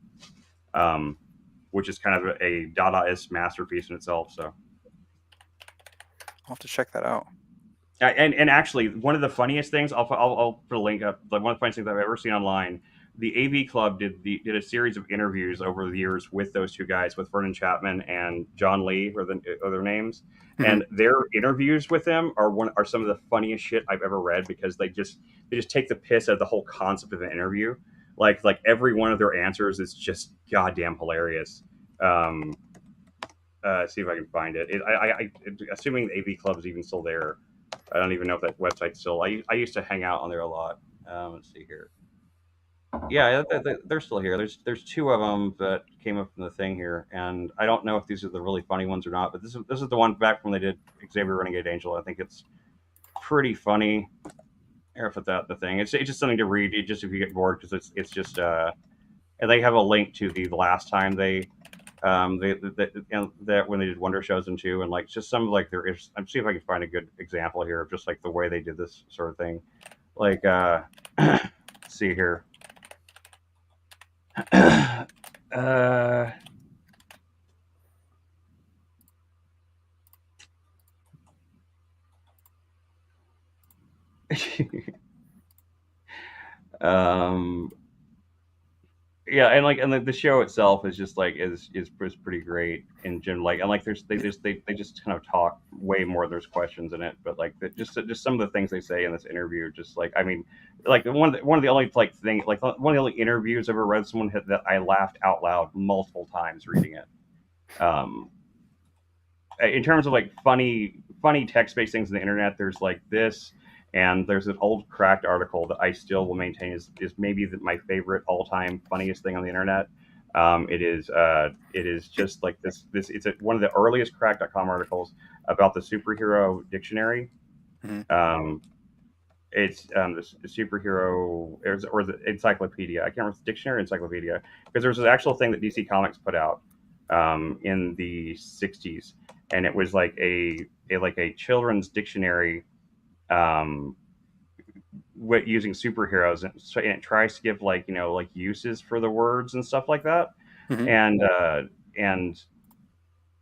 which is kind of a Dadaist masterpiece in itself. So I'll have to check that out. And actually, one of the funniest things, I'll put a link up. Like one of the funniest things I've ever seen online, the AV Club did a series of interviews over the years with those two guys, with Vernon Chapman and John Lee, or their names, and their interviews with them are some of the funniest shit I've ever read, because they just take the piss out of the whole concept of an interview. Like every one of their answers is just goddamn hilarious. See if I can find it. Assuming the AV Club is even still there. I don't even know if that website's still. I used to hang out on there a lot. Let's see here. Yeah, they're still here. There's two of them that came up from the thing here, and I don't know if these are the really funny ones or not. But this is the one back when they did Xavier Renegade Angel. I think it's pretty funny. Here, put that the thing. It's just something to read. Just if you get bored, because it's just. And they have a link to the last time they when they did Wonder shows and two, and like just some of like their. I'm see if I can find a good example here of just like the way they did this sort of thing. Like, let's see here. um, yeah, and the show itself is just like is pretty great in general. Like, and like they just kind of talk way more. There's questions in it, but like just some of the things they say in this interview, just like I mean, like one of the only like thing like one of the only interviews I've ever read someone hit that I laughed out loud multiple times reading it. Um, in terms of like funny text-based things on the internet, there's like this, and there's an old Cracked article that I still will maintain is maybe my favorite all-time funniest thing on the internet. It is just like this it's one of the earliest Cracked.com articles about the superhero dictionary. Mhm. It's the superhero or the encyclopedia. I can't remember if it's dictionary or encyclopedia, because there was an actual thing that DC Comics put out in the '60s, and it was like a children's dictionary using superheroes, and it tries to give like like uses for the words and stuff like that, Mhm. and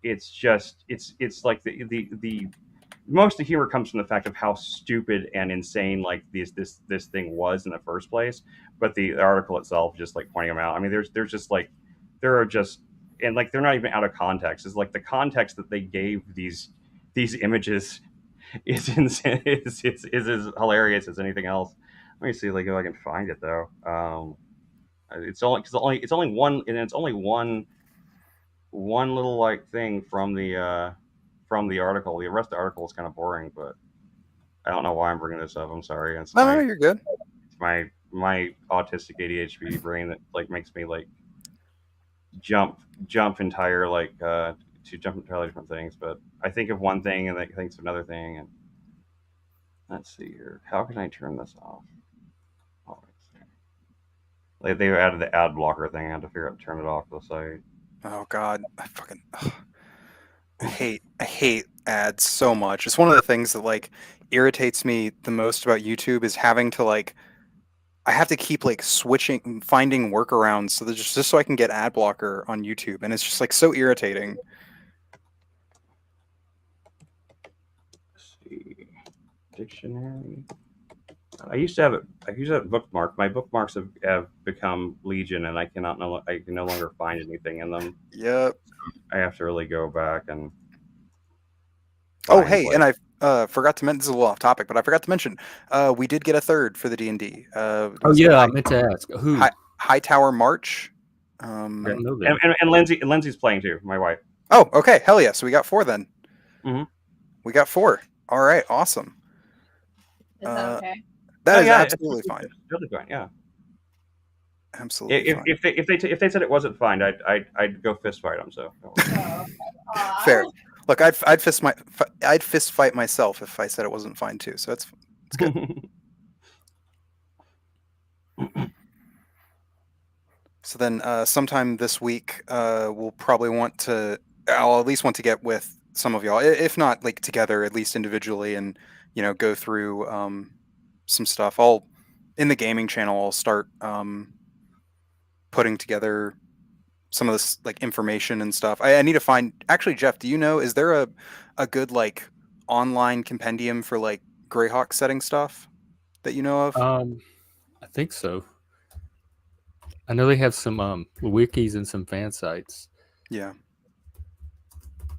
it's just it's like the most of the humor comes from the fact of how stupid and insane like this thing was in the first place. But the article itself just like pointing them out. I mean, there's just like there are just and like they're not even out of context. It's like the context that they gave these images is insane. Is as hilarious as anything else. Let me see like if I can find it though. It's only because it's only one and it's only one little like thing from the article. The rest of the article is kind of boring, but I don't know why I'm bringing this up. I'm sorry. No, you're good. It's my autistic ADHD brain that like makes me like jump entire like to jump entirely different things. But I think of one thing and then I think of another thing. And let's see here. How can I turn this off? Oh, like they added the ad blocker thing. I had to figure out to turn it off the site. Oh God, I hate ads so much. It's one of the things that like irritates me the most about YouTube is having to like I have to keep like switching, finding workarounds so that just so I can get ad blocker on YouTube, and it's just like so irritating. Let's see. Dictionary. I used to have it. I used to have it bookmarked. My bookmarks have become legion, and I I can no longer find anything in them. Yep. I have to really go back and. Oh, Find, hey, like, and I forgot to mention this is a little off topic, but I forgot to mention we did get a third for the D&D. Oh yeah, I meant to ask who. High Tower March. I don't know that. and Lindsay's playing too. My wife. Oh, okay, hell yeah! So we got 4 then. Mhm. We got 4. All right, awesome. Is that okay? That is yeah, absolutely fine. It's totally fine. Yeah. Absolutely fine. If they said it wasn't fine, I'd go fist fight them. So. Oh, okay. Fair. Look, I'd fist fight myself if I said it wasn't fine too. So it's good. So then, sometime this week, we'll probably I'll at least want to get with some of y'all, if not like together, at least individually, and go through some stuff. In the gaming channel, I'll start putting together some of this like information and stuff. I need to find. Actually, Jeff, do you know? Is there a good like online compendium for like Greyhawk setting stuff that you know of? I think so. I know they have some wikis and some fan sites. Yeah.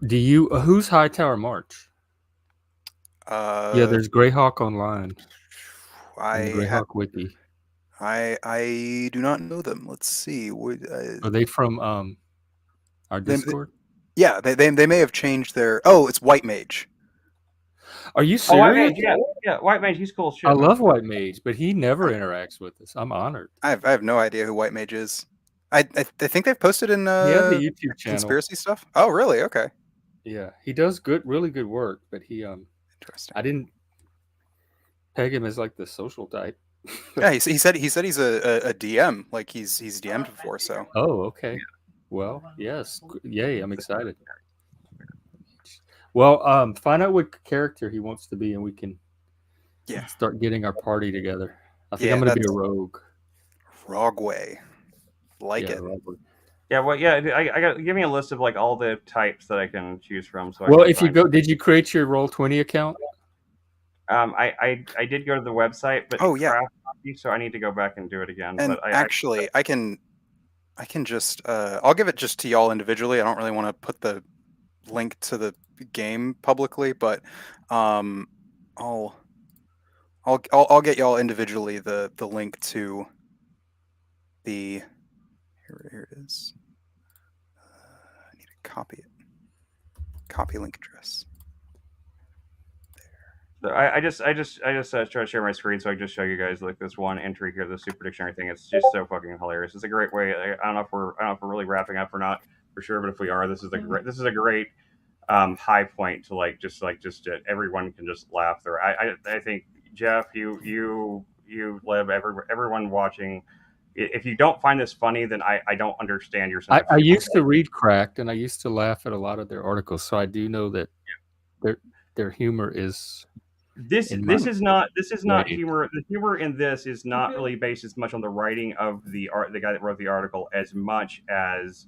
Do you? Who's Hightower March? Yeah, there's Greyhawk online. I Greyhawk wiki. I do not know them. Let's see. Are they from our Discord? Yeah, they may have changed their. Oh, it's White Mage. Are you Oh, White serious? Mage, yeah, White Mage, he's cool as shit. I love White Mage, but he never interacts with us. I'm honored. I have no idea who White Mage is. I think they've posted in He has a YouTube channel. Conspiracy stuff. Oh, really? Okay. Yeah, he does really good work, but he Interesting. I didn't peg him as like the social type. Yeah, he said he's a DM, like he's DM'd before. So. Oh, okay. Well, yes, yay! I'm excited. Well, find out what character he wants to be, and we can start getting our party together. I think I'm going to be a rogue. Rogueway, it. Rogue. Yeah, well, yeah. I got give me a list of like all the types that I can choose from. So well, if you go, did you create your Roll20 account? I did go to the website, but Oh, it yeah. crashed on me, so I need to go back and do it again. And But actually, I can just I'll give it just to y'all individually. I don't really want to put the link to the game publicly, but um, I'll I'll get y'all individually the link to the here it is. I need to copy it. Copy link address. so I just try to share my screen so I can just show you guys like this one entry here, the super dictionary thing. It's just so fucking hilarious. It's a great way. I don't know if we're really wrapping up or not for sure, but if we are, this is a great high point to everyone can just laugh through. I think Jeff, you live everyone watching. If you don't find this funny, then I don't understand your sense of I humor. used to read Cracked, and I used to laugh at a lot of their articles, so I do know that their humor is. This in my is not way. humor. The humor in this is not really based as much on the writing of the guy that wrote the article as much as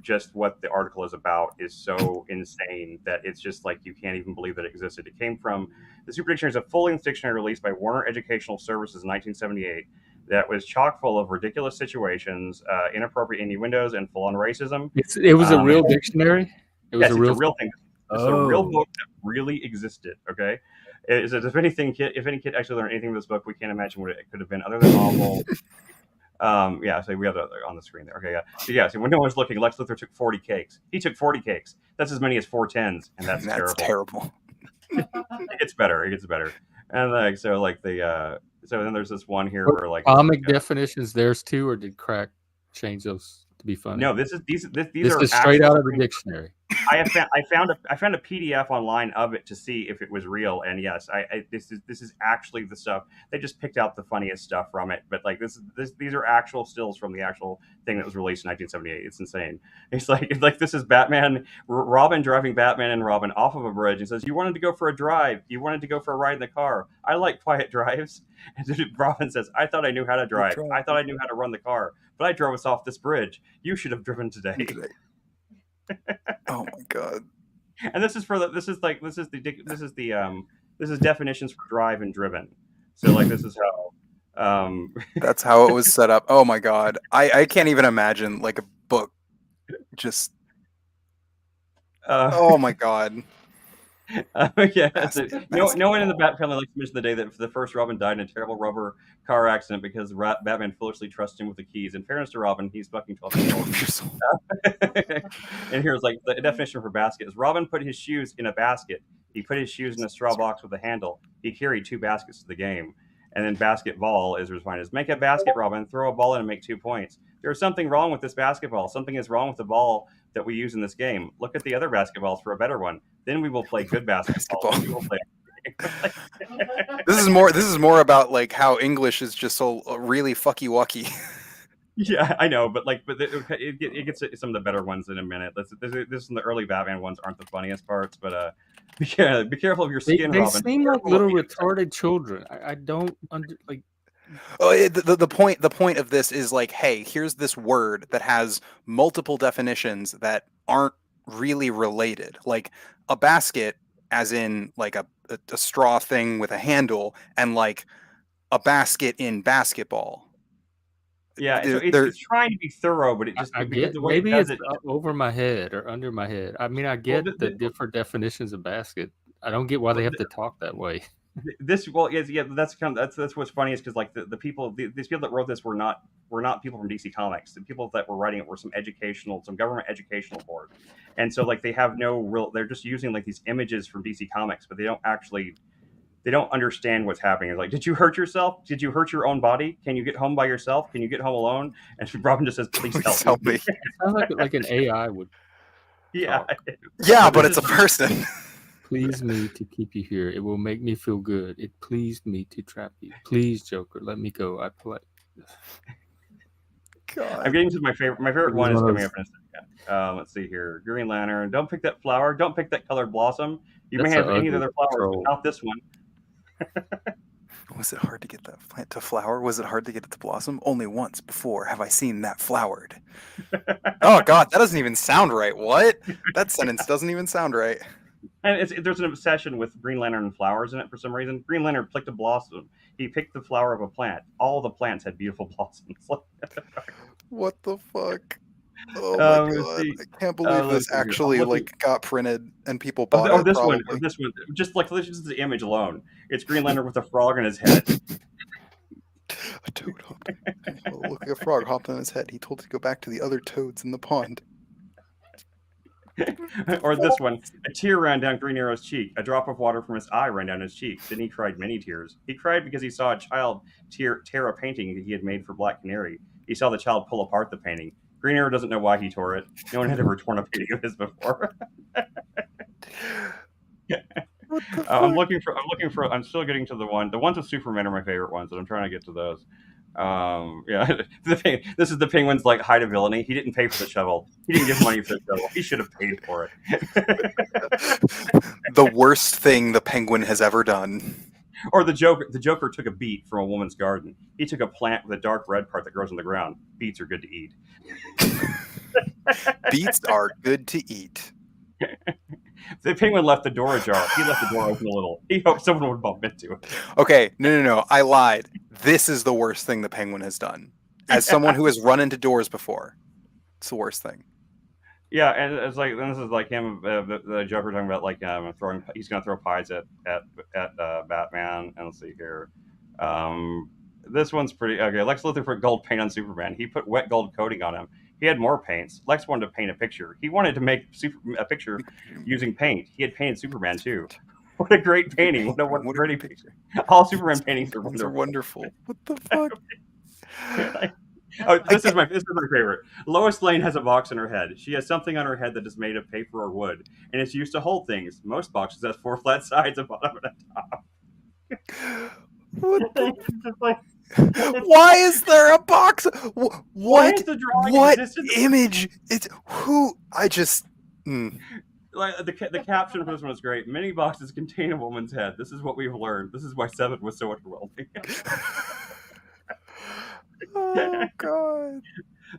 just what the article is about is so insane that it's just like you can't even believe that it existed. It came from the Super Dictionary is a full-length dictionary released by Warner Educational Services in 1978 that was chock full of ridiculous situations, inappropriate innuendos, and full-on racism. It was a real dictionary. It was Yes, a it's a real. real thing. This is a real book that really existed. Okay, if any kid actually learned anything from this book, we can't imagine what it could have been other than awful. Yeah, so we have that on the screen there. Okay, yeah. So yeah, so when no one's looking, Lex Luthor took 40 cakes. He took 40 cakes. That's as many as 4 10s, and that's terrible. It gets better. It gets better. And like so, like the so then there's this one here where like comic definitions. Theirs too, or did Crack change those to be funny? no, these This are is straight actual out of the dictionary. I found a PDF online of it to see if it was real, and yes, this is actually the stuff. They just picked out the funniest stuff from it, but like these are actual stills from the actual thing that was released in 1978. It's insane. It's like this is Batman, Robin driving Batman and Robin off of a bridge. He says, "You wanted to go for a drive. You wanted to go for a ride in the car. I like quiet drives." And Robin says, "I thought I knew how to drive. I thought I knew how to run the car, but I drove us off this bridge. You should have driven today." Oh my god! And this is definitions for drive and driven. So like this is how That's how it was set up. Oh my god! I can't even imagine like a book. Just oh my god! yeah. So, no one in the Bat family likes to mention the day that the first Robin died in a terrible rubber car accident because Batman foolishly trusted him with the keys. In fairness to Robin, he's fucking 12 years old. And here's like the definition for basket is Robin put his shoes in a basket. He put his shoes in a straw box with a handle. He carried 2 baskets to the game. And then basketball is defined as make a basket, Robin, throw a ball in and make 2 points. There's something wrong with this basketball. Something is wrong with the ball that we use in this game. Look at the other basketballs for a better one. Then we will play good basketball. We will play. This is more about like how English is just so really fucky wucky. Yeah, I know, but it gets some of the better ones in a minute. This the early Batman ones aren't the funniest parts, but be careful of your skin, They Robin. seem like little retarded children. I don't like. Oh, the point of this is like, hey, here's this word that has multiple definitions that aren't really related. Like a basket, as in like a straw thing with a handle, and like a basket in basketball. Yeah, so it's trying to be thorough, but it just I because get the way maybe it does it's it. over my head or under my head. I mean, I get the different definitions of basket. I don't get why they have to talk that way. That's that's what's funny is because like the people these people that wrote this were not people from DC Comics. The people that were writing it were some government educational board, and so like they have no real. They're just using like these images from DC Comics, but they don't understand what's happening. It's like, did you hurt yourself? Did you hurt your own body? Can you get home by yourself? Can you get home alone? And Robin just says, please help me. It sounds like an AI would. Yeah, yeah, but it's a person. Please me to keep you here. It will make me feel good. It pleased me to trap you. Please, Joker, let me go. I play. God. I'm getting to my favorite one is coming up in a second. Let's see here. Green Lantern. Don't pick that flower. Don't pick that colored blossom. You may have any other flowers, but not this one. Was it hard to get that plant to flower? Was it hard to get it to blossom? Only once before have I seen that flowered. Oh God, that doesn't even sound right. What? That sentence doesn't even sound right. And there's an obsession with Green Lantern and flowers in it for some reason. Green Lantern picked a blossom. He picked the flower of a plant. All the plants had beautiful blossoms. What the fuck? Oh my Let's god! see. I can't believe Let's this see here. I'm actually looking. got printed and people Oh, bought oh, it. this one. Probably. This one. Just the image alone. It's Green Lantern with a frog in his head. A toad hopped. Oh, look like a frog hopped on his head. He told it to go back to the other toads in the pond. Or this one. A tear ran down Green Arrow's cheek. A drop of water from his eye ran down his cheek. Then he cried many tears. He cried because he saw a child tear a painting that he had made for Black Canary. He saw the child pull apart the painting. Green Arrow doesn't know why he tore it. No one had ever torn a painting of his before. What the fuck? I'm still getting to the ones with Superman are my favorite ones, and I'm trying to get to those. Yeah, this is the Penguin's like height of villainy. He didn't pay for the shovel. He didn't give money for the shovel. He should have paid for it. The worst thing the Penguin has ever done. Or the Joker took a beet from a woman's garden. He took a plant with a dark red part that grows on the ground. Beets are good to eat. Beets are good to eat. The Penguin left the door ajar. He left the door open a little. He hoped someone would bump into it. Okay, no. I lied. This is the worst thing the Penguin has done. As someone who has run into doors before, it's the worst thing. Yeah, and it's like, and this is like him, the Joker talking about like he's going to throw pies at Batman. And let's see here, this one's pretty okay. Lex Luthor put gold paint on Superman. He put wet gold coating on him. He had more paints. Lex wanted to paint a picture. He wanted to make a picture using paint. He had painted Superman too. What a great painting! What a pretty picture! All Superman paintings are wonderful. What the fuck? Oh, this is my favorite. Lois Lane has a box in her head. She has something on her head that is made of paper or wood, and it's used to hold things. Most boxes have 4 flat sides, a bottom and a top. What the It's like, Why is there a box? why is the drawing What existence? image? It's who? I just. Like the caption for this one is great. Many boxes contain a woman's head. This is what we've learned. This is why Seven was so overwhelming. Oh god.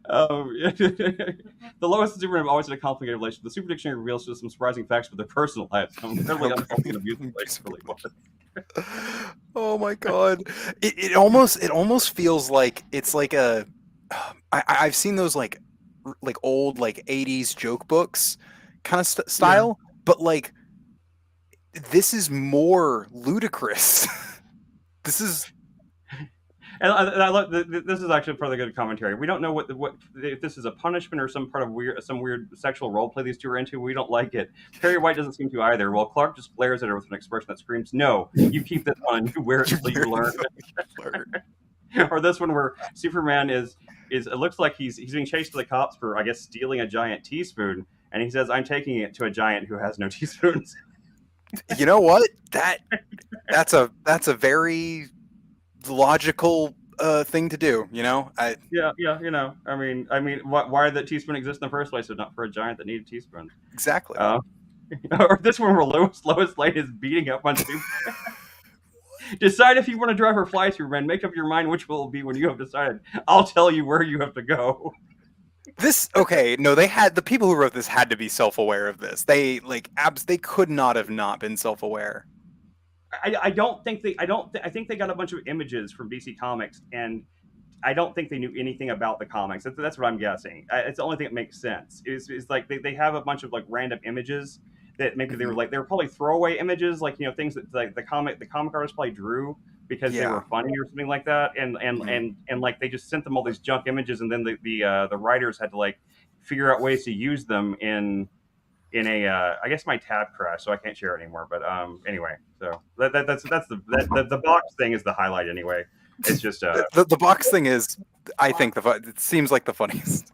The Lois and Superman have always had a complicated relationship. The Super Dictionary reveals some surprising facts about their personal lives. Some incredibly unhealthy and abusive relationship. Oh my god. It almost feels like it's like a. I've seen those like old like 80s joke books kind of style, but like this is more ludicrous. This is. And I love this is actually part of the good commentary. We don't know what if this is a punishment or some part of some weird sexual role play these two are into. We don't like it. Perry White doesn't seem to either. Well, Clark just glares at her with an expression that screams, "No, you keep this on and you wear it until you learn." Or this one where Superman is it looks like he's being chased by the cops for, I guess, stealing a giant teaspoon, and he says, "I'm taking it to a giant who has no teaspoons." You know what? That's a very logical thing to do, you know. Yeah, you know. I mean, why did that teaspoon exist in the first place? If not for a giant that needed teaspoons. Exactly. Or this one where Lois Lane is beating up on Superman. Decide if you want to drive or fly, Superman. Make up your mind which will it be when you have decided. I'll tell you where you have to go. The people who wrote this had to be self-aware of this. They they could not have not been self-aware. I think they got a bunch of images from DC Comics, and I don't think they knew anything about the comics. That's what I'm guessing. It's the only thing that makes sense. It's like they have a bunch of like random images that maybe they were probably throwaway images, like, you know, things that like the comic artist probably drew because they were funny or something like that, and like they just sent them all these junk images, and then the writers had to like figure out ways to use them in a I guess my tab crashed, so I can't share it anymore. But anyway, so that's the box thing is the highlight anyway. It's just the box thing is, I think it seems like the funniest.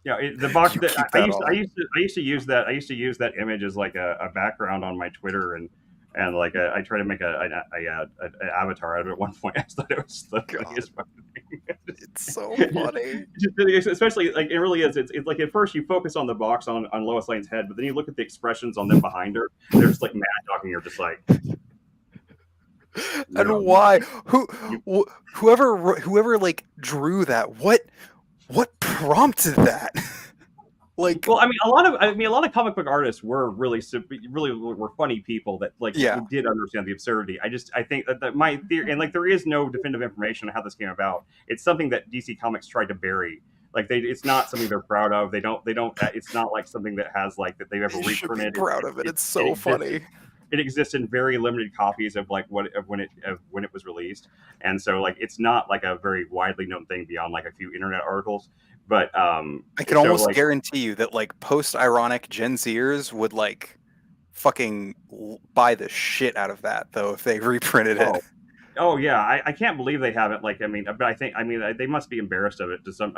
Yeah, the box. I used to use that image as like a background on my Twitter, and like I tried to make an avatar out of it at one point. I thought it was the funniest fucking thing. It's so funny. Especially like it really is. It's like at first you focus on the box on Lois Lane's head, but then you look at the expressions on them behind her. They're just like mad talking. You're just like. And why? Whoever like drew that? What prompted that? Like, well, a lot of comic book artists were really were funny people that did understand the absurdity. I think that my theory, and like there is no definitive information on how this came about. It's something that DC Comics tried to bury. Like it's not something they're proud of. They don't. It's not like something that has like that they've ever you should be reprinted. proud of it. It's so funny. It exists in very limited copies of like when it was released, and so like it's not like a very widely known thing beyond like a few internet articles. But I can almost guarantee you that like post-ironic Gen Zers would like fucking buy the shit out of that though if they reprinted it. Oh yeah, I can't believe they haven't. Like, but I think they must be embarrassed of it to some.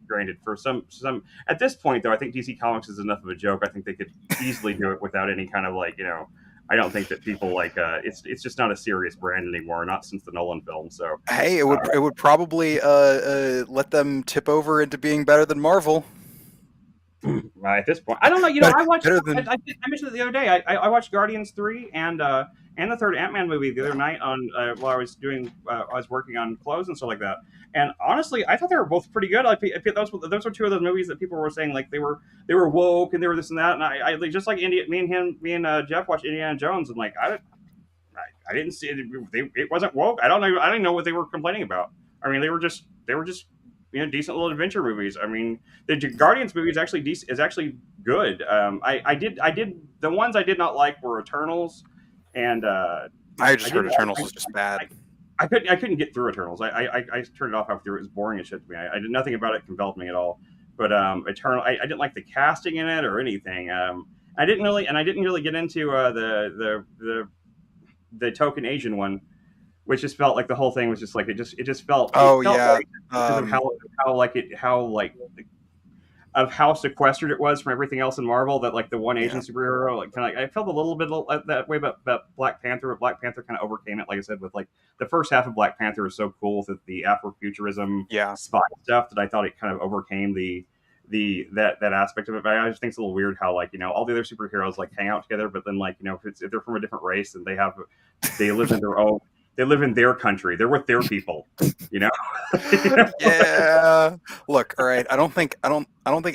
Granted, for some at this point though, I think DC Comics is enough of a joke. I think they could easily do it without any kind of like I don't think that people like it's just not a serious brand anymore. Not since the Nolan film. So hey, it would probably let them tip over into being better than Marvel. At this point, I don't know. I watched. I mentioned it the other day. I watched Guardians 3 and the third Ant-Man movie the other night on while I was working on clothes and stuff like that. And honestly, I thought they were both pretty good. Those were two of those movies that people were saying like they were woke and they were this and that. And I just like me and Jeff watched Indiana Jones, and like I didn't see it. It wasn't woke. I didn't know what they were complaining about. I mean, they were just decent little adventure movies. I mean, the Guardians movie is actually decent. Is actually good. I did the ones I did not like were Eternals, and I just heard Eternals was just bad. I couldn't get through Eternals. I turned it off after it was boring as shit to me. I did nothing about it compelled me at all. But Eternal, I didn't like the casting in it or anything. I didn't really get into the token Asian one, which just felt like the whole thing was just like it just felt. Oh it felt yeah, of how sequestered it was from everything else in Marvel. That like the one Asian superhero, like kind of I felt a little bit that way about Black Panther. But Black Panther kind of overcame it. Like I said, with like the first half of Black Panther was so cool with the Afrofuturism spy stuff that I thought it kind of overcame that aspect of it. But I just think it's a little weird how like all the other superheroes like hang out together, but then like if they're from a different race and they live in their own. They live in their country. They're with their people, Yeah. Look, all right. I don't think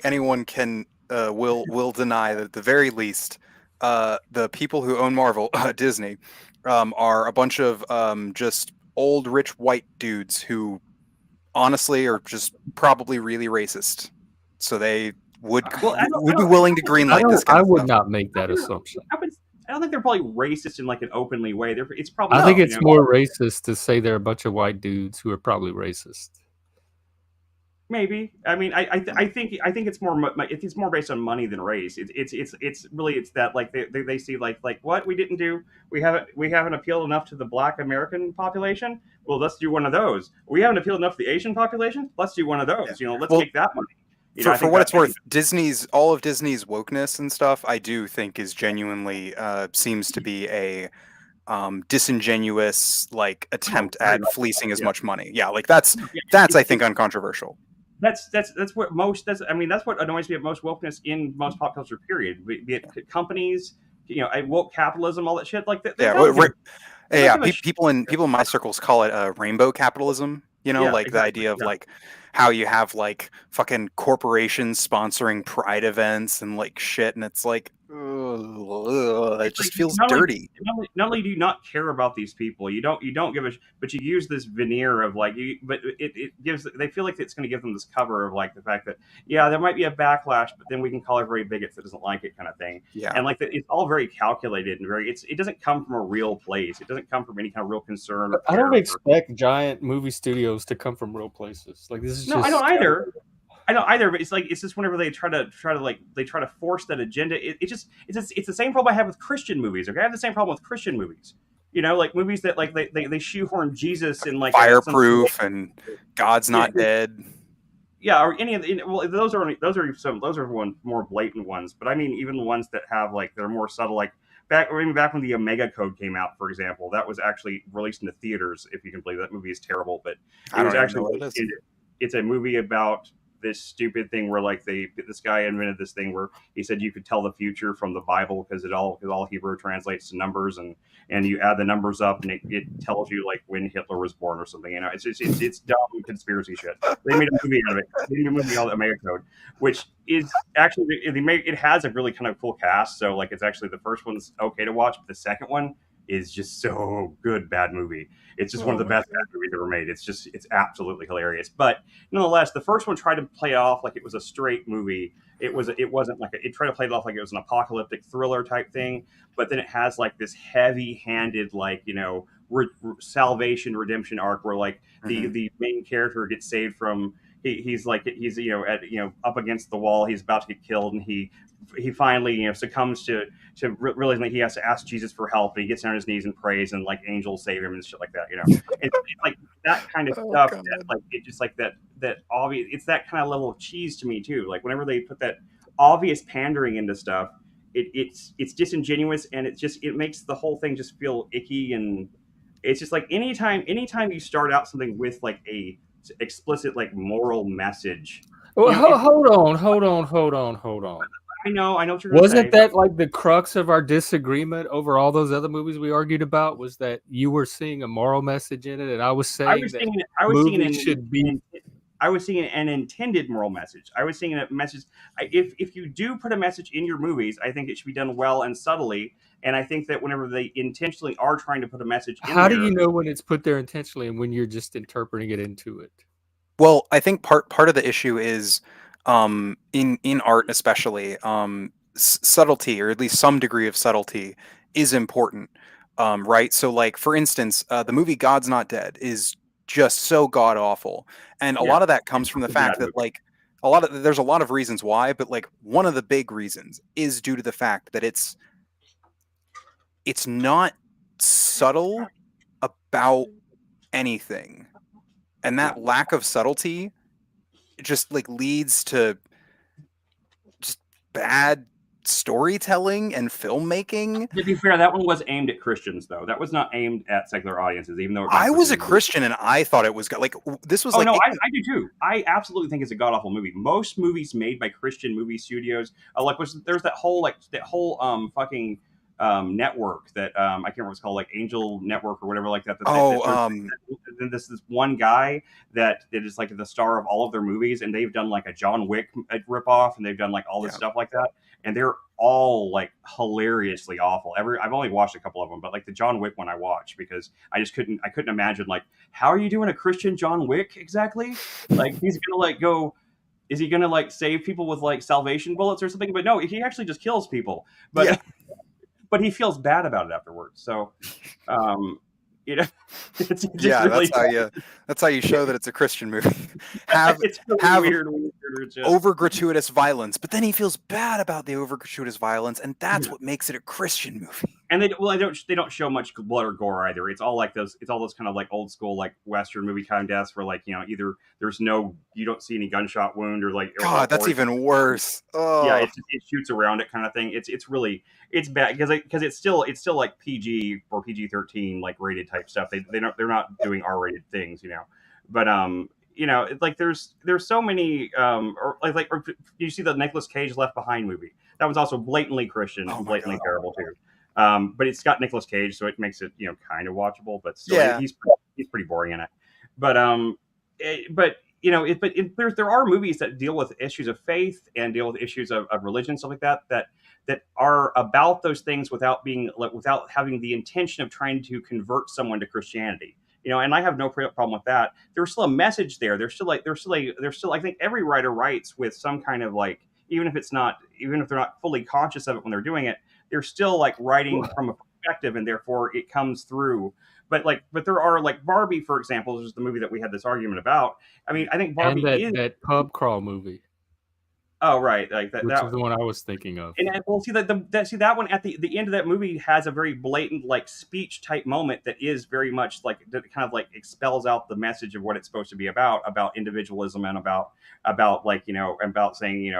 anyone can will deny that at the very least, the people who own Marvel, Disney, are a bunch of just old rich white dudes who honestly are just probably really racist. So they would be willing to greenlight this kind of stuff. I would not make that assumption. I don't think they're probably racist in like an openly way. It's probably. I think it's more racist to say they're a bunch of white dudes who are probably racist. Maybe. I mean, I think it's more based on money than race. It's really that like they see like what we didn't do. We haven't appealed enough to the Black American population. Well, let's do one of those. We haven't appealed enough to the Asian population. Let's do one of those. Let's make that money. For what it's worth, all of Disney's wokeness and stuff, I do think is genuinely seems to be a disingenuous like attempt at fleecing as much money. Yeah, like that's I think uncontroversial. That's what that's what annoys me at most wokeness in most pop culture. Period. Be it companies, woke capitalism, all that shit. Like that. People in my circles call it rainbow capitalism. The idea of like how you have like fucking corporations sponsoring pride events and like shit, and it's like, it just feels dirty. Not only do you not care about these people, you don't give a, but you use this veneer of like, but it gives, they feel like it's going to give them this cover of like the fact that there might be a backlash, but then we can call everybody bigots that doesn't like it, kind of thing. Yeah, and like it's all very calculated and it doesn't come from a real place. It doesn't come from any kind of real concern. I don't expect giant movie studios to come from real places. Like this is I don't either. I don't either, but it's just whenever they try to force that agenda, it's the same problem I have with Christian movies. Okay, I have the same problem with Christian movies. Like movies that like they shoehorn Jesus in like Fireproof and God's Not Dead. Yeah, or any of those are one more blatant ones. But I mean, even the ones that have like they're more subtle, like back when the Omega Code came out, for example, that was actually released into theaters. If you can believe that movie is terrible, but it was actually it's a movie about this stupid thing where like this guy invented this thing where he said you could tell the future from the Bible because all Hebrew translates to numbers, and you add the numbers up and it tells you like when Hitler was born or something. You know, it's dumb conspiracy shit. They made a movie out of it. They made a movie called Omega Code, which is actually it has a really kind of cool cast. So like it's actually the first one's okay to watch, but the second one is just so good. Bad movie. It's just one of the best bad movies ever made. It's absolutely hilarious. But nonetheless, the first one tried to play it off like it was a straight movie. It wasn't like it tried to play it off like it was an apocalyptic thriller type thing. But then it has like this heavy-handed like salvation redemption arc where like the main character gets saved from he's up against the wall. He's about to get killed, and he finally succumbs to realizing that he has to ask Jesus for help. And he gets on his knees and prays, and like angels save him and shit like that. It's like that kind of stuff. That, like it just like that obvious. It's that kind of level of cheese to me too. Like whenever they put that obvious pandering into stuff, it's disingenuous, and it makes the whole thing just feel icky. And it's just like anytime you start out something with like a explicit like moral message. Well, hold on. I know what you're going to say. Wasn't that like the crux of our disagreement over all those other movies we argued about? Was that you were seeing a moral message in it, and I was saying I was seeing an intended moral message. I was seeing a message. If you do put a message in your movies, I think it should be done well and subtly. And I think that whenever they intentionally are trying to put a message in how do you know when it's put there intentionally and when you're just interpreting it into it? Well, I think part of the issue is in art especially, subtlety, or at least some degree of subtlety, is important, right? So like for instance, the movie God's Not Dead is just so god awful, and a lot of that comes from the fact that like there's a lot of reasons why, but like one of the big reasons is due to the fact that it's not subtle about anything, and that lack of subtlety just like leads to just bad storytelling and filmmaking. To be fair, that one was aimed at Christians, though. That was not aimed at secular audiences, even though I was a Christian and I thought it was like this was. Oh no, I do too. I absolutely think it's a god awful movie. Most movies made by Christian movie studios, there's that whole fucking network that I can't remember what it's called, like Angel Network or whatever like that. This one guy that is like the star of all of their movies, and they've done like a John Wick ripoff, and they've done like all this stuff like that, and they're all like hilariously awful. I've only watched a couple of them, but like the John Wick one I watched because I couldn't imagine like how are you doing a Christian John Wick exactly? Like he's gonna like go. Is he gonna like save people with like salvation bullets or something? But no, he actually just kills people. But but he feels bad about it afterwards. So, it's really that's how you show that it's a Christian movie. It's really weird. Over gratuitous violence, but then he feels bad about the over gratuitous violence, and that's what makes it a Christian movie. And they don't show much blood or gore either. It's all those kind of like old school like Western movie kind of deaths where like either you don't see any gunshot wound or like that's even worse. Oh. Yeah, it shoots around it kind of thing. It's bad because it's still like PG or PG-13 like rated type stuff. They're not doing R-rated things, but it's like there's so many or you see the Nicolas Cage Left Behind movie that was also blatantly Christian and blatantly terrible too. But it's got Nicolas Cage, so it makes it kind of watchable. But still, he's pretty boring in it. But there are movies that deal with issues of faith and deal with issues of religion, stuff like that are about those things without having the intention of trying to convert someone to Christianity. And I have no problem with that. There's still a message there. There's still I think every writer writes with some kind of like, even if they're not fully conscious of it when they're doing it, they're still like writing from a perspective, and therefore it comes through. But there are like Barbie, for example, which is the movie that we had this argument about. I mean, I think Barbie is that pub crawl movie. Oh right, like that. Which is the one I was thinking of. And we'll see that one at the end of that movie has a very blatant like speech type moment that is very much like that kind of like expels out the message of what it's supposed to be about individualism and about like about saying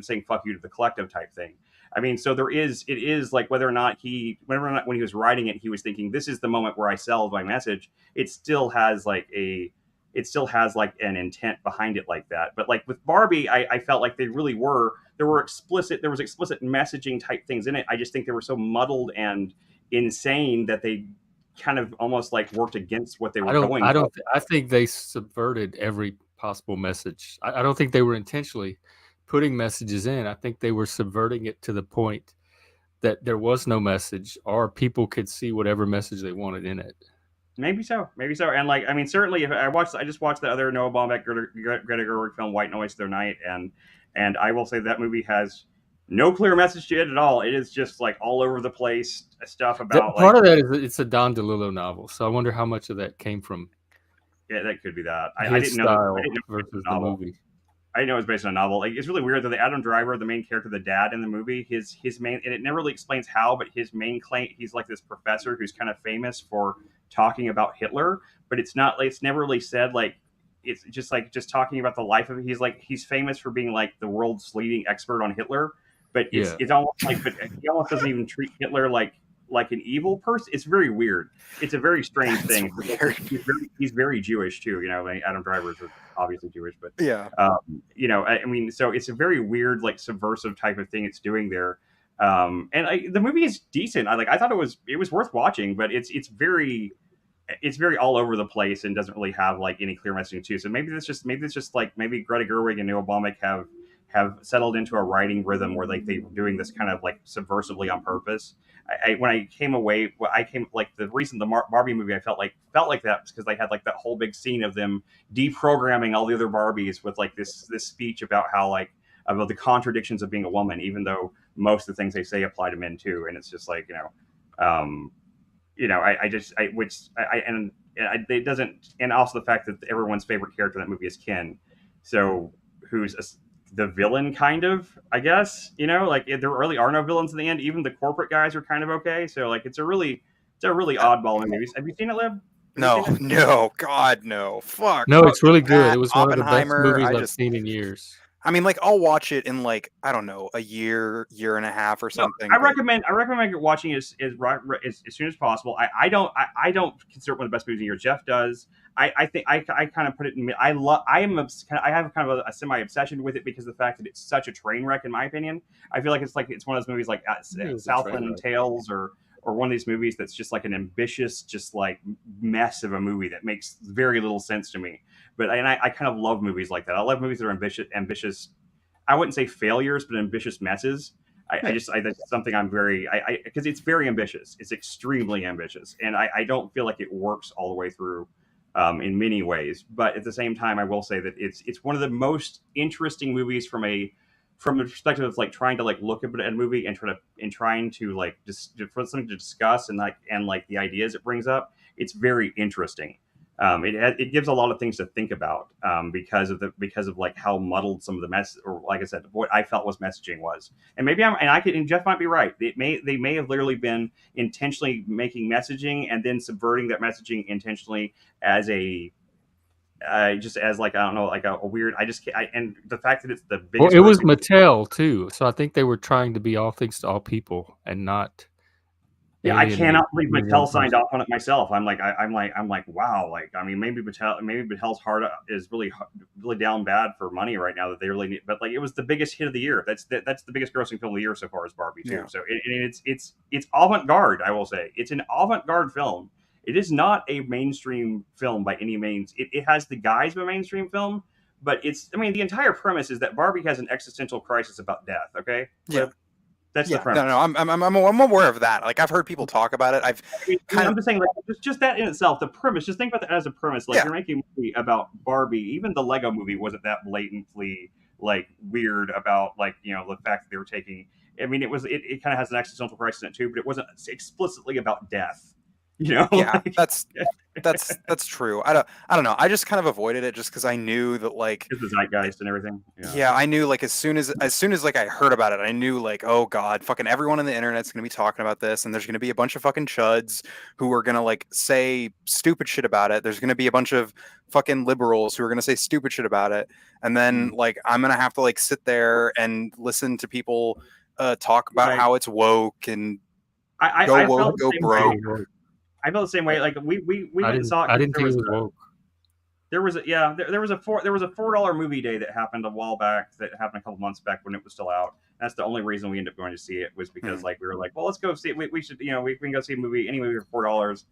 saying fuck you to the collective type thing. I mean, so it is like whether or not when he was writing it, he was thinking this is the moment where I sell my message. It still has like a it still has like an intent behind it like that. But like with Barbie, I felt like they really were there was explicit messaging type things in it. I just think they were so muddled and insane that they kind of almost like worked against what they were going for. I think they subverted every possible message. I don't think they were intentionally putting messages in. I think they were subverting it to the point that there was no message, or people could see whatever message they wanted in it. Maybe so, and like I mean, certainly, if I just watched the other Noah Baumbach Greta Gerwig film White Noise the other night, and I will say that movie has no clear message to it at all. It is just like all over the place stuff about Part like of that is it's a Don DeLillo novel, so I wonder how much of that came from yeah, that could be that. his I didn't know. style I didn't know it was versus a the novel. movie. I didn't know it was based on a novel. Like it's really weird that the Adam Driver, the main character, the dad in the movie, his main, and it never really explains how, but his main claim, he's like this professor who's kind of famous for talking about Hitler, but it's not, it's never really said like, it's just talking about the life of it. He's famous for being like the world's leading expert on Hitler, but it's almost like, but he almost doesn't even treat Hitler like an evil person. It's very weird. It's a very strange thing. Weird. He's very Jewish too. You know, I mean, Adam Driver is obviously Jewish, but Yeah. you know, I mean, so it's a very weird, like subversive type of thing it's doing there. And the movie is decent. I thought it was worth watching, but it's very all over the place and doesn't really have like any clear messaging too. So maybe it's just like maybe Greta Gerwig and Noah Baumbach have settled into a writing rhythm where like they're doing this kind of like subversively on purpose. When I came away, like the reason the Barbie movie I felt like that was because they had like that whole big scene of them deprogramming all the other Barbies with like this speech about how like about the contradictions of being a woman, even though most of the things they say apply to men too. And it's just like it doesn't, and also the fact that everyone's favorite character in that movie is Ken, so who's the villain kind of, I guess, like there really are no villains in the end. Even the corporate guys are kind of okay. So like it's a really oddball movie. Have you seen it, Lib? No, God, no. Fuck. No, it's really good. That, It was one of the best Oppenheimer, movies I've seen in years. I mean, like I'll watch it in like I don't know, a year and a half or something. I recommend watching it as soon as possible. I don't consider it one of the best movies in a year. Jeff does. I think I kind of put it in. I have kind of a semi obsession with it because of the fact that it's such a train wreck, in my opinion. I feel like it's one of those movies like Southland Tales or one of these movies that's just like an ambitious, just like mess of a movie that makes very little sense to me. But I kind of love movies like that. I love movies that are ambitious. I wouldn't say failures, but ambitious messes. That's something I'm very, because it's very ambitious. It's extremely ambitious. And I don't feel like it works all the way through in many ways. But at the same time, I will say that it's one of the most interesting movies from a perspective of like trying to like look at a movie and trying to like just for something to discuss and the ideas it brings up. It's very interesting. It gives a lot of things to think about because of like how muddled some of the mess, or like I said, what I felt was messaging was. And maybe and Jeff might be right. They may have literally been intentionally making messaging and then subverting that messaging intentionally as just as like I don't know, like a weird. And the fact that it's the biggest. Well, it was Mattel too, so I think they were trying to be all things to all people and not. Yeah, I cannot believe Mattel signed off on it myself. I'm like, wow. Like, I mean, maybe Mattel's heart is really down bad for money right now that they really need. But like, it was the biggest hit of the year. That's the biggest grossing film of the year so far as Barbie too. Yeah. So it's avant-garde. I will say it's an avant-garde film. It is not a mainstream film by any means. It has the guise of a mainstream film, but the entire premise is that Barbie has an existential crisis about death. Okay. Yeah. That's the premise. No, I'm aware of that. Like I've heard people talk about it. I'm just saying, like, just that in itself, the premise. Just think about that as a premise. Like you're making a movie about Barbie. Even the Lego movie wasn't that blatantly like weird about like the fact that they were taking. I mean, it kind of has an existential crisis in it too, but it wasn't explicitly about death. Yeah, that's true. I don't know. I just kind of avoided it just because I knew that like the zeitgeist and everything. Yeah, I knew like as soon as like I heard about it, I knew like, oh god, fucking everyone on the internet's gonna be talking about this, and there's gonna be a bunch of fucking chuds who are gonna like say stupid shit about it. There's gonna be a bunch of fucking liberals who are gonna say stupid shit about it, and then like I'm gonna have to like sit there and listen to people talk about how it's woke and go woke, go broke. I felt the same way. Like we went and saw it. I didn't think it was woke. There was there was a $4 movie day that happened a while back, that happened a couple months back when it was still out. That's the only reason we ended up going to see it, was because like we were like, well, let's go see it. We should, we can go see a movie, any movie for $4.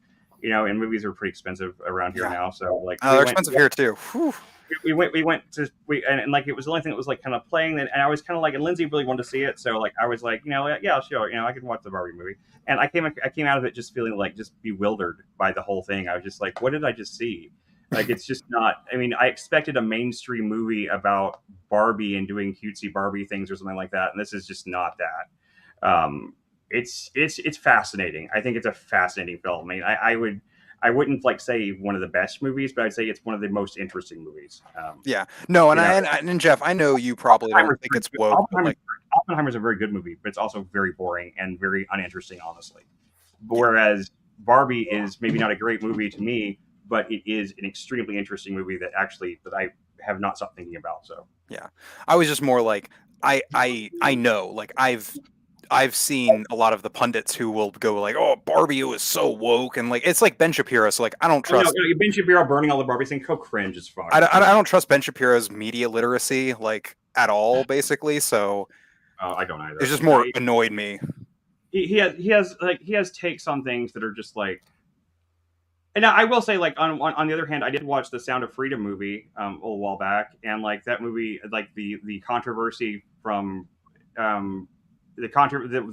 And movies are pretty expensive around here now. So like, they're expensive here too. Whew. we went to and like it was the only thing that was like kind of playing, and I was kind of like, and Lindsay really wanted to see it, so like I was like, yeah, sure, I can watch the Barbie movie. And I came out of it just feeling like just bewildered by the whole thing. I was just like, what did I just see? Like, it's just not. I mean, I expected a mainstream movie about Barbie and doing cutesy Barbie things or something like that, and this is just not that. It's fascinating. I think it's a fascinating film. I mean, I wouldn't like say one of the best movies, but I'd say it's one of the most interesting movies. Yeah, no, and Jeff, I know you probably don't think it's woke. Oppenheimer's a very good movie, but it's also very boring and very uninteresting, honestly. Whereas Barbie is maybe not a great movie to me, but it is an extremely interesting movie that I have not stopped thinking about. So yeah, I was just more like, I know, like I've seen a lot of the pundits who will go like, "Oh, Barbie, it was so woke," and like it's like Ben Shapiro. So like, I don't trust Ben Shapiro burning all the Barbie thing. Cringe as fuck. I don't trust Ben Shapiro's media literacy like at all, basically. So I don't either. It's just more annoyed me. He has takes on things that are just like. And I will say, like on the other hand, I did watch the Sound of Freedom movie a little while back, and like that movie, like the controversy from the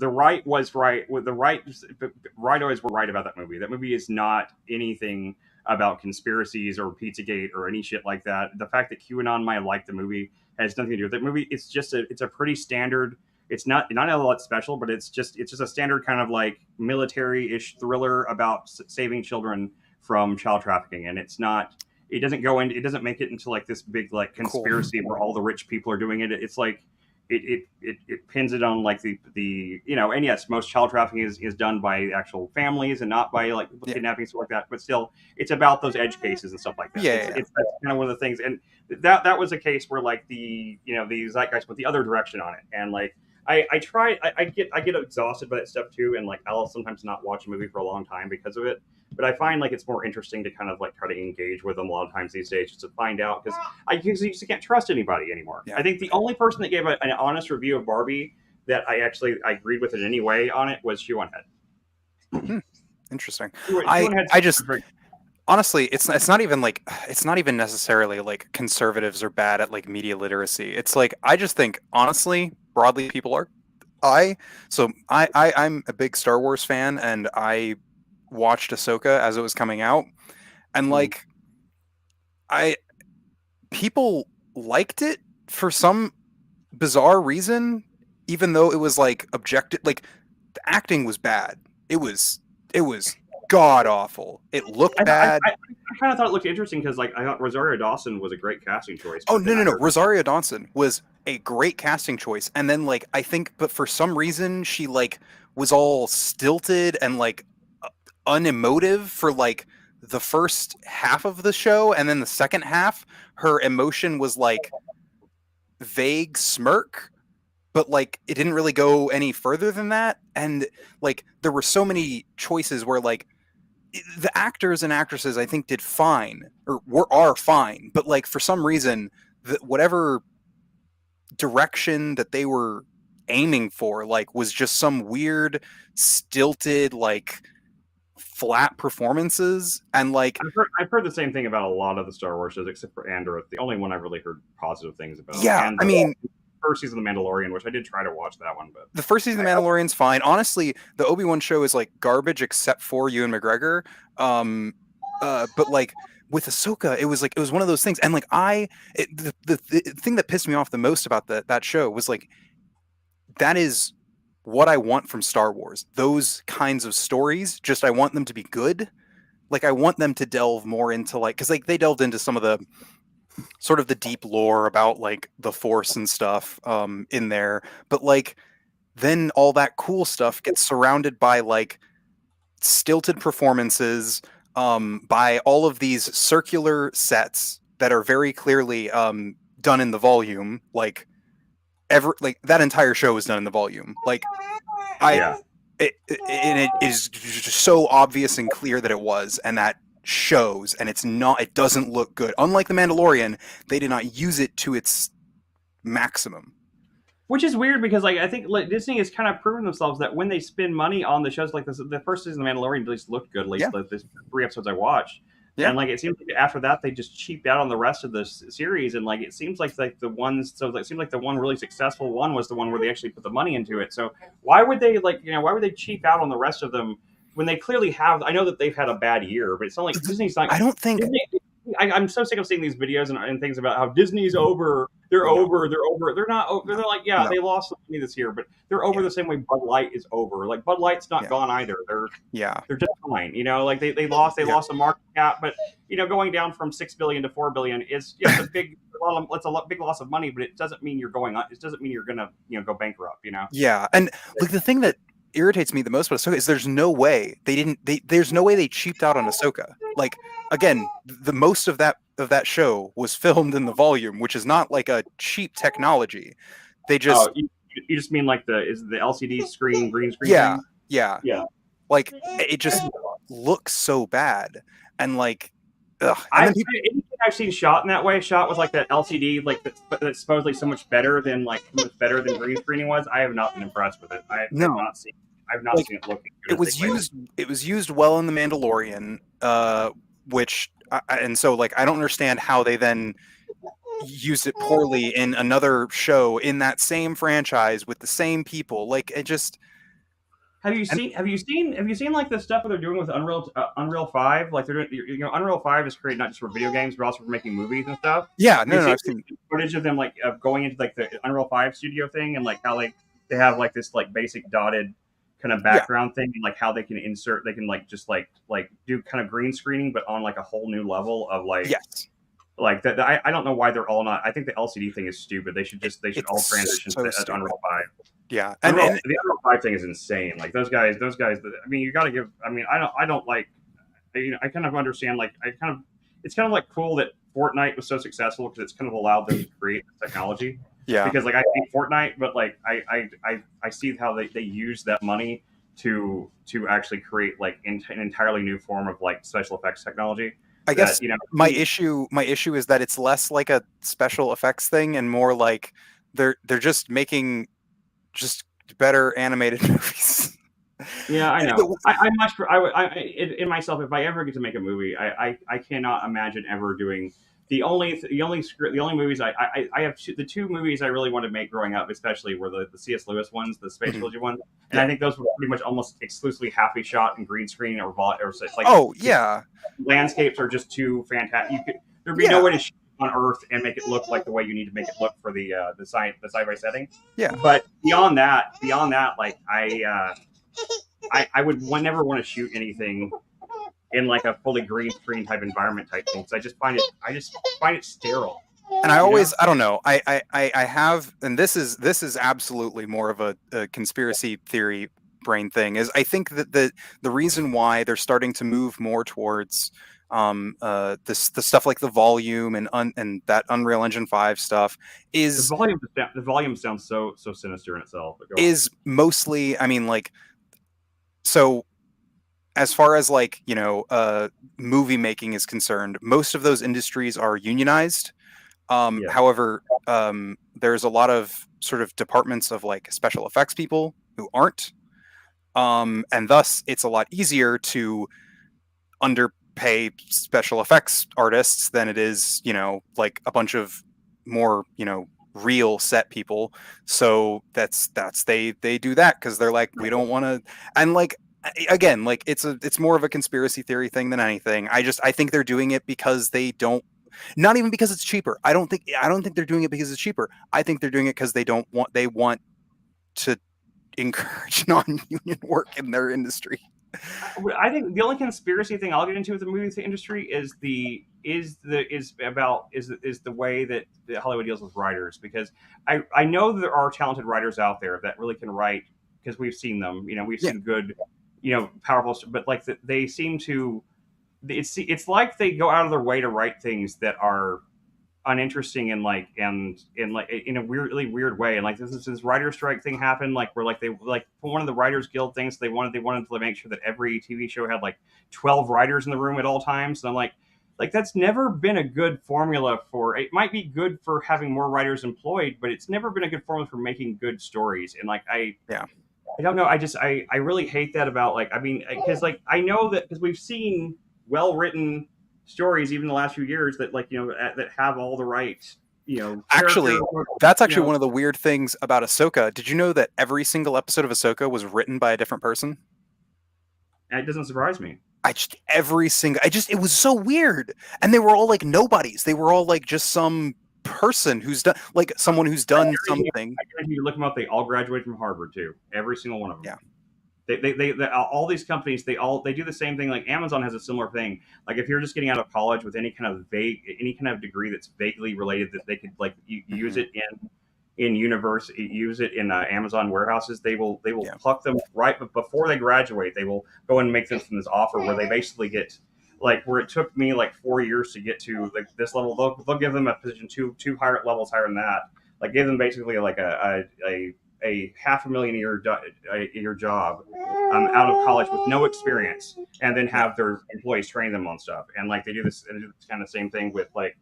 right was right. The right always were right about that movie. That movie is not anything about conspiracies or Pizzagate or any shit like that. The fact that QAnon might have liked the movie has nothing to do with that movie. It's just it's a pretty standard. It's not a lot special, but it's just a standard kind of like military-ish thriller about saving children from child trafficking. And it doesn't make it into like this big like conspiracy where all the rich people are doing it. It's like it pins it on like the and yes, most child trafficking is done by actual families and not by like kidnapping, stuff like that, but still it's about those edge cases and stuff like that. It's that's kind of one of the things. And that was a case where like the zeitgeist went the other direction on it. And like I get exhausted by that stuff too, and like I'll sometimes not watch a movie for a long time because of it. But I find like it's more interesting to kind of like try to engage with them a lot of times these days, just to find out, because I just can't trust anybody anymore. Yeah. I think the only person that gave an honest review of Barbie that I agreed with in any way on it was Shoe on Head. Interesting. I just honestly, it's not even necessarily like conservatives are bad at like media literacy. It's like I just think honestly, broadly, people are. I'm a big Star Wars fan, and I watched Ahsoka as it was coming out, and like people liked it for some bizarre reason, even though it was like objective. Like the acting was bad. It was god awful. It looked bad. I kind of thought it looked interesting because like I thought Rosario Dawson was a great casting choice. Oh no! Rosario Dawson was a great casting choice, and then like I think, but for some reason she like was all stilted and like unemotive for like the first half of the show, and then the second half her emotion was like vague smirk, but like it didn't really go any further than that. And like there were so many choices where like the actors and actresses I think did fine or are fine, but like for some reason whatever direction that they were aiming for like was just some weird stilted like flat performances. And like I've heard the same thing about a lot of the Star Wars shows except for Andor. The only one I've really heard positive things about. Yeah, and I mean, first season of The Mandalorian, which I did try to watch that one, but the first season of The Mandalorian's fine. Honestly, the Obi-Wan show is like garbage except for Ewan McGregor. But like with Ahsoka, it was one of those things. And like the thing that pissed me off the most about that show was like that is what I want from Star Wars. Those kinds of stories, just I want them to be good. Like I want them to delve more into like, because like they delved into some of the sort of the deep lore about like the Force and stuff in there, but like then all that cool stuff gets surrounded by like stilted performances by all of these circular sets that are very clearly done in the volume. Like that entire show is done in the volume. Like it is just so obvious and clear that it was, and that shows, and it doesn't look good. Unlike The Mandalorian, they did not use it to its maximum. Which is weird because like I think like, Disney has kind of proven themselves that when they spend money on the shows like this, the first season of The Mandalorian at least looked good. At least the 3 episodes I watched, and like it seems like after that they just cheaped out on the rest of the series, and like it seems like the ones it seems like the one really successful one was the one where they actually put the money into it. So why would they why would they cheap out on the rest of them when they clearly have? I know that they've had a bad year, but it's not like Disney's not. I don't think. I'm so sick of seeing these videos and things about how Disney's over. They're over. They're over. They're not over. They're like, they lost some money this year, but they're over the same way Bud Light is over. Like Bud Light's not gone either. They're just fine. Like they lost the market cap, but going down from $6 billion to $4 billion is a big big loss of money, but it doesn't mean you're going on. It doesn't mean you're gonna go bankrupt. Yeah, and like the thing that irritates me the most about Ahsoka is there's no way they cheaped out on Ahsoka. Like again, the most of that show was filmed in the volume, which is not like a cheap technology. They just you just mean like the LCD screen, green screen? Yeah. Like it just looks so bad, and like anything I've seen shot in that way, shot with like that LCD, like that's supposedly so much better than green screening was. I have not been impressed with it. I've not seen it looking good. It was used well in The Mandalorian, which and so like I don't understand how they then used it poorly in another show in that same franchise with the same people. Like it just. Have you seen like the stuff that they're doing with Unreal 5? Like they're doing, Unreal 5 is created not just for video games but also for making movies and stuff. Yeah, I've seen footage of them like going into like the Unreal 5 studio thing and like how like they have like this like basic dotted kind of background thing and like how they can like just like do kind of green screening but on like a whole new level of like like that. I don't know why they're all not. I think the LCD thing is stupid. They should all transition to Unreal 5. Yeah, and the Unreal 5 thing is insane. Like those guys. I mean, you got to give. I mean, I don't like. I kind of understand. Like, it's kind of like cool that Fortnite was so successful because it's kind of allowed them to create the technology. Yeah. Because like I hate Fortnite, but like I see how they use that money to actually create like an entirely new form of like special effects technology. I guess my issue is that it's less like a special effects thing and more like they're just making just better animated movies. Yeah, I know. In myself, if I ever get to make a movie, I cannot imagine ever doing the only movies I have the two movies I really want to make growing up, especially were the C.S. Lewis ones, the space trilogy ones, and I think those were pretty much almost exclusively half shot in green screen or like landscapes are just too fantastic. There'd be no way to shoot on Earth and make it look like the way you need to make it look for the sci-fi setting. Yeah, but beyond that, like I would never want to shoot anything in like a fully green screen type environment type thing. So I just find it sterile. And I always, I don't know, I have, and this is absolutely more of a conspiracy theory brain thing, is I think that the reason why they're starting to move more towards the stuff like the volume and that Unreal Engine 5 stuff is the volume sounds so sinister in itself. Is mostly, I mean, like, so as far as like movie making is concerned, most of those industries are unionized. However, there's a lot of sort of departments of like special effects people who aren't, and thus it's a lot easier to underpay special effects artists than it is, like a bunch of more, real set people. So that's they do that because they're like, we don't want to, and like, again, like it's more of a conspiracy theory thing than anything. I think they're doing it because they don't. Not even because it's cheaper. I don't think they're doing it because it's cheaper. I think they're doing it because they want to encourage non-union work in their industry. I think the only conspiracy thing I'll get into with the movie industry is the way that Hollywood deals with writers, because I know there are talented writers out there that really can write, because we've seen them. We've seen good, powerful, but like they seem to. It's like they go out of their way to write things that are uninteresting in like and in like in a really weird way. And like this writer strike thing happened, like where like they like one of the Writers Guild things they wanted to make sure that every TV show had like 12 writers in the room at all times. And I'm like that's never been a good formula for. It might be good for having more writers employed, but it's never been a good formula for making good stories. And like I don't know. I really hate that about like I mean because like I know that because we've seen well written stories even the last few years that like that have all the right Actually, character, that's actually one of the weird things about Ahsoka. Did you know that every single episode of Ahsoka was written by a different person? and it doesn't surprise me. It was so weird. And they were all like nobodies. They were all like just some person who's done, like someone who's done something. I guarantee you look them up. They all graduated from Harvard too. Every single one of them. Yeah. They all these companies they do the same thing. Like Amazon has a similar thing. Like if you're just getting out of college with any kind of degree that's vaguely related that they could like use it in university, use it in Amazon warehouses. They will pluck them right before they graduate. They will go and make them from this offer where they basically get like where it took me like 4 years to get to like this level. They'll give them a position two higher levels higher than that. Like give them basically like a $500,000 a year job out of college with no experience, and then have their employees train them on stuff. And like they do this kind of same thing with like,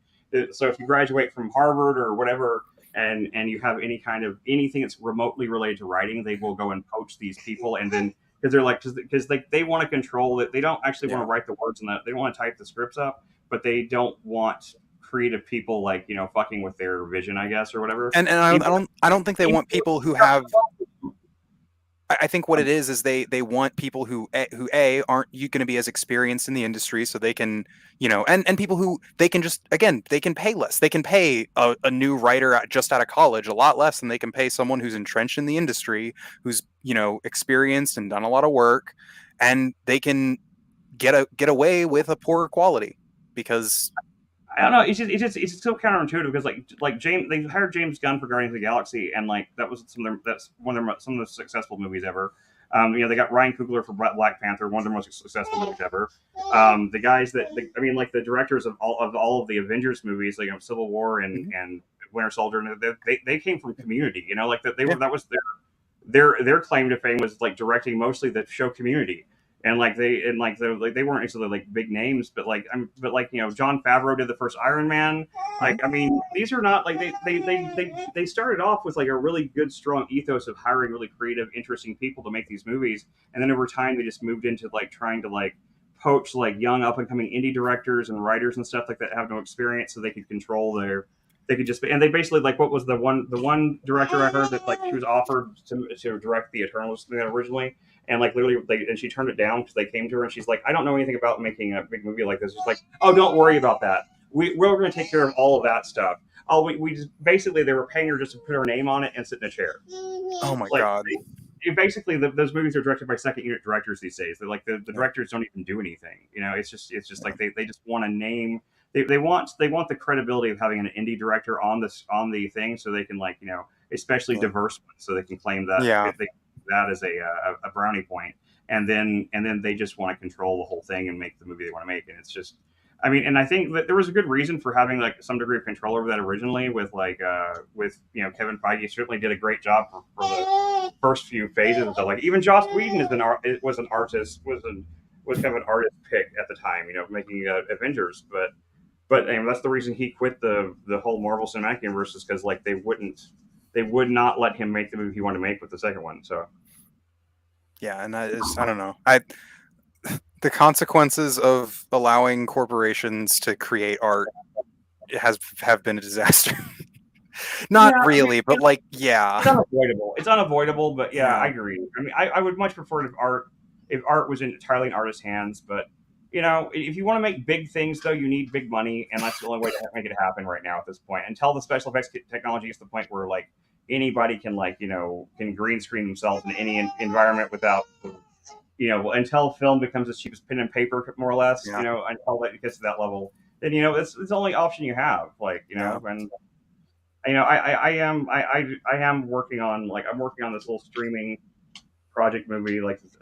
so if you graduate from Harvard or whatever, and you have any kind of anything that's remotely related to writing, they will go and poach these people, and then because they're like because like they want to control it. They don't actually want to write the words in that. They want to type the scripts up, but they don't want creative people like fucking with their vision, I guess, or whatever. And I don't think they want people who have. I think what it is they want people who aren't you going to be as experienced in the industry, so they can and people who they can just they can pay less. They can pay a new writer just out of college a lot less than they can pay someone who's entrenched in the industry, who's experienced and done a lot of work, and they can get away with a poorer quality because. I don't know. It's so counterintuitive because like James, they hired James Gunn for Guardians of the Galaxy, and like that's one of some of the successful movies ever. They got Ryan Coogler for Black Panther, one of their most successful movies ever. The guys like the directors of all of the Avengers movies, like Civil War and Winter Soldier, and they came from Community. Like that that was their claim to fame was like directing mostly the show Community. And they weren't actually like big names, but Jon Favreau did the first Iron Man. Like I mean, these are not like they started off with like a really good strong ethos of hiring really creative, interesting people to make these movies, and then over time they just moved into like trying to like poach like young up and coming indie directors and writers and stuff like that have no experience, so they could control their. They could just and they basically like what was the one director I heard that like she was offered to direct the Eternals originally. And like literally, and she turned it down because they came to her and she's like, I don't know anything about making a big movie like this. She's like, oh, don't worry about that. We're going to take care of all of that stuff. We just basically they were paying her just to put her name on it and sit in a chair. Oh my god! Basically, those movies are directed by second unit directors these days. They're like the directors don't even do anything. It's just like they just want a name. They want the credibility of having an indie director on the thing, so they can like especially diverse ones, so they can claim that that is a brownie point, and then they just want to control the whole thing and make the movie they want to make. And it's just, I mean, and I think that there was a good reason for having like some degree of control over that originally with Kevin Feige certainly did a great job for the first few phases. So like even Joss Whedon was kind of an artist pick at the time, making Avengers, but that's the reason he quit the whole Marvel Cinematic Universe, is because like they would not let him make the movie he wanted to make with the second one. So, yeah, and that is, I don't know. The consequences of allowing corporations to create art have been a disaster. Not really, but like, yeah, it's unavoidable. It's unavoidable, but yeah, I agree. I mean, I would much prefer if art was entirely in artists' hands. But if you want to make big things, though, you need big money, and that's the only way to make it happen right now at this point. Until the special effects technology is to the point where like anybody can can green screen themselves in any environment without until film becomes as cheap as pen and paper, more or less. Until it gets to that level, then it's the only option you have. And I am working on this little streaming project movie. Like it's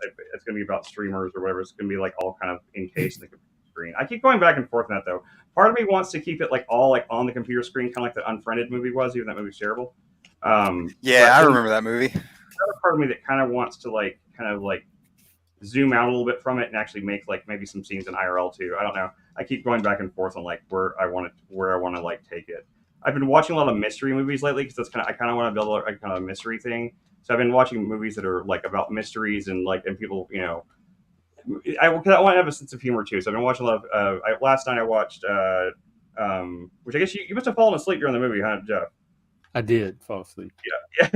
going to be about streamers or whatever. It's going to be like all kind of encased in the screen. I keep going back and forth on that though. part of me wants to keep it like all like on the computer screen, kind of like the Unfriended movie was, even that movie's terrible. Yeah, But I then remember that movie. another part of me that kind of wants to like kind of like zoom out a little bit from it and actually make like maybe some scenes in IRL too. I don't know. I keep going back and forth on like where I want to like take it. I've been watching a lot of mystery movies lately because that's I kind of want to build a kind of a mystery thing. So I've been watching movies that are like about mysteries and like and people, I want to have a sense of humor too. So I've been watching a lot of. Last night I watched, which I guess you must have fallen asleep during the movie, huh, Jeff? I did fall asleep. Yeah.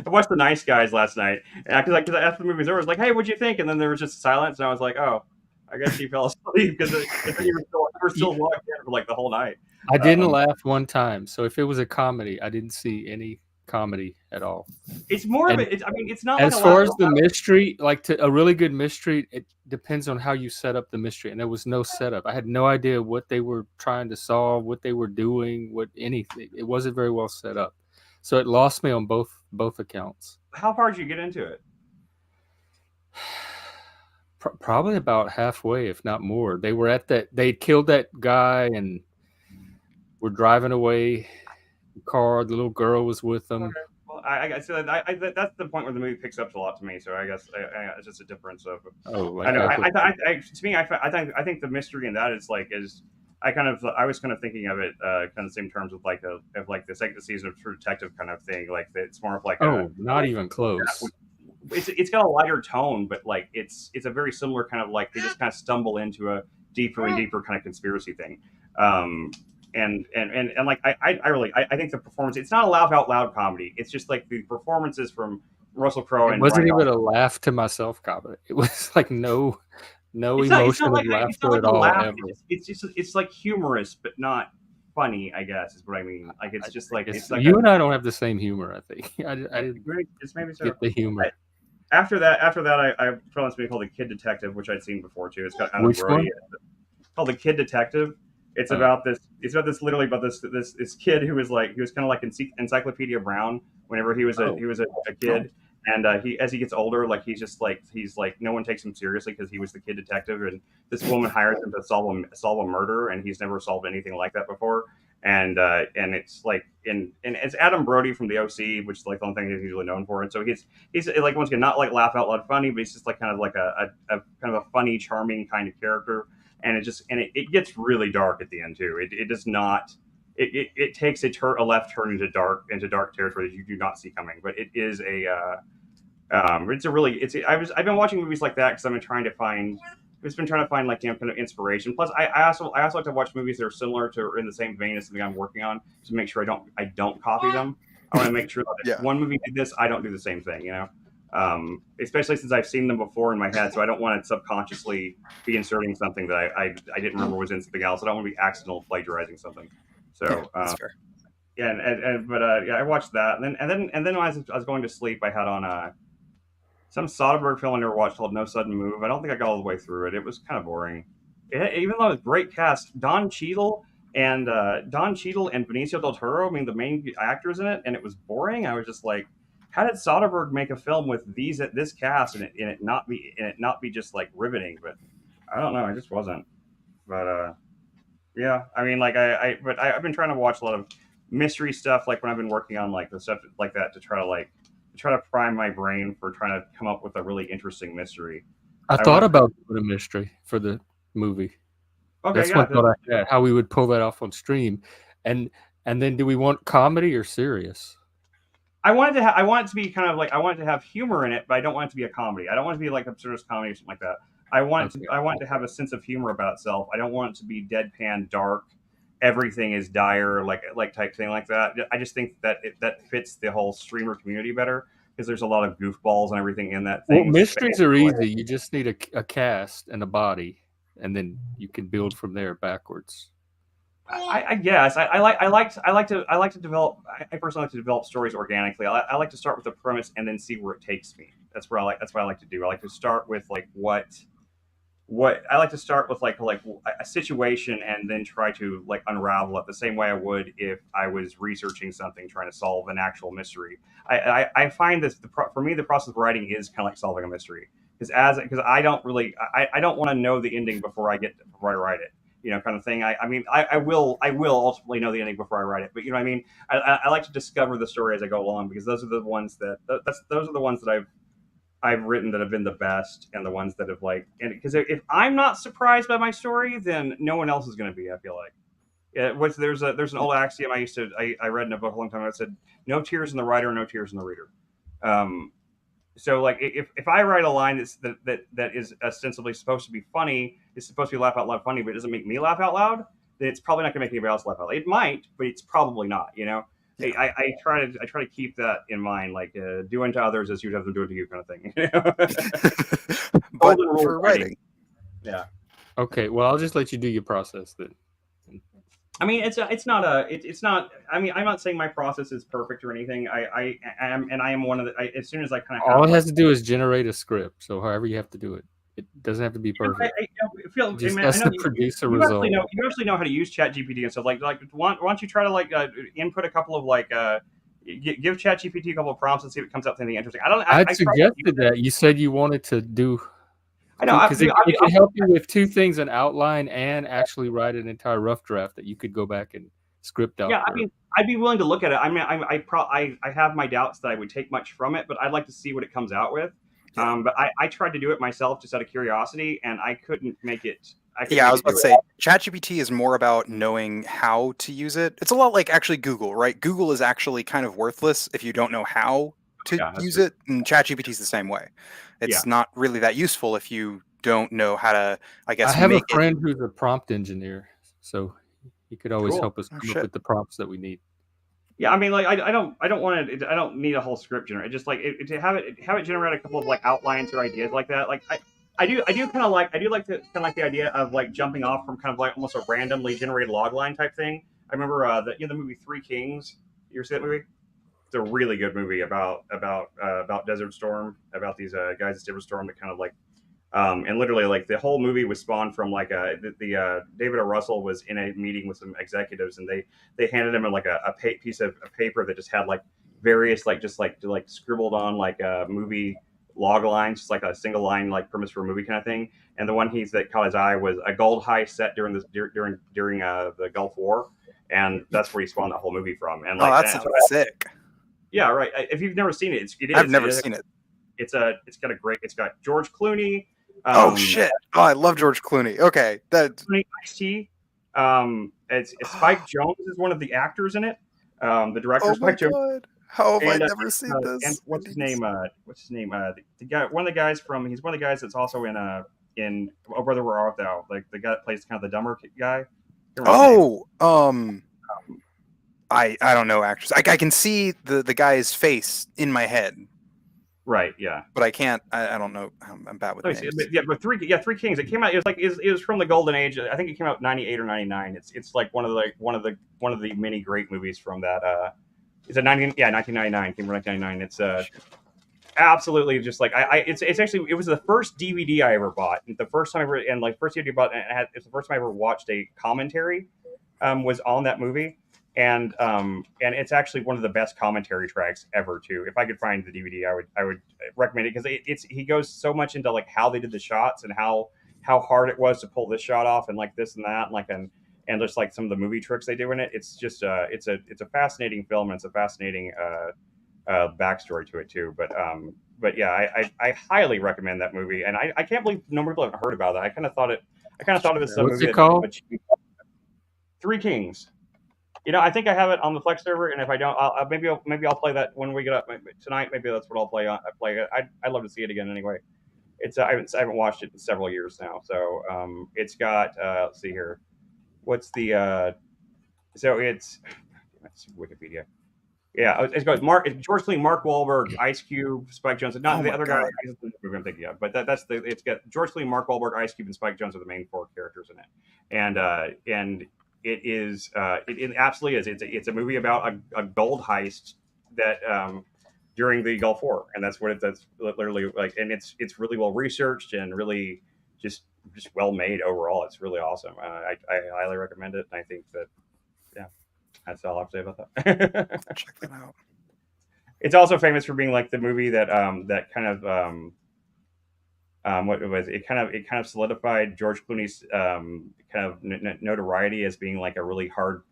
I watched The Nice Guys last night because after the movie was over, I was like, "Hey, what'd you think?" And then there was just silence, and I was like, "Oh, I guess he fell asleep because you were still locked in for like the whole night." I didn't laugh one time. So if it was a comedy, I didn't see any comedy at all. It's more And of it. I mean, it's not as like far as the mystery, like a really good mystery, it depends on how you set up the mystery. And there was no setup. I had no idea what they were trying to solve, what they were doing, what anything. It wasn't very well set up. So it lost me on both accounts. How far did you get into it? Probably about halfway, if not more. They were at that. They killed that guy and were driving away. The car. The little girl was with them. Okay. Well, I so that's the point where the movie picks up a lot to me. So I guess it's just a difference of. Oh, like I know. To me, I think the mystery in that is I was kind of thinking of it kind of the same terms with like the second season of True Detective kind of thing. Like it's more of like not even close. It's got a lighter tone, but like it's a very similar kind of like they just kind of stumble into a deeper and deeper kind of conspiracy thing. And like I think the performance, it's not a laugh out loud comedy. It's just like the performances from Russell Crowe and It wasn't Ryan even a laugh to myself comedy. It was like no it's emotion not of like it's not laughter like at a all laugh. ever. It's like humorous, but not funny. I guess is what I mean. Like it's just like it's like you and I don't have the same humor. I think I didn't it's maybe so. get the humor. After that, I found this movie called The Kid Detective, which I'd seen before too. It's got Adam Which Brody. one? It's called The Kid Detective. It's about this. It's about this literally about this kid who was like he was kind of like Encyclopedia Brown whenever he was a kid, and he as he gets older like he's like no one takes him seriously because he was the kid detective, and this woman hires him to solve a murder, and he's never solved anything like that before. And it's like and it's Adam Brody from the OC, which is like the only thing he's usually known for. And so he's like once again not like laugh out loud funny, but he's just like kind of like a kind of a funny, charming kind of character. And it gets really dark at the end too. It does not. It takes a left turn into dark territory that you do not see coming. But it is I've been watching movies like that because I've been trying to find. I've been trying to find like kind of inspiration. Plus, I also like to watch movies that are similar to or in the same vein as something I'm working on to make sure I don't copy them. I want to make sure that if one movie did this, I don't do the same thing. Especially since I've seen them before in my head, so I don't want to subconsciously be inserting something that I didn't remember was in something else. I don't want to be accidental plagiarizing something. So that's fair. Yeah, I watched that, and then when I was going to sleep, I had on some Soderbergh film I never watched called No Sudden Move. I don't think I got all the way through it. It was kind of boring. Even though it was great cast, Don Cheadle and Benicio del Toro, I mean the main actors in it, and it was boring. I was just like, how did Soderbergh make a film with this cast and it not be just like riveting? But I don't know, it just wasn't. But yeah, I mean, like I've been trying to watch a lot of mystery stuff, like when I've been working on like the stuff like that to try to prime my brain for trying to come up with a really interesting mystery. I thought about doing a mystery for the movie. Okay, that's one thought I had, how we would pull that off on stream, and then do we want comedy or serious? I want it to be kind of like I want it to have humor in it, but I don't want it to be a comedy. I don't want it to be like absurdist comedy or something like that. I want it to have a sense of humor about itself. I don't want it to be deadpan, dark, everything is dire, like type thing like that. I just think that that fits the whole streamer community better because there's a lot of goofballs and everything in that thing. Well, mysteries are easy. You just need a cast and a body, and then you can build from there backwards. I guess I like to develop. I personally like to develop stories organically. I like to start with a premise and then see where it takes me. That's what I like to do. I like to start with like what I like to start with like a situation and then try to like unravel it the same way I would if I was researching something, trying to solve an actual mystery. I find this for me the process of writing is kind of like solving a mystery because I don't want to know the ending before I write it. kind of thing. I will ultimately know the ending before I write it, but you know what I mean. I like to discover the story as I go along because those are the ones those are the ones that I've written that have been the best, and the ones that have because if I'm not surprised by my story, then no one else is going to be. I feel like. There's an old axiom I read in a book a long time ago. It said, "No tears in the writer, no tears in the reader." So like if I write a line that is ostensibly supposed to be funny, it's supposed to be laugh out loud funny, but it doesn't make me laugh out loud, then it's probably not going to make anybody else laugh out loud. It might, but it's probably not. Yeah. I try to keep that in mind, like do unto others as you'd have them do unto you, kind of thing. But Golden rule for of writing, Yeah. Okay, well, I'll just let you do your process then. I mean, it's not. I mean, I'm not saying my process is perfect or anything. I am, and I am one of the. As soon as I kind of All have, it has to do is generate a script. So however you have to do it, it doesn't have to be perfect. I feel. Just I has know to produce a you result. actually know. You actually know how to use ChatGPT and stuff. Why don't you try to input a couple of give ChatGPT a couple of prompts and see if it comes up with anything interesting. I I suggested that. You said you wanted to do I know. because it can help you with two things: an outline and actually write an entire rough draft that you could go back and script out. Yeah, I mean, I'd be willing to look at it. I mean, I have my doubts that I would take much from it, but I'd like to see what it comes out with. Yeah. But I tried to do it myself just out of curiosity, and I couldn't make it. I was about to say, ChatGPT is more about knowing how to use it. It's a lot like actually Google, right? Google is actually kind of worthless if you don't know how to use it, and ChatGPT is the same way. It's not really that useful if you don't know how to, I guess, I have a make friend who's a prompt engineer, so he could always Cool. help us come up with the prompts that we need. Yeah, I mean, like I don't want to. I don't need a whole script generator. Just to have it generate a couple of outlines or ideas like that. Like I do kind of like the idea of jumping off from kind of almost a randomly generated log line type thing. I remember the movie Three Kings. You ever see that movie? It's a really good movie about Desert Storm, about these guys at Desert Storm that kind of and literally the whole movie was spawned from David O. Russell was in a meeting with some executives, and they handed him a piece of paper that just had various scribbled on movie log lines, just a single line premise for a movie kind of thing. And the one that caught his eye was a gold heist set during the Gulf War, and that's where he spawned that whole movie from. And that sounds sick. Yeah, right. If you've never seen it, I've never seen it. It's got George Clooney. Oh shit! Oh, I love George Clooney. Okay, that's Ice-T. It's Spike Jones is one of the actors in it. The director Spike Jones. God. How have I never seen this? And what's his name? The guy. One of the guys from. He's one of the guys that's also in Oh Brother Where Art Thou? Like the guy that plays kind of the dumber guy. I don't know actors. I can see the guy's face in my head. Right. Yeah. But I can't. I don't know. I'm bad with names. But Three Kings. It came out. It was from the golden age. I think it came out 98 or 99. It's like one of the many great movies from that. It's 1999. Came from 1999. It's absolutely just it's actually it was the first DVD I ever bought. The first time I ever first DVD I bought, and it's the first time I ever watched a commentary. Was on that movie. And it's actually one of the best commentary tracks ever too. If I could find the DVD, I would recommend it because he goes so much into how they did the shots and how hard it was to pull this shot off and this and that and just some of the movie tricks they do in it. It's just it's a fascinating film and it's a fascinating backstory to it too. But yeah, I highly recommend that movie, and I can't believe no people haven't heard about it. I kind of thought it was a What's movie it called? Three Kings. I think I have it on the Flex server, and if I don't, maybe I'll play that when we get up tonight. Maybe that's what I'll play. I'd love to see it again anyway. It's I haven't watched it in several years now, so it's got let's see here, what's the so it's Wikipedia. Yeah, it's got George Clooney, Mark Wahlberg, Ice Cube, Spike Jonze. Not the other guy. I'm thinking of, but it's got George Clooney, Mark Wahlberg, Ice Cube, and Spike Jonze are the main four characters in it, and it is it absolutely is. It's a movie about a gold heist that during the Gulf War, and that's literally and it's really well researched and really just well made overall. It's really awesome. I highly recommend it, and I think that that's all I have to say about that. Check that out. It's also famous for being the movie that that kind of what it was, it kind of solidified George Clooney's kind of notoriety as being like a really hard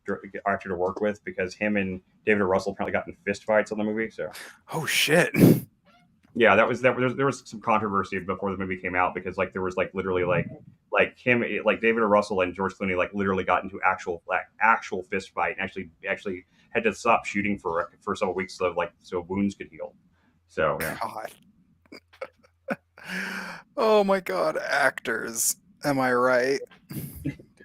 actor to work with, because him and David Russell apparently got in fist fights on the movie. So Oh shit. yeah, there was some controversy before the movie came out, because like there was like literally like him, like David Russell and George Clooney like literally got into actual fist fight, and actually had to stop shooting for several weeks so wounds could heal. So yeah. God. Oh my god, actors. Am I right?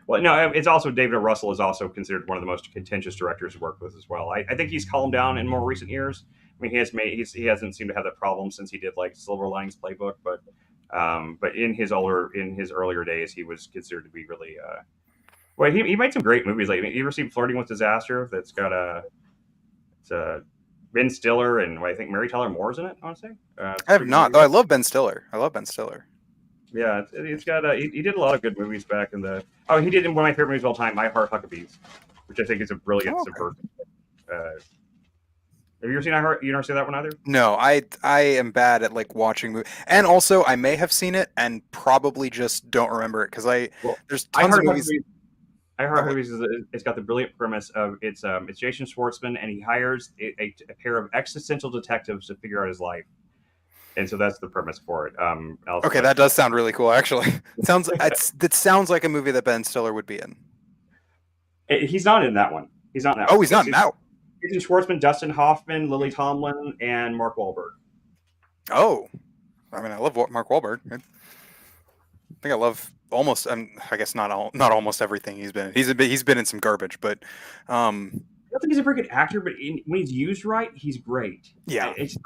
Well, no, it's also David Russell is also considered one of the most contentious directors to work with as well. I think he's calmed down in more recent years. I mean, he hasn't seemed to have that problem since he did like Silver Linings Playbook, but in his earlier days, he was considered to be really. Well, he made some great movies. Like, you ever seen Flirting with Disaster? That's got it's Ben Stiller and I think Mary Tyler Moore's in it. I want to say. I have not, though. I love Ben Stiller. Yeah, it's got he did a lot of good movies back in the. Oh, he did one of my favorite movies of all time, My Heart Huckabees, which I think is a brilliant subversive. Have you ever seen I Heart? You never seen that one either? No, I am bad at like watching movies, and also I may have seen it and probably just don't remember it because there's tons of movies. I Heart Huckabees it's got the brilliant premise of it's Jason Schwartzman, and he hires a pair of existential detectives to figure out his life. And so that's the premise for it. Okay, that does sound really cool. Actually, that sounds like a movie that Ben Stiller would be in. He's not in that one. He's not in that. Oh, he's not in that. Jason Schwartzman, Dustin Hoffman, Lily Tomlin, and Mark Wahlberg. Oh, I mean, I love Mark Wahlberg. I think I love almost. I guess not almost everything he's been in. He's been in some garbage, but. I don't think he's a very good actor, but when he's used right, he's great. Yeah, he's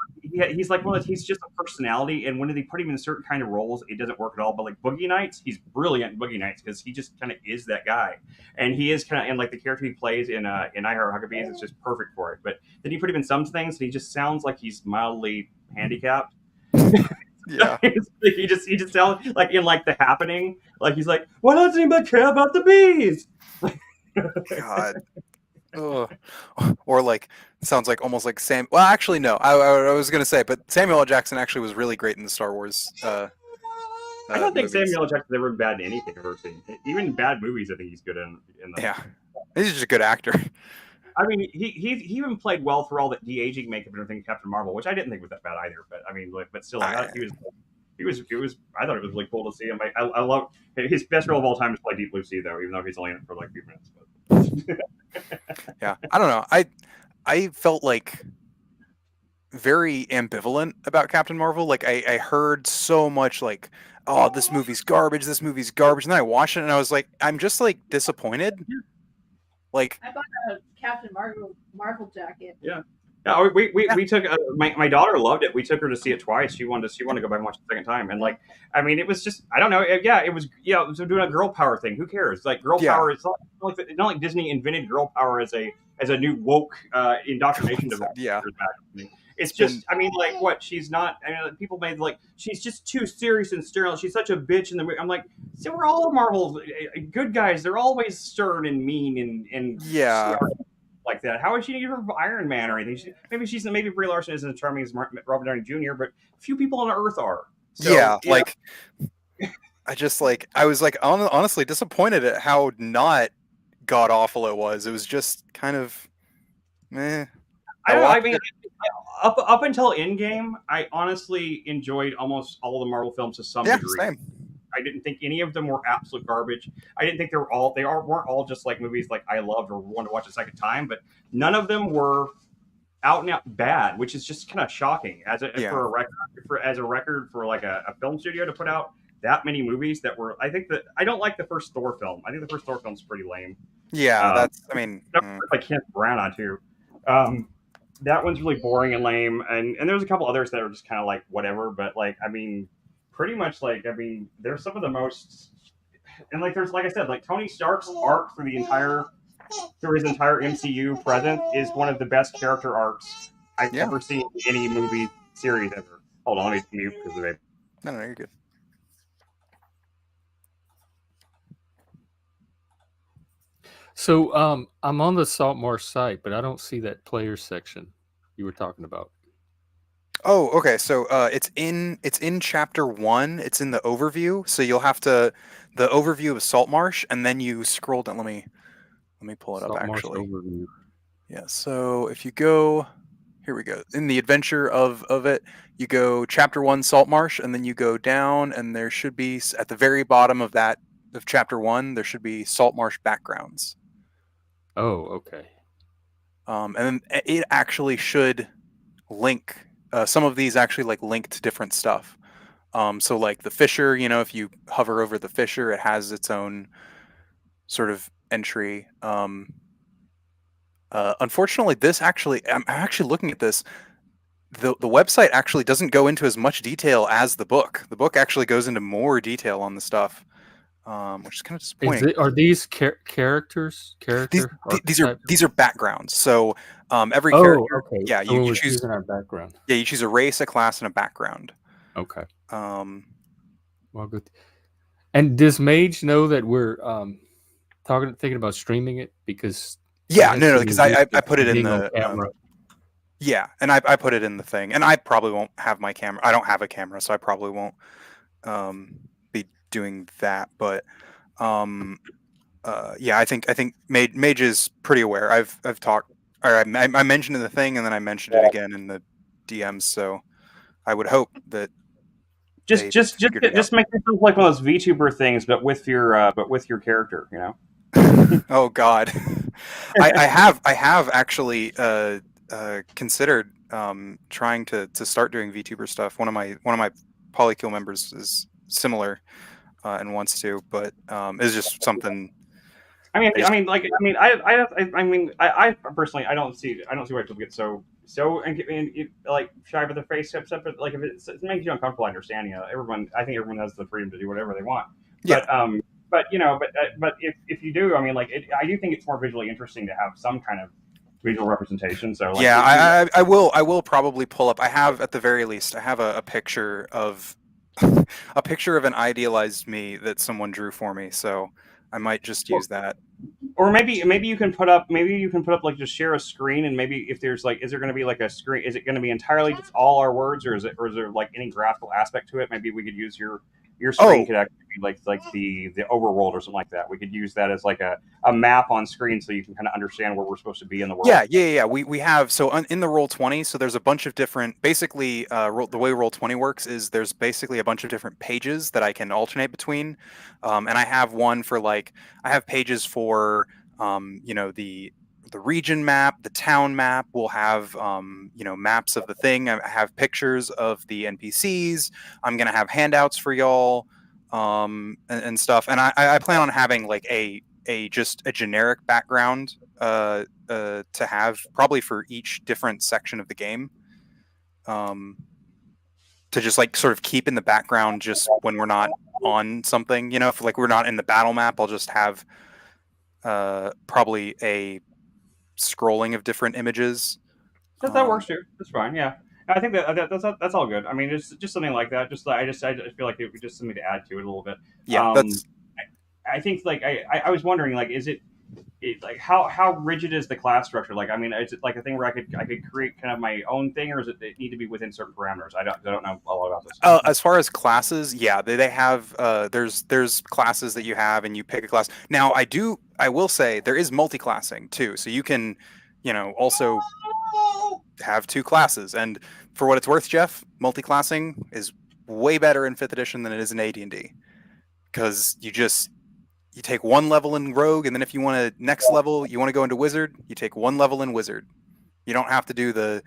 like he's just a personality, and when they put him in certain kind of roles, it doesn't work at all. But like Boogie Nights, he's brilliant in Boogie Nights because he just kind of is that guy, and he is kind of, and like the character he plays in I Heart Huckabees is just perfect for it. But then you put him in some things, and he just sounds like he's mildly handicapped. Yeah, he just sounds like in like The Happening, like he's like, why does anybody care about the bees? God. Ugh. Or like sounds like almost like Sam. Well, actually, no. I was gonna say, but Samuel L. Jackson actually was really great in the Star Wars. I don't think Samuel L. Jackson's ever been bad in anything I've ever seen. Even in bad movies, I think he's good in them. Yeah, he's just a good actor. I mean, he even played well for all the de-aging makeup and everything in Captain Marvel, which I didn't think was that bad either. But I mean, but still, I thought he was. I thought it was really cool to see him. I love his best role of all time is play Deep Blue Sea, though, even though he's only in it for like a few minutes. But. Yeah, I don't know. I felt like very ambivalent about Captain Marvel. Like I heard so much like, oh, this movie's garbage, and then I watched it and I was like, I'm just like disappointed. Like I bought a Captain Marvel jacket. Yeah. Yeah, we took my daughter loved it. We took her to see it twice. She wanted to go back and watch it the second time. And like, I mean, it was just, I don't know. It was doing a girl power thing. Who cares? Like girl power is not like Disney invented girl power as a new woke indoctrination device. Yeah. It's just, I mean, like what? She's not. I mean, people made like she's just too serious and sterile. She's such a bitch in the movie. I'm like, so we're all Marvel good guys. They're always stern and mean and yeah. Like that. How is she even Iron Man or anything? Maybe Brie Larson isn't as charming as Robert Downey Jr., but few people on Earth are. So, yeah, like I was like honestly disappointed at how not god awful it was. It was just kind of meh. I don't know. I mean, up until Endgame, I honestly enjoyed almost all the Marvel films to some degree. Same. I didn't think any of them were absolute garbage. I didn't think weren't all just like movies like I loved or wanted to watch a second time, but none of them were out and out bad, which is just kind of shocking as a record for like a film studio to put out that many movies that were. I don't like the first Thor film. I think the first Thor film's pretty lame. Yeah, that's. I mean, like Kenneth Branagh too. That one's really boring and lame, and there's a couple others that are just kind of like whatever. But like, I mean. Pretty much like, I mean, there's some of the most, and like there's, like I said, like Tony Stark's arc through his entire MCU present is one of the best character arcs I've ever seen in any movie series ever. Hold on, let me mute because of it. No, you're good. So I'm on the Saltmarsh site, but I don't see that player section you were talking about. Oh, okay. So it's in chapter 1. It's in the overview. So you'll have to the overview of Saltmarsh, and then you scroll down. Let me pull it up Saltmarsh actually. overview. Yeah. So if you go, here we go. In the adventure of it, you go chapter 1 Saltmarsh, and then you go down, and there should be at the very bottom of that of chapter 1, there should be Saltmarsh backgrounds. Oh, okay. And then it actually should link. Some of these actually like link to different stuff. So like the fissure, if you hover over the fissure, it has its own sort of entry. Unfortunately, I'm actually looking at this. The website actually doesn't go into as much detail as the book. The book actually goes into more detail on the stuff, which is kind of disappointing. Are these characters? These Character these are archetypes? these are backgrounds. So every Oh, character, okay. yeah, So you, when you we're choose choosing our background. yeah you choose a race, a class, and a background. Okay. Um, Well, good. And does Mage know that we're thinking about streaming it? Because he yeah, has no, some because ideas I put it in being on the camera. yeah, and I put it in the thing, and I probably won't have my camera. I don't have a camera, so I probably won't be doing that. But yeah, I think Mage is pretty aware. I've talked, or I mentioned in the thing, and then I mentioned it again in the DMs. So I would hope that Just they've just just figured it out. just make yourself like one of those VTuber things, but with your character. Oh God, I have actually considered trying to start doing VTuber stuff. One of my Polykill members is similar and wants to, but it's just something. I personally, I don't see why people get like shy with their face, except for like if it makes you uncomfortable. I understand, I think everyone has the freedom to do whatever they want. Yeah. But if you do, I do think it's more visually interesting to have some kind of visual representation. So like, Yeah, I will probably pull up. I have at the very least, I have a picture of a picture of an idealized me that someone drew for me. So I might just use that. or maybe you can put up like just share a screen, and maybe if there's like, is there going to be like a screen, is it going to be entirely just all our words, or is there like any graphical aspect to it? Maybe we could use your screen Oh, could actually be like the overworld or something like that. We could use that as like a map on screen, so you can kind of understand where we're supposed to be in the world. yeah. We have in the Roll20. So there's a bunch of different. Basically, the way Roll20 works is there's basically a bunch of different pages that I can alternate between, and I have one for like I have pages for the region map, the town map. We'll have maps of the thing. I have pictures of the NPCs. I'm gonna have handouts for y'all, and stuff. And I plan on having like just a generic background to have probably for each different section of the game, to just like sort of keep in the background just when we're not on something. If like we're not in the battle map, I'll just have probably a scrolling of different images. That works too. That's fine. Yeah, I think that's all good. I mean, just something like that. I just feel like it would be just something to add to it a little bit. Yeah, Um, that's I think like I was wondering like, like how rigid is the class structure? Like, is it like a thing where I could create kind of my own thing, or does it need to be within certain parameters? I don't know a lot about this. as far as classes, yeah, they have there's classes that you have and you pick a class. Now I will say there is multi-classing too, so you can also have two classes. And for what it's worth, Jeff, multi-classing is way better in 5th edition than it is in AD&D, because you take one level in Rogue, and then if you want to next level, you want to go into Wizard, you take one level in Wizard. You don't have to do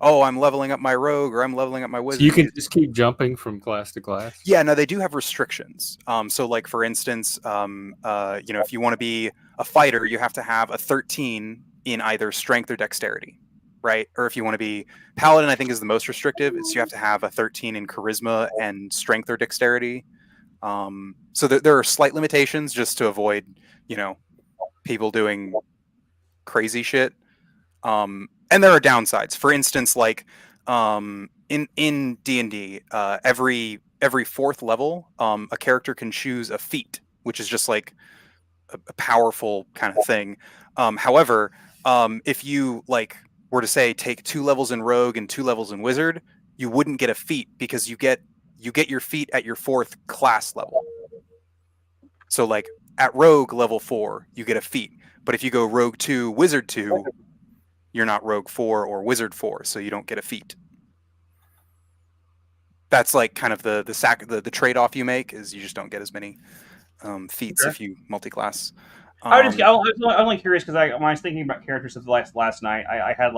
I'm leveling up my Rogue or I'm leveling up my Wizard. So you can just keep jumping from class to class? Yeah, no, they do have restrictions. So like for instance, if you want to be a fighter, you have to have a 13 in either strength or dexterity, right? Or if you want to be paladin, I think is the most restrictive. Is you have to have a 13 in charisma and strength or dexterity. So there are slight limitations just to avoid, people doing crazy shit. And there are downsides. For instance, like in D&D, every 4th level, a character can choose a feat, which is just like a powerful kind of thing. However, if you like were to say take 2 levels in Rogue and 2 levels in Wizard, you wouldn't get a feat because you get your feat at your 4th class level. So like at Rogue level 4, you get a feat. But if you go Rogue 2, Wizard 2, you're not Rogue 4 or Wizard 4, so you don't get a feat. That's like kind of the trade-off you make is you just don't get as many feats if you multi-class. I was only curious because when I was thinking about characters of last night, I had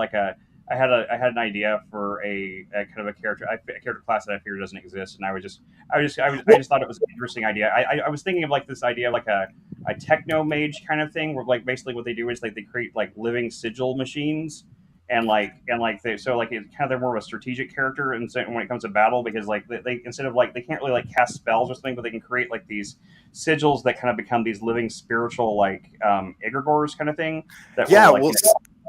an idea for a kind of a character class that I figured doesn't exist, and I just thought it was an interesting idea. I was thinking of like this idea of like a techno mage kind of thing, where like basically what they do is like they create like living sigil machines. And they so like it's kind of they're more of a strategic character, and so when it comes to battle, because like they instead of like they can't really like cast spells or something, but they can create like these sigils that kind of become these living spiritual like egregores kind of thing. That Yeah, will, like, well,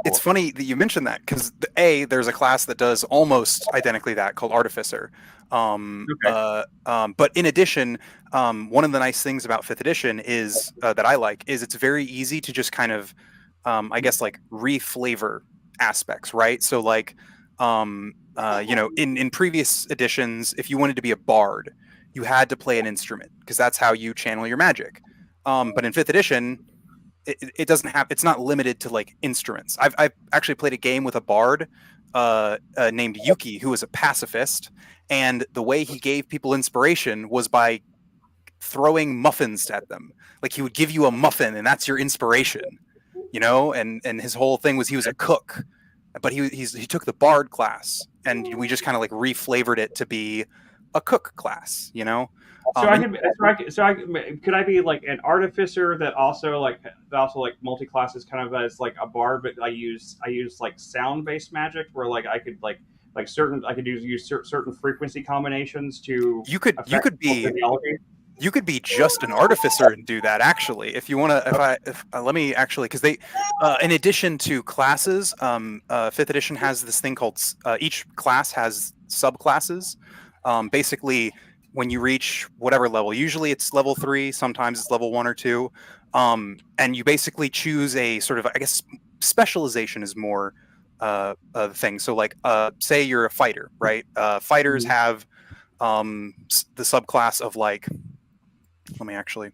it's funny that you mentioned that because there's a class that does almost identically that called Artificer. But in addition, one of the nice things about 5th edition is that I like is it's very easy to just kind of, I guess, like reflavor aspects, right? So like, in previous editions, if you wanted to be a bard, you had to play an instrument because that's how you channel your magic. But in 5th edition, it doesn't have. It's not limited to like instruments. I've actually played a game with a bard named Yuki, who was a pacifist, and the way he gave people inspiration was by throwing muffins at them. Like he would give you a muffin, and that's your inspiration, And his whole thing was he was a cook, but he took the bard class, and we just kind of like reflavored it to be a cook class, So could I be like an artificer that also like multi classes kind of as like a bard, but I use like sound based magic where like I could use certain frequency combinations to you could be just an artificer and do that actually if you want to. Let me actually, because they in addition to classes, 5th edition has this thing called each class has subclasses. Basically when you reach whatever level, usually it's level 3, sometimes it's level 1 or 2, and you basically choose a sort of, I guess, specialization is more the thing. So like say you're a fighter, right? Fighters have the subclass of like, let me actually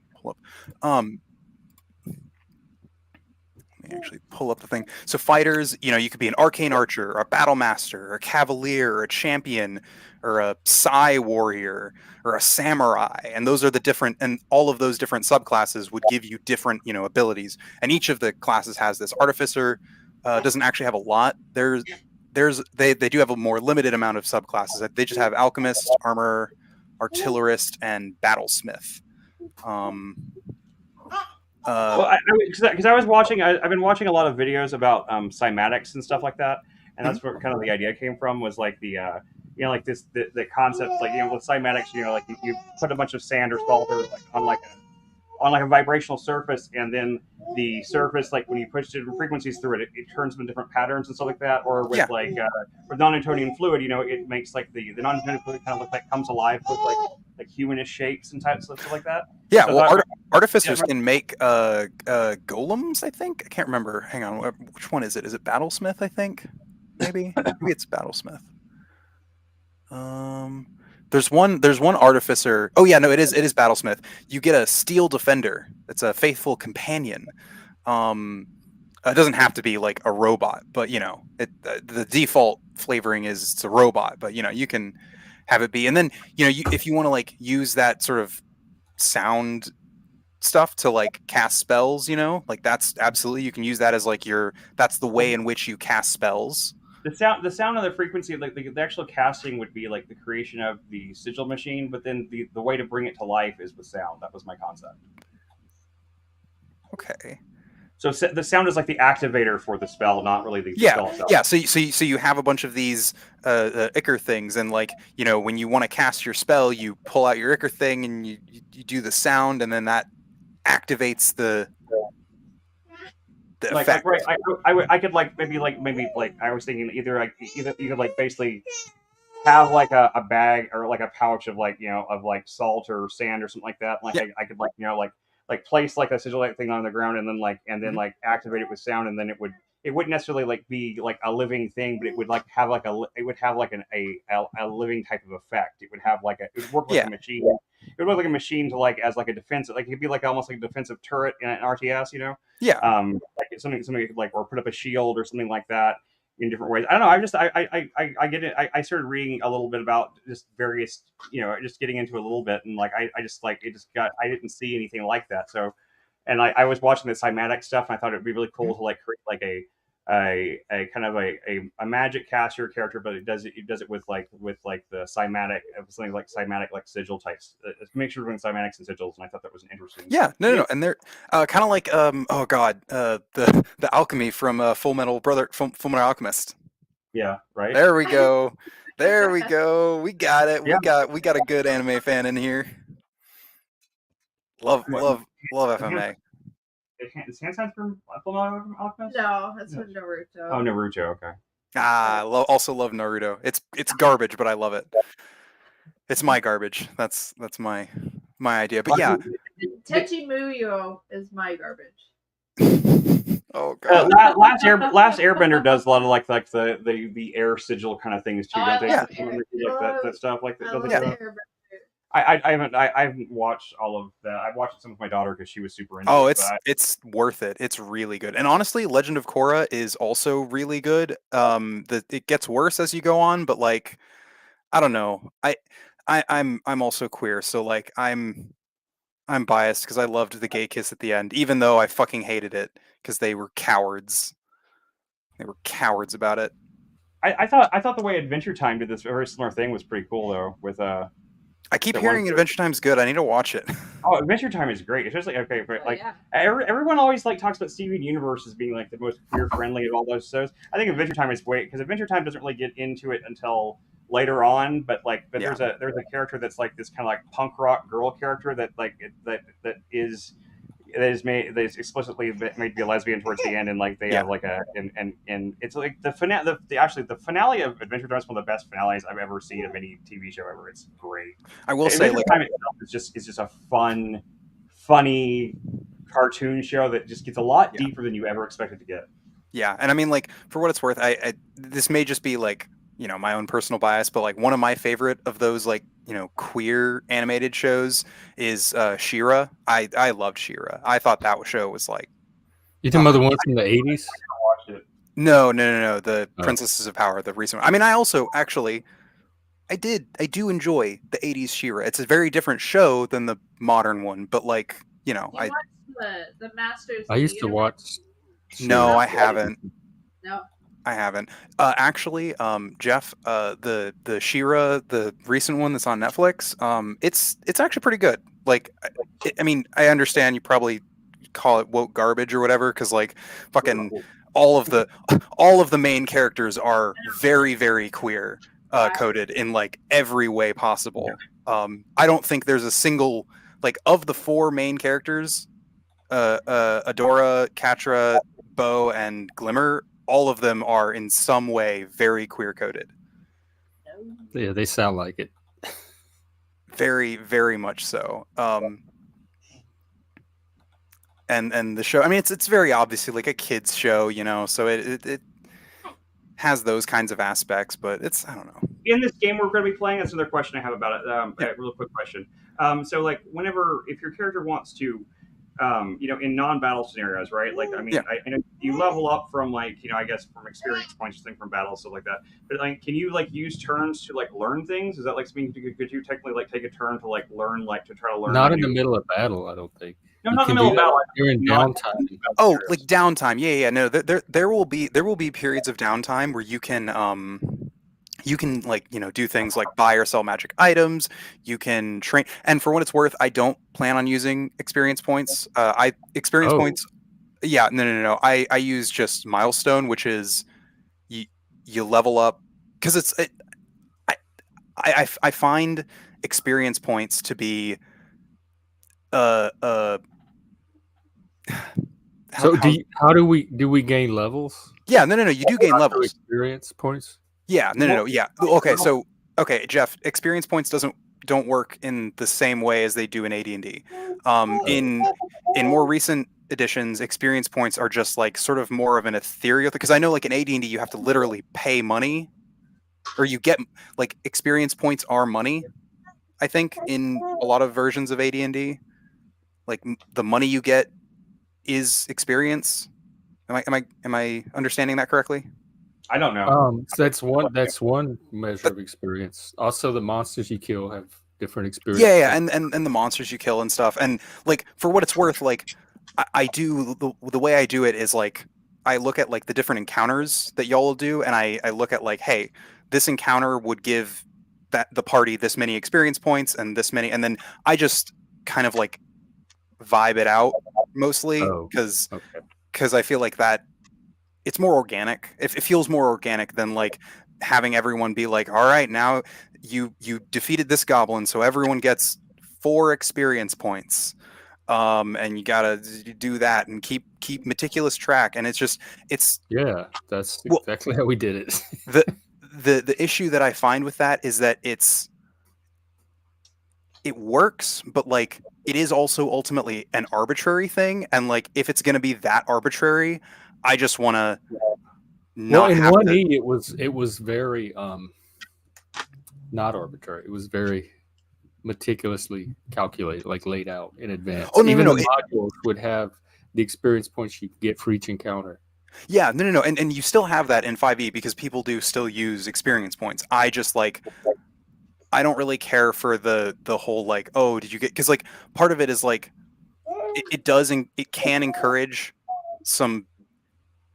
pull up the thing. So fighters, you could be an arcane archer, or a battle master, or a cavalier, or a champion, or a psi warrior, or a samurai, and those are the different, and all of those different subclasses would give you different, abilities. And each of the classes has this. Artificer doesn't actually have a lot. They do have a more limited amount of subclasses. They just have alchemist, armor, artillerist, and battlesmith. Because I was watching, I've been watching a lot of videos about cymatics and stuff like that, and that's where kind of the idea came from. Was like the like the concept, like with cymatics, like you put a bunch of sand or salt or like on a vibrational surface, and then the surface, like when you push different frequencies through it, it turns them in different patterns and stuff like that. Or with with non-Newtonian fluid, it makes like the non-Newtonian fluid kind of look like comes alive with like humanish shapes and types of stuff like that. Yeah, so well, artificers can make golems, I think. I can't remember. Hang on, which one is it? Is it Battlesmith? I think maybe it's Battlesmith. There's one artificer. Oh yeah, no, it is Battlesmith. You get a steel defender. It's a faithful companion. It doesn't have to be like a robot, but the default flavoring is it's a robot. But you can have it be, and then if you want to like use that sort of sound stuff to like cast spells, like that's absolutely, you can use that as like that's the way in which you cast spells. The sound and the frequency, like the actual casting would be like the creation of the sigil machine, but then the way to bring it to life is with sound. That was my concept. Okay. So the sound is like the activator for the spell, not really the spell itself. Yeah. So you have a bunch of these Ichor things, and like when you want to cast your spell, you pull out your Ichor thing and you do the sound, and then that activates the effect. Like, right, I could maybe I was thinking either you could like basically have like a bag or like a pouch of like of like salt or sand or something like that. Like I could like place like a sigil thing on the ground and then like activate it with sound, and then it would it wouldn't necessarily like be like a living thing, but it would like have like it would have like a living type of effect. It would have like it would work like Yeah. a machine. It would work like a machine to like as like a defense. Like it'd be like almost like a defensive turret in an RTS, you know. Yeah. Like something like or put up a shield or something like that in different ways. I don't know. I get it. I started reading a little bit about just various, just getting into a little bit, and like I just like it just got I didn't see anything like that. So, and I was watching the cymatic stuff, and I thought it'd be really cool to like create like a kind of a magic caster character, but it does it with the cymatic something like cymatic like sigil types. Make sure we're doing cymatics and sigils, and I thought that was an interesting. Yeah, no, and they're kind of like oh god, the alchemy from Full Metal Alchemist. Yeah, right. There we go. There we go. We got it. Yeah. We got a good anime fan in here. Love FMA. Is Hansen from Fullmetal Alchemist? No, that's from Naruto. Oh, Naruto. Okay. Also love Naruto. It's garbage, but I love it. It's my garbage. That's my idea. But yeah. Techi Muyo is my garbage. Oh god. Last Airbender does a lot of like the air sigil kind of things too. Oh, Don't they? Yeah. Like that stuff. Like I don't love they do the that? Airbender. I haven't watched all of that. I've watched some with my daughter because she was super into it. It's worth it. It's really good. And honestly, Legend of Korra is also really good. It gets worse as you go on, but like I don't know. I'm also queer, so like I'm biased because I loved the gay kiss at the end, even though I fucking hated it because they were cowards. They were cowards about it. I thought the way Adventure Time did this very similar thing was pretty cool though. With I keep hearing Adventure Time's good. I need to watch it. Oh, Adventure Time is great. Especially okay, but like yeah. everyone always like talks about Steven Universe as being like the most queer friendly of all those shows. I think Adventure Time is great because Adventure Time doesn't really get into it until later on. But Yeah. there's a character that's like this kind of like punk rock girl character that is explicitly made to be a lesbian towards the end, and like they have like and it's like the finale of Adventure Time is one of the best finales I've ever seen of any TV show ever. It's great. I will say, like, Time itself is just a funny cartoon show that just gets a lot deeper than you ever expected to get. Yeah, and I mean, like, for what it's worth, I this may just be like, my own personal bias, but like one of my favorite of those like queer animated shows is She-Ra. I loved She-Ra. I thought that show was like. You talking about the one from the 80s? No. The Princesses of Power, the recent one. I mean, I also actually, I do enjoy the 80s She-Ra. It's a very different show than the modern one, but like, You watched the Masters. I used to watch. No, I haven't. No. I haven't. Actually, Jeff, the She-Ra, the recent one that's on Netflix, it's actually pretty good. Like, I mean, I understand you probably call it woke garbage or whatever, because like fucking all of the main characters are very, very queer coded in like every way possible. I don't think there's a single like of the four main characters, Adora, Catra, Bo, and Glimmer. All of them are in some way very queer coded. Yeah, they sound like it. Very, very much so. And the show, I mean, it's very obviously like a kids show, so it has those kinds of aspects, but it's, I don't know. In this game we're going to be playing, that's another question I have about it. A real quick question. So like if your character wants to, in non-battle scenarios, right? Like, I mean, I know you level up from like, I guess from experience points, thing from battle, stuff like that. But like, can you like use turns to like learn things? Is that like something could you technically like take a turn to like learn, like to try to learn? Not in the middle of battle, I don't think. No, not in the middle of battle. You're in downtime. Oh, like downtime. Yeah. No, there will be periods of downtime where you can like, do things like buy or sell magic items. You can train. And for what it's worth, I don't plan on using experience points. Points. Yeah, no. I use just milestone, which is you level up because I find experience points to be So how do we gain levels? Yeah, no. You do gain levels. Experience points. Yeah, no. Yeah. Okay, so Jeff, experience points doesn't don't work in the same way as they do in AD&D. In more recent editions, experience points are just like sort of more of an ethereal, because I know like in AD&D you have to literally pay money, or you get like experience points are money. I think in a lot of versions of AD&D, like the money you get is experience. Am I understanding that correctly? I don't know. So that's one measure of experience. Also, the monsters you kill have different experience. Yeah, and the monsters you kill and stuff. And like for what it's worth, like I do the way I do it is like I look at like the different encounters that y'all will do, and I look at like, hey, this encounter would give that the party this many experience points and this many, and then I just kind of like vibe it out mostly because Okay. I feel like that it's more organic. It feels more organic than like having everyone be like, all right, now you defeated this goblin, so everyone gets 4 experience points. And you gotta do that and keep meticulous track. And it's Yeah, that's well, exactly how we did it. the issue that I find with that is that it works, but like it is also ultimately an arbitrary thing. And like if it's gonna be that arbitrary, I just wanna Well, not in have one to. E, it was very not arbitrary. It was very meticulously calculated, like laid out in advance. Oh no, Even no, the no. modules would have the experience points you get for each encounter. Yeah, no. And you still have that in 5e because people do still use experience points. I just like I don't really care for the whole like, oh, did you get, because like part of it is like it can encourage some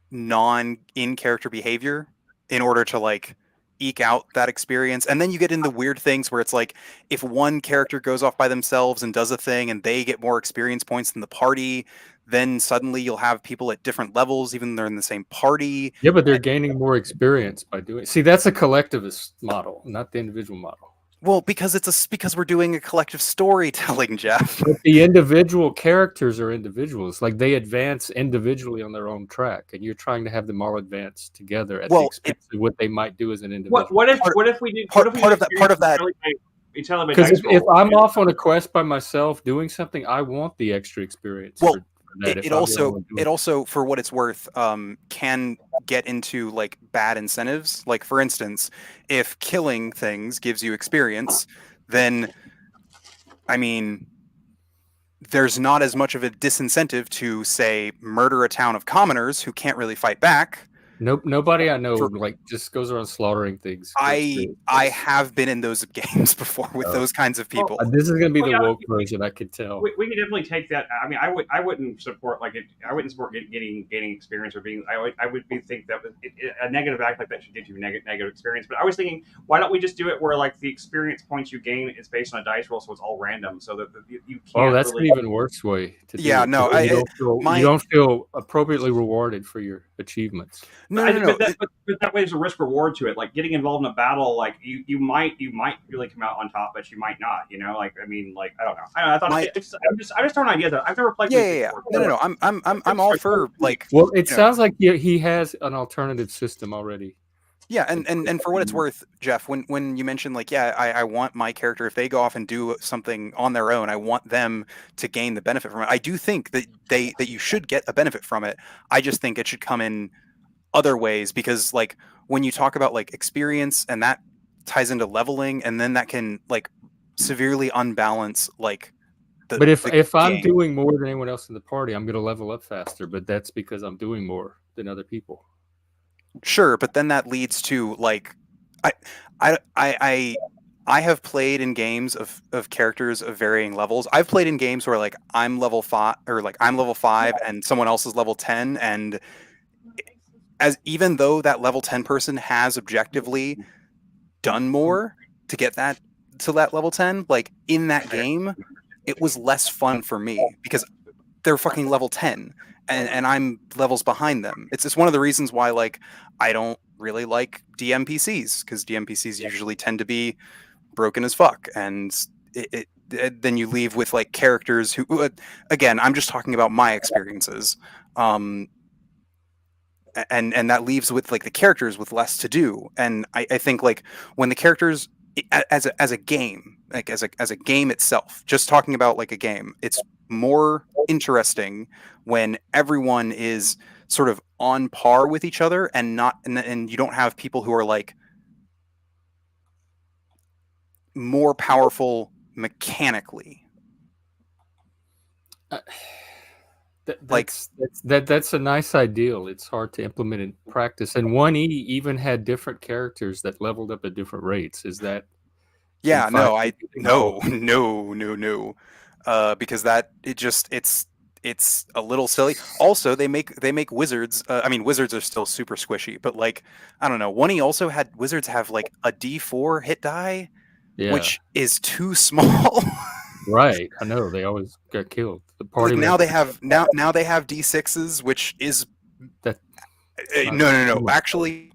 non in character behavior in order to like eke out that experience. And then you get into weird things where it's like if one character goes off by themselves and does a thing and they get more experience points than the party, then suddenly you'll have people at different levels even though they're in the same party. Yeah, but they're gaining more experience by doing. See, that's a collectivist model, not the individual model. Well, because we're doing a collective storytelling, Jeff. But the individual characters are individuals. Like they advance individually on their own track, and you're trying to have them all advance together at the Well, expense of what they might do as an individual. What if we did part of that entirely by Because dice if roll? I'm off on a quest by myself doing something, I want the extra experience Well, for that. it also for what it's worth can get into like bad incentives. Like for instance, if killing things gives you experience, then I mean there's not as much of a disincentive to say murder a town of commoners who can't really fight back. Nope, nobody I know For- like just goes around slaughtering things. for I experience. have been in those games before with those kinds of people. This is going to be Well, the yeah, woke version. I could tell. We can definitely take that. I mean, I wouldn't support like it. I wouldn't support gaining experience or being. I would think that a negative act like that should get you negative experience. But I was thinking, why don't we just do it where like the experience points you gain is based on a dice roll, so it's all random, so that you can't. Oh, that's really... an even worse way to do Yeah, it. no, You don't feel appropriately rewarded for your achievements. No. But that way there's a risk reward to it. Like getting involved in a battle, like you might really come out on top, but you might not. You know, like I mean, like I don't know. I thought I'm just throwing ideas out. I've never played. Yeah. No. I'm all for like. Well, it sounds like he has an alternative system already. Yeah, and for what it's worth, Jeff, when you mentioned like, yeah, I want my character, if they go off and do something on their own, I want them to gain the benefit from it. I do think that you should get a benefit from it. I just think it should come in other ways, because like when you talk about like experience and that ties into leveling, and then that can like severely unbalance like but if I'm game. doing more than anyone else in the party, I'm going to level up faster, but that's because I'm doing more than other people. Sure, but then that leads to like I have played in games of characters of varying levels. I've played in games where like I'm level 5 or like I'm level 5 and someone else is level 10, and as even though that level 10 person has objectively done more to get that to that level 10, like in that game, it was less fun for me because they're fucking level 10 and I'm levels behind them. It's just one of the reasons why like I don't really like DMPCs, because DMPCs usually tend to be broken as fuck, and then you leave with like characters who, again, I'm just talking about my experiences, and that leaves with like the characters with less to do. And I think like when the characters as a game, like as a game itself, just talking about like a game, it's more interesting when everyone is sort of on par with each other and not and you don't have people who are like more powerful mechanically. Uh, Like that's a nice ideal. It's hard to implement in practice. And 1E even had different characters that leveled up at different rates. Is that yeah, no, confined? no, because that it's a little silly. Also, they make wizards. I mean, wizards are still super squishy, but like I don't know. 1E also had wizards have like a D4 hit die, Yeah, which is too small. right. I know they always got killed. The party Like now members they have now they have D6s, which is that no. Actually,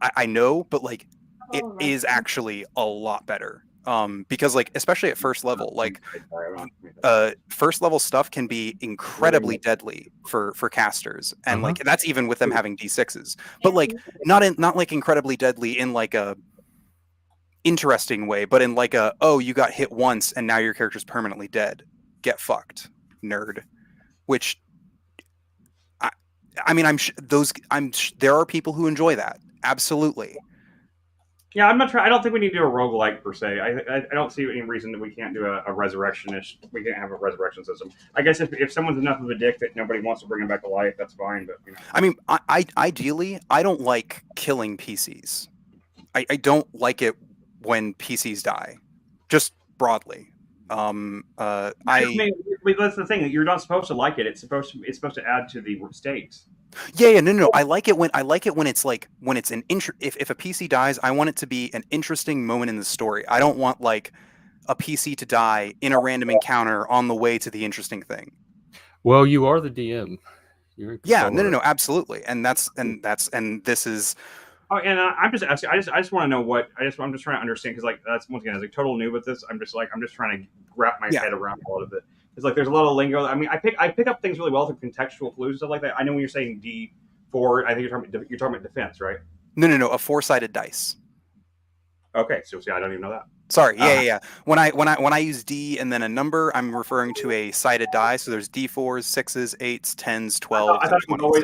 I know, but like it is actually a lot better. Because like especially at first level, like first level stuff can be incredibly deadly for casters, and like that's even with them having D6s. But like not like incredibly deadly in like a interesting way, but in like a oh you got hit once and now your character's permanently dead. Get fucked, nerd. Which I mean, there are people who enjoy that. Absolutely. Yeah, I'm not trying. I don't think we need to do a roguelike per se. I don't see any reason that we can't do a resurrectionist. We can't have a resurrection system. I guess if someone's enough of a dick that nobody wants to bring them back to life, that's fine. But you know. I mean, ideally, I don't like killing PCs. I don't like it when PCs die, just broadly. I mean, that's the thing. You're not supposed to like it. It's supposed to add to the stakes. Yeah, no. I like it when it's like when it's an if a PC dies, I want it to be an interesting moment in the story. I don't want like a PC to die in a random encounter on the way to the interesting thing. Well, you are the DM. You're in Yeah, control of no, it. absolutely, and this is. Oh, and I'm just asking. I just want to know what I'm just trying to understand because like that's once again as a total noob at this. I'm just trying to wrap my head around all of it. It's like there's a lot of lingo. I mean, I pick up things really well through contextual clues and stuff like that. I know when you're saying D4, I think you're talking about defense, right? No, a 4-sided dice. Okay, so see, I don't even know that. Sorry, yeah. When I use D and then a number, I'm referring to a sided die. So there's D4s, 6s, 8s, 10s, 12s, I thought and 20s.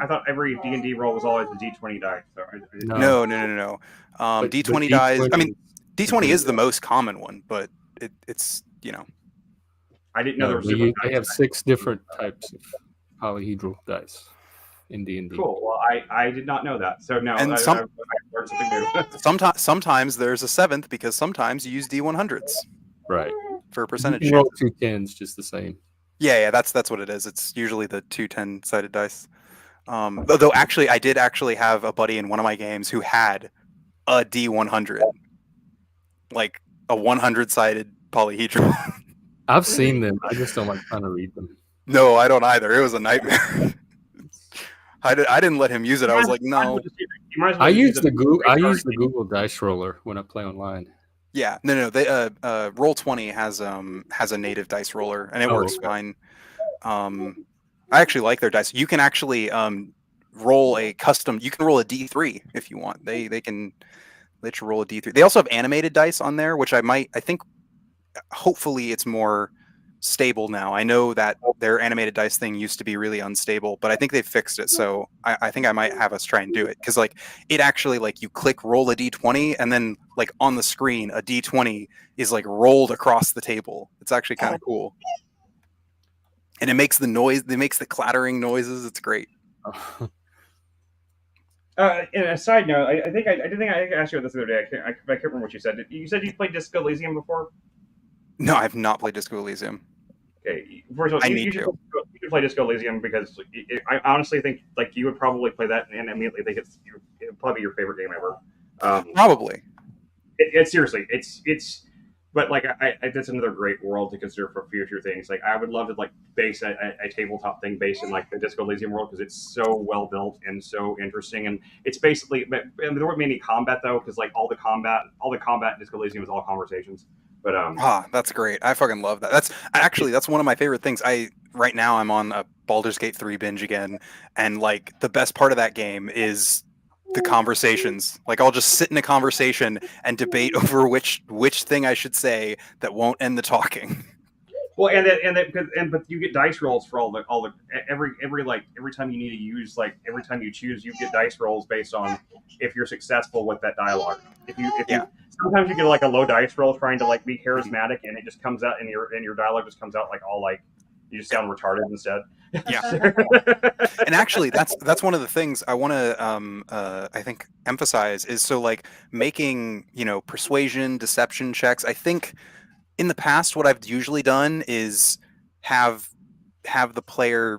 I thought every D&D roll was always a D20 die. So No. No. But D20 dies. I mean, D20 is the good. most common one, but it's I didn't know there No, was different they have types. 6 different types of polyhedral dice in D&D. Cool. Well, I did not know that. So no, And I learned something new. sometimes there's a 7th because sometimes you use D100s Right. for You percentage can roll chances. 2 10s just the same. Yeah, that's what it is. It's usually the 2 10-sided dice. Though actually, I did actually have a buddy in one of my games who had a D100, like a 100-sided polyhedral. I've seen them. I just don't like trying to read them. No, I don't either. It was a nightmare. I didn't let him use it. I was like, no. I use the Google Dice Roller when I play online. Yeah, no. They Roll20 has a native dice roller and it works fine. I actually like their dice. You can actually roll a custom. You can roll a D3 if you want. They can let you roll a D3. They also have animated dice on there, which I think hopefully it's more stable now. I know that their animated dice thing used to be really unstable, but I think they've fixed it. So I think I might have us try and do it because like it actually like you click roll a D20 and then like on the screen a D20 is like rolled across the table. It's actually kind of cool. And it makes the noise. It makes the clattering noises. It's great. And a side note, I think I asked you this the other day. I can't remember what you said. You said you played Disco Elysium before. No, I've not played Disco Elysium. Okay, first of all, you should play Disco Elysium because I honestly think like you would probably play that and immediately think it'd probably be your favorite game ever. Probably. Seriously, it's. But like that's another great world to consider for future things. Like I would love to like base a tabletop thing based in like the Disco Elysium world because it's so well built and so interesting. And it's basically, but there weren't many combat though because like all the combat in Disco Elysium is all conversations. But that's great. I fucking love that. That's one of my favorite things. Right now I'm on a Baldur's Gate 3 binge again, and like the best part of that game is the conversations. Like I'll just sit in a conversation and debate over which thing I should say that won't end the talking. Well, but you get dice rolls for all the every time you need to use every time you choose, you get dice rolls based on if you're successful with that dialogue. If you sometimes you get like a low dice roll trying to like be charismatic, and it just comes out and your dialogue just comes out like all like you just sound retarded instead. Yeah. And actually that's one of the things I want to I think emphasize is so like making, persuasion, deception checks. I think in the past what I've usually done is have the player,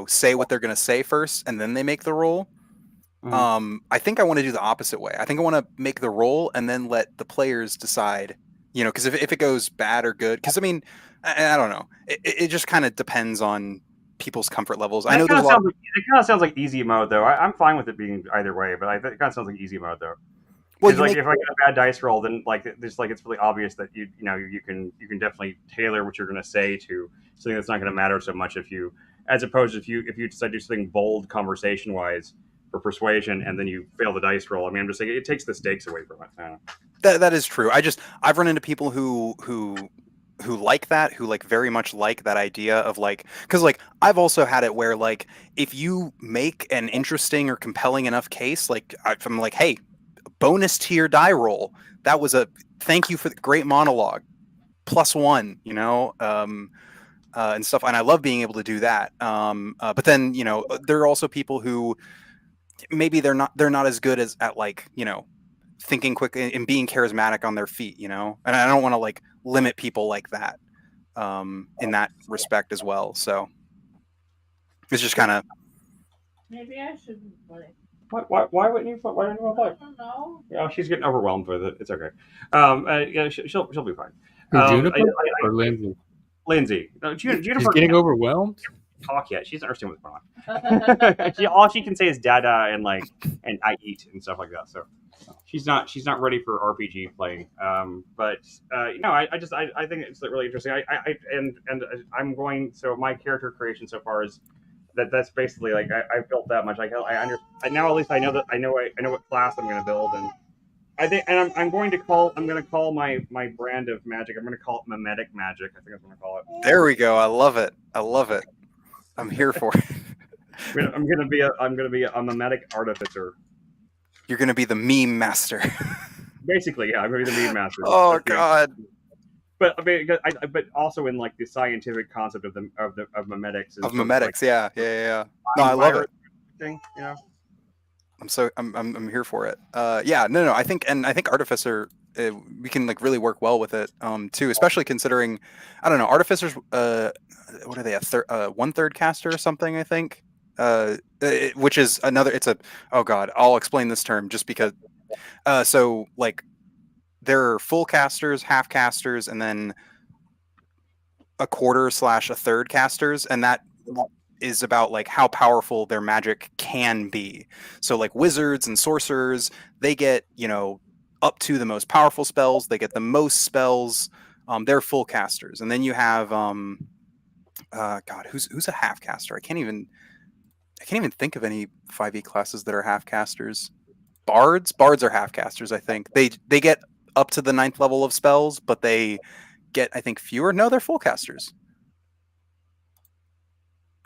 say what they're going to say first and then they make the roll. I think I want to do the opposite way. I think I want to make the roll and then let the players decide, because if it goes bad or good, because I mean, I don't know. It just kind of depends on people's comfort levels. I know there's a lot. It kind of sounds like easy mode, though. I'm fine with it being either way, but it kind of sounds like easy mode, though. Well, if I get a bad dice roll, then it's really obvious that you can definitely tailor what you're going to say to something that's not going to matter so much as opposed to if you decide to do something bold conversation wise for persuasion and then you fail the dice roll. I mean, I'm just saying it takes the stakes away from it. That is true. I've run into people who like that, who like very much like that idea of like, because like I've also had it where like if you make an interesting or compelling enough case, like I'm like, hey, bonus to your die roll. That was a thank you for the great monologue, +1, and stuff. And I love being able to do that. But then there are also people who maybe they're not as good at like thinking quick and being charismatic on their feet, and I don't want to like limit people like that in that respect as well. So it's just kind of maybe I shouldn't play. Why wouldn't you? Why don't you want to play? I don't know. Yeah, she's getting overwhelmed with it. It's okay. Yeah, she'll be fine. Juniper or Lindsay? Lindsay. No, Juniper. She's getting overwhelmed. Talk yet? She doesn't understand what's going on. All she can say is "dada" and I eat and stuff like that. So she's not ready for RPG playing. But I think it's really interesting. I'm going. So my character creation so far is. That's basically like I built that much. Now at least I know what class I'm going to build, and I think I'm going to call my brand of magic. I'm going to call it mimetic magic. I think that's what I'm going to call it. There we go. I love it. I'm here for it. I'm going to be a mimetic artificer. You're going to be the meme master. Basically, yeah, I'm going to be the meme master. Oh God. But I mean, but also in like the scientific concept of mimetics. Of mimetics, yeah. No, I love it. Thing, I'm here for it. No. I think artificer, we can like really work well with it too, especially considering, I don't know, artificers. What are they? A 1/3 caster or something? I think. Which is another. Oh God, I'll explain this term just because. So like. There are full casters, half casters, and then a 1/4/1/3 casters, and that is about like how powerful their magic can be. So like wizards and sorcerers, they get up to the most powerful spells. They get the most spells. They're full casters, and then you have God, who's a half caster? I can't even think of any 5e classes that are half casters. Bards are half casters. I think they get up to the 9th level of spells, but they get, I think, fewer. No, they're full casters.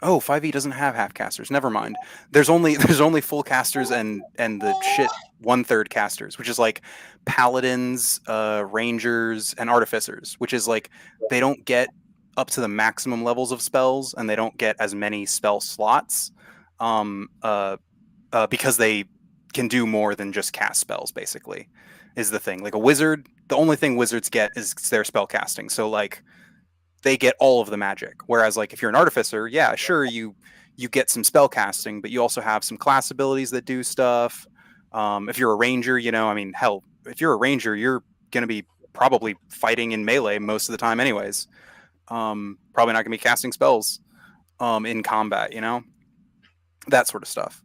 Oh, 5e doesn't have half casters. Never mind. There's only full casters and the shit 1/3 casters, which is like paladins, rangers, and artificers, which is like they don't get up to the maximum levels of spells and they don't get as many spell slots because they can do more than just cast spells, basically. Is the thing. Like a wizard, the only thing wizards get is their spell casting. So like they get all of the magic. Whereas like if you're an artificer, yeah, sure you get some spell casting, but you also have some class abilities that do stuff. If you're a ranger, I mean, hell, if you're a ranger, you're gonna be probably fighting in melee most of the time anyways. Probably not gonna be casting spells in combat, that sort of stuff.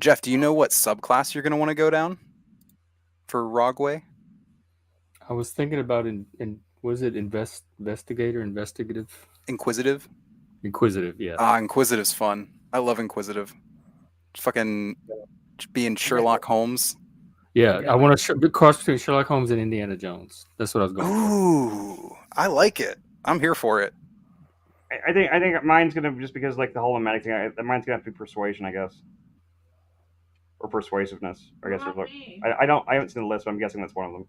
Jeff, do you know what subclass you're gonna want to go down for Rogway? I was thinking about was it investigative? Inquisitive, yeah. Inquisitive's fun. I love Inquisitive. fucking being Sherlock Holmes. Yeah, I want a cross between Sherlock Holmes and Indiana Jones. That's what I was going for. Ooh, I like it. I'm here for it. I think mine's gonna just because like the whole emetic thing. Mine's gonna have to be persuasion, I guess, or persuasiveness. I guess. Not Look, me. I don't. I haven't seen the list, but I'm guessing that's one of them.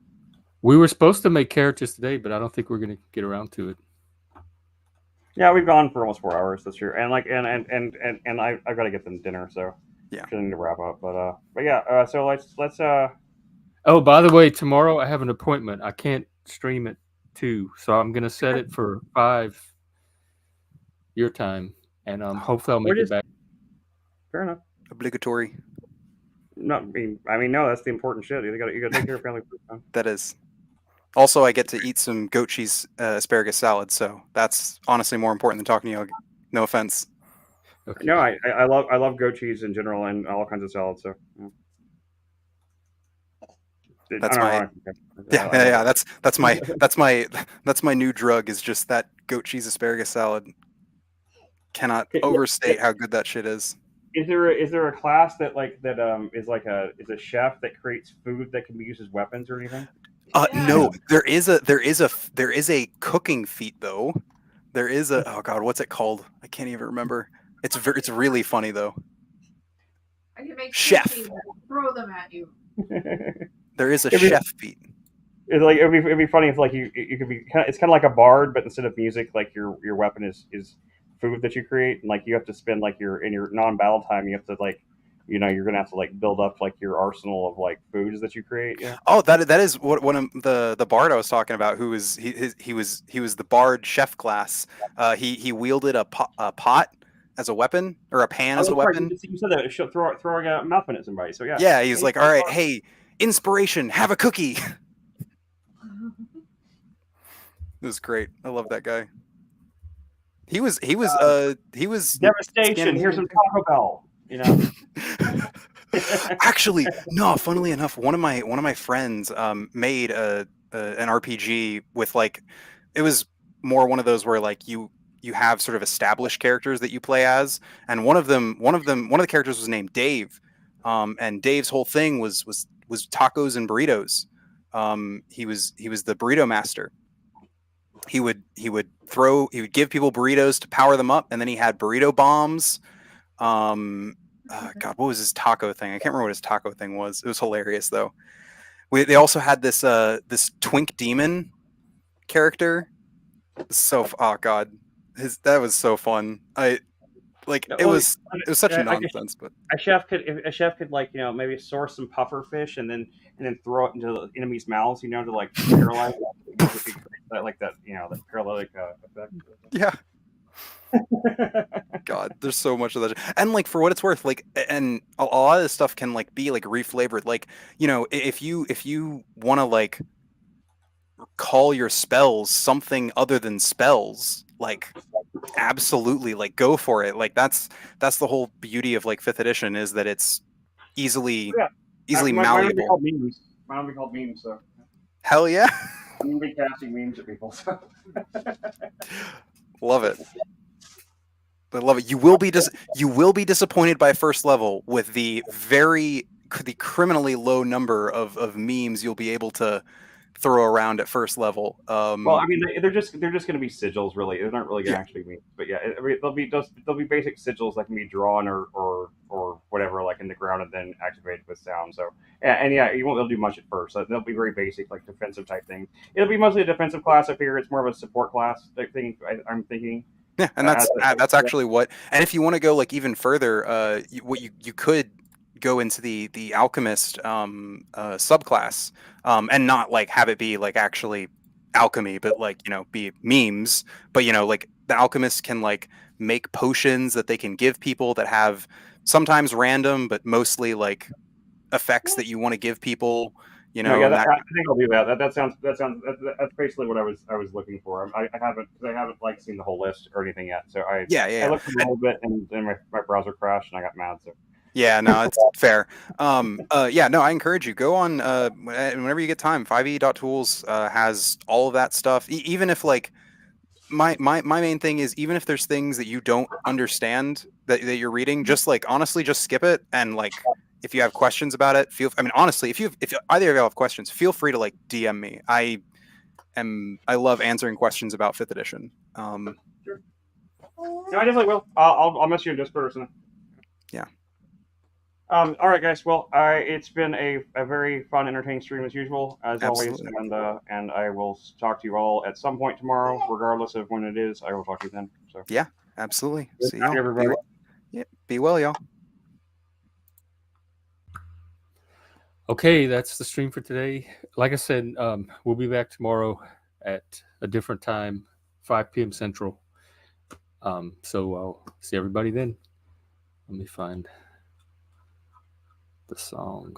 We were supposed to make characters today, but I don't think we're going to get around to it. Yeah, we've gone for almost 4 hours this year, and like and I've got to get them dinner, so Yeah. I need to wrap up. But yeah, so let's Oh, by the way, tomorrow I have an appointment. I can't stream at 2, so I'm going to set it for 5 your time, and hopefully I'll make it back. fair enough. Obligatory. No, I mean, no, that's the important shit. You got to take care of family first, man. That is. Also, I get to eat some goat cheese asparagus salad, so that's honestly more important than talking to you. No offense. Okay. No, I love goat cheese in general and all kinds of salads. So That's my yeah. That's my new drug is just that goat cheese asparagus salad. Cannot overstate how good that shit is. Is there a class that is a chef that creates food that can be used as weapons or anything? No, there is a cooking feat though. There is a oh god, what's it called? I can't even remember. It's really funny though. I can make Chef. cookies and throw them at you. There is a chef feat. It's like it'd be funny if like you could be it's kind of like a bard, but instead of music, like your weapon is food that you create, and like you have to spend like in your non-battle time, you have to like you're gonna have to like build up like your arsenal of like foods that you create. Yeah. Oh, that is what one of the bard I was talking about. Who was he was the bard chef class. He wielded a pot as a weapon or a pan as a weapon. You said that throwing a muffin at somebody. So yeah. Yeah, he's like, all right, hey, inspiration, have a cookie. It was great. I love that guy. He was devastation. Here's some Taco Bell. Actually, no. Funnily enough, one of my friends made an RPG with like it was more one of those where like you have sort of established characters that you play as, and one of the characters was named Dave, and Dave's whole thing was tacos and burritos. He was the burrito master. He would give people burritos to power them up, and then he had burrito bombs. God, what was his taco thing? I can't remember what his taco thing was. It was hilarious though. They also had this this twink demon character. So oh god, that was so fun. It was such a nonsense, but a chef could like maybe source some puffer fish and then throw it into the enemy's mouths, to like paralyze that like that that paralytic effect. Yeah. God, there's so much of that, and like for what it's worth, like, and a lot of this stuff can like be like reflavored, like if you want to like call your spells something other than spells, like absolutely, like go for it. Like that's the whole beauty of like 5th edition is that it's easily malleable. Mine will be called memes. So hell yeah. I'm gonna be casting memes at people. So. Love it. I love it. You will be disappointed by 1st level with the criminally low number of memes you'll be able to throw around at 1st level. Well, I mean, they're just going to be sigils, really. They're not really going to actually be. But yeah, they'll be basic sigils that can be drawn or whatever, like in the ground, and then activated with sound. So you won't be able to do much at first. So they'll be very basic, like defensive type things. It'll be mostly a defensive class. I figure it's more of a support class type thing. I'm thinking. Yeah, and that's actually what. And if you want to go like even further, you could go into the alchemist subclass, and not like have it be like actually alchemy, but like be memes. But like the alchemists can like make potions that they can give people that have sometimes random, but mostly like effects that you want to give people. I think I'll do that. That's basically what I was looking for. I haven't like seen the whole list or anything yet. So I looked a little bit and then my browser crashed and I got mad. So yeah, no, it's fair. I encourage you go on whenever you get time. 5e.tools has all of that stuff. Even if like my main thing is, even if there's things that you don't understand that you're reading, just like honestly just skip it, and like if you have questions about it, honestly, if either of you have questions, feel free to like DM me. I love answering questions about 5th edition. Sure. No, I definitely will. I'll mess you in Discord or something. Yeah. All right, guys. Well, it's been a very fun, entertaining stream as usual, as Absolutely. always, and I will talk to you all at some point tomorrow, regardless of when it is. I will talk to you then. So Yeah, absolutely. good See night, y'all. everybody. Be well, y'all. Okay, that's the stream for today. Like I said, we'll be back tomorrow at a different time, 5 p.m. Central. So I'll see everybody then. Let me find the song.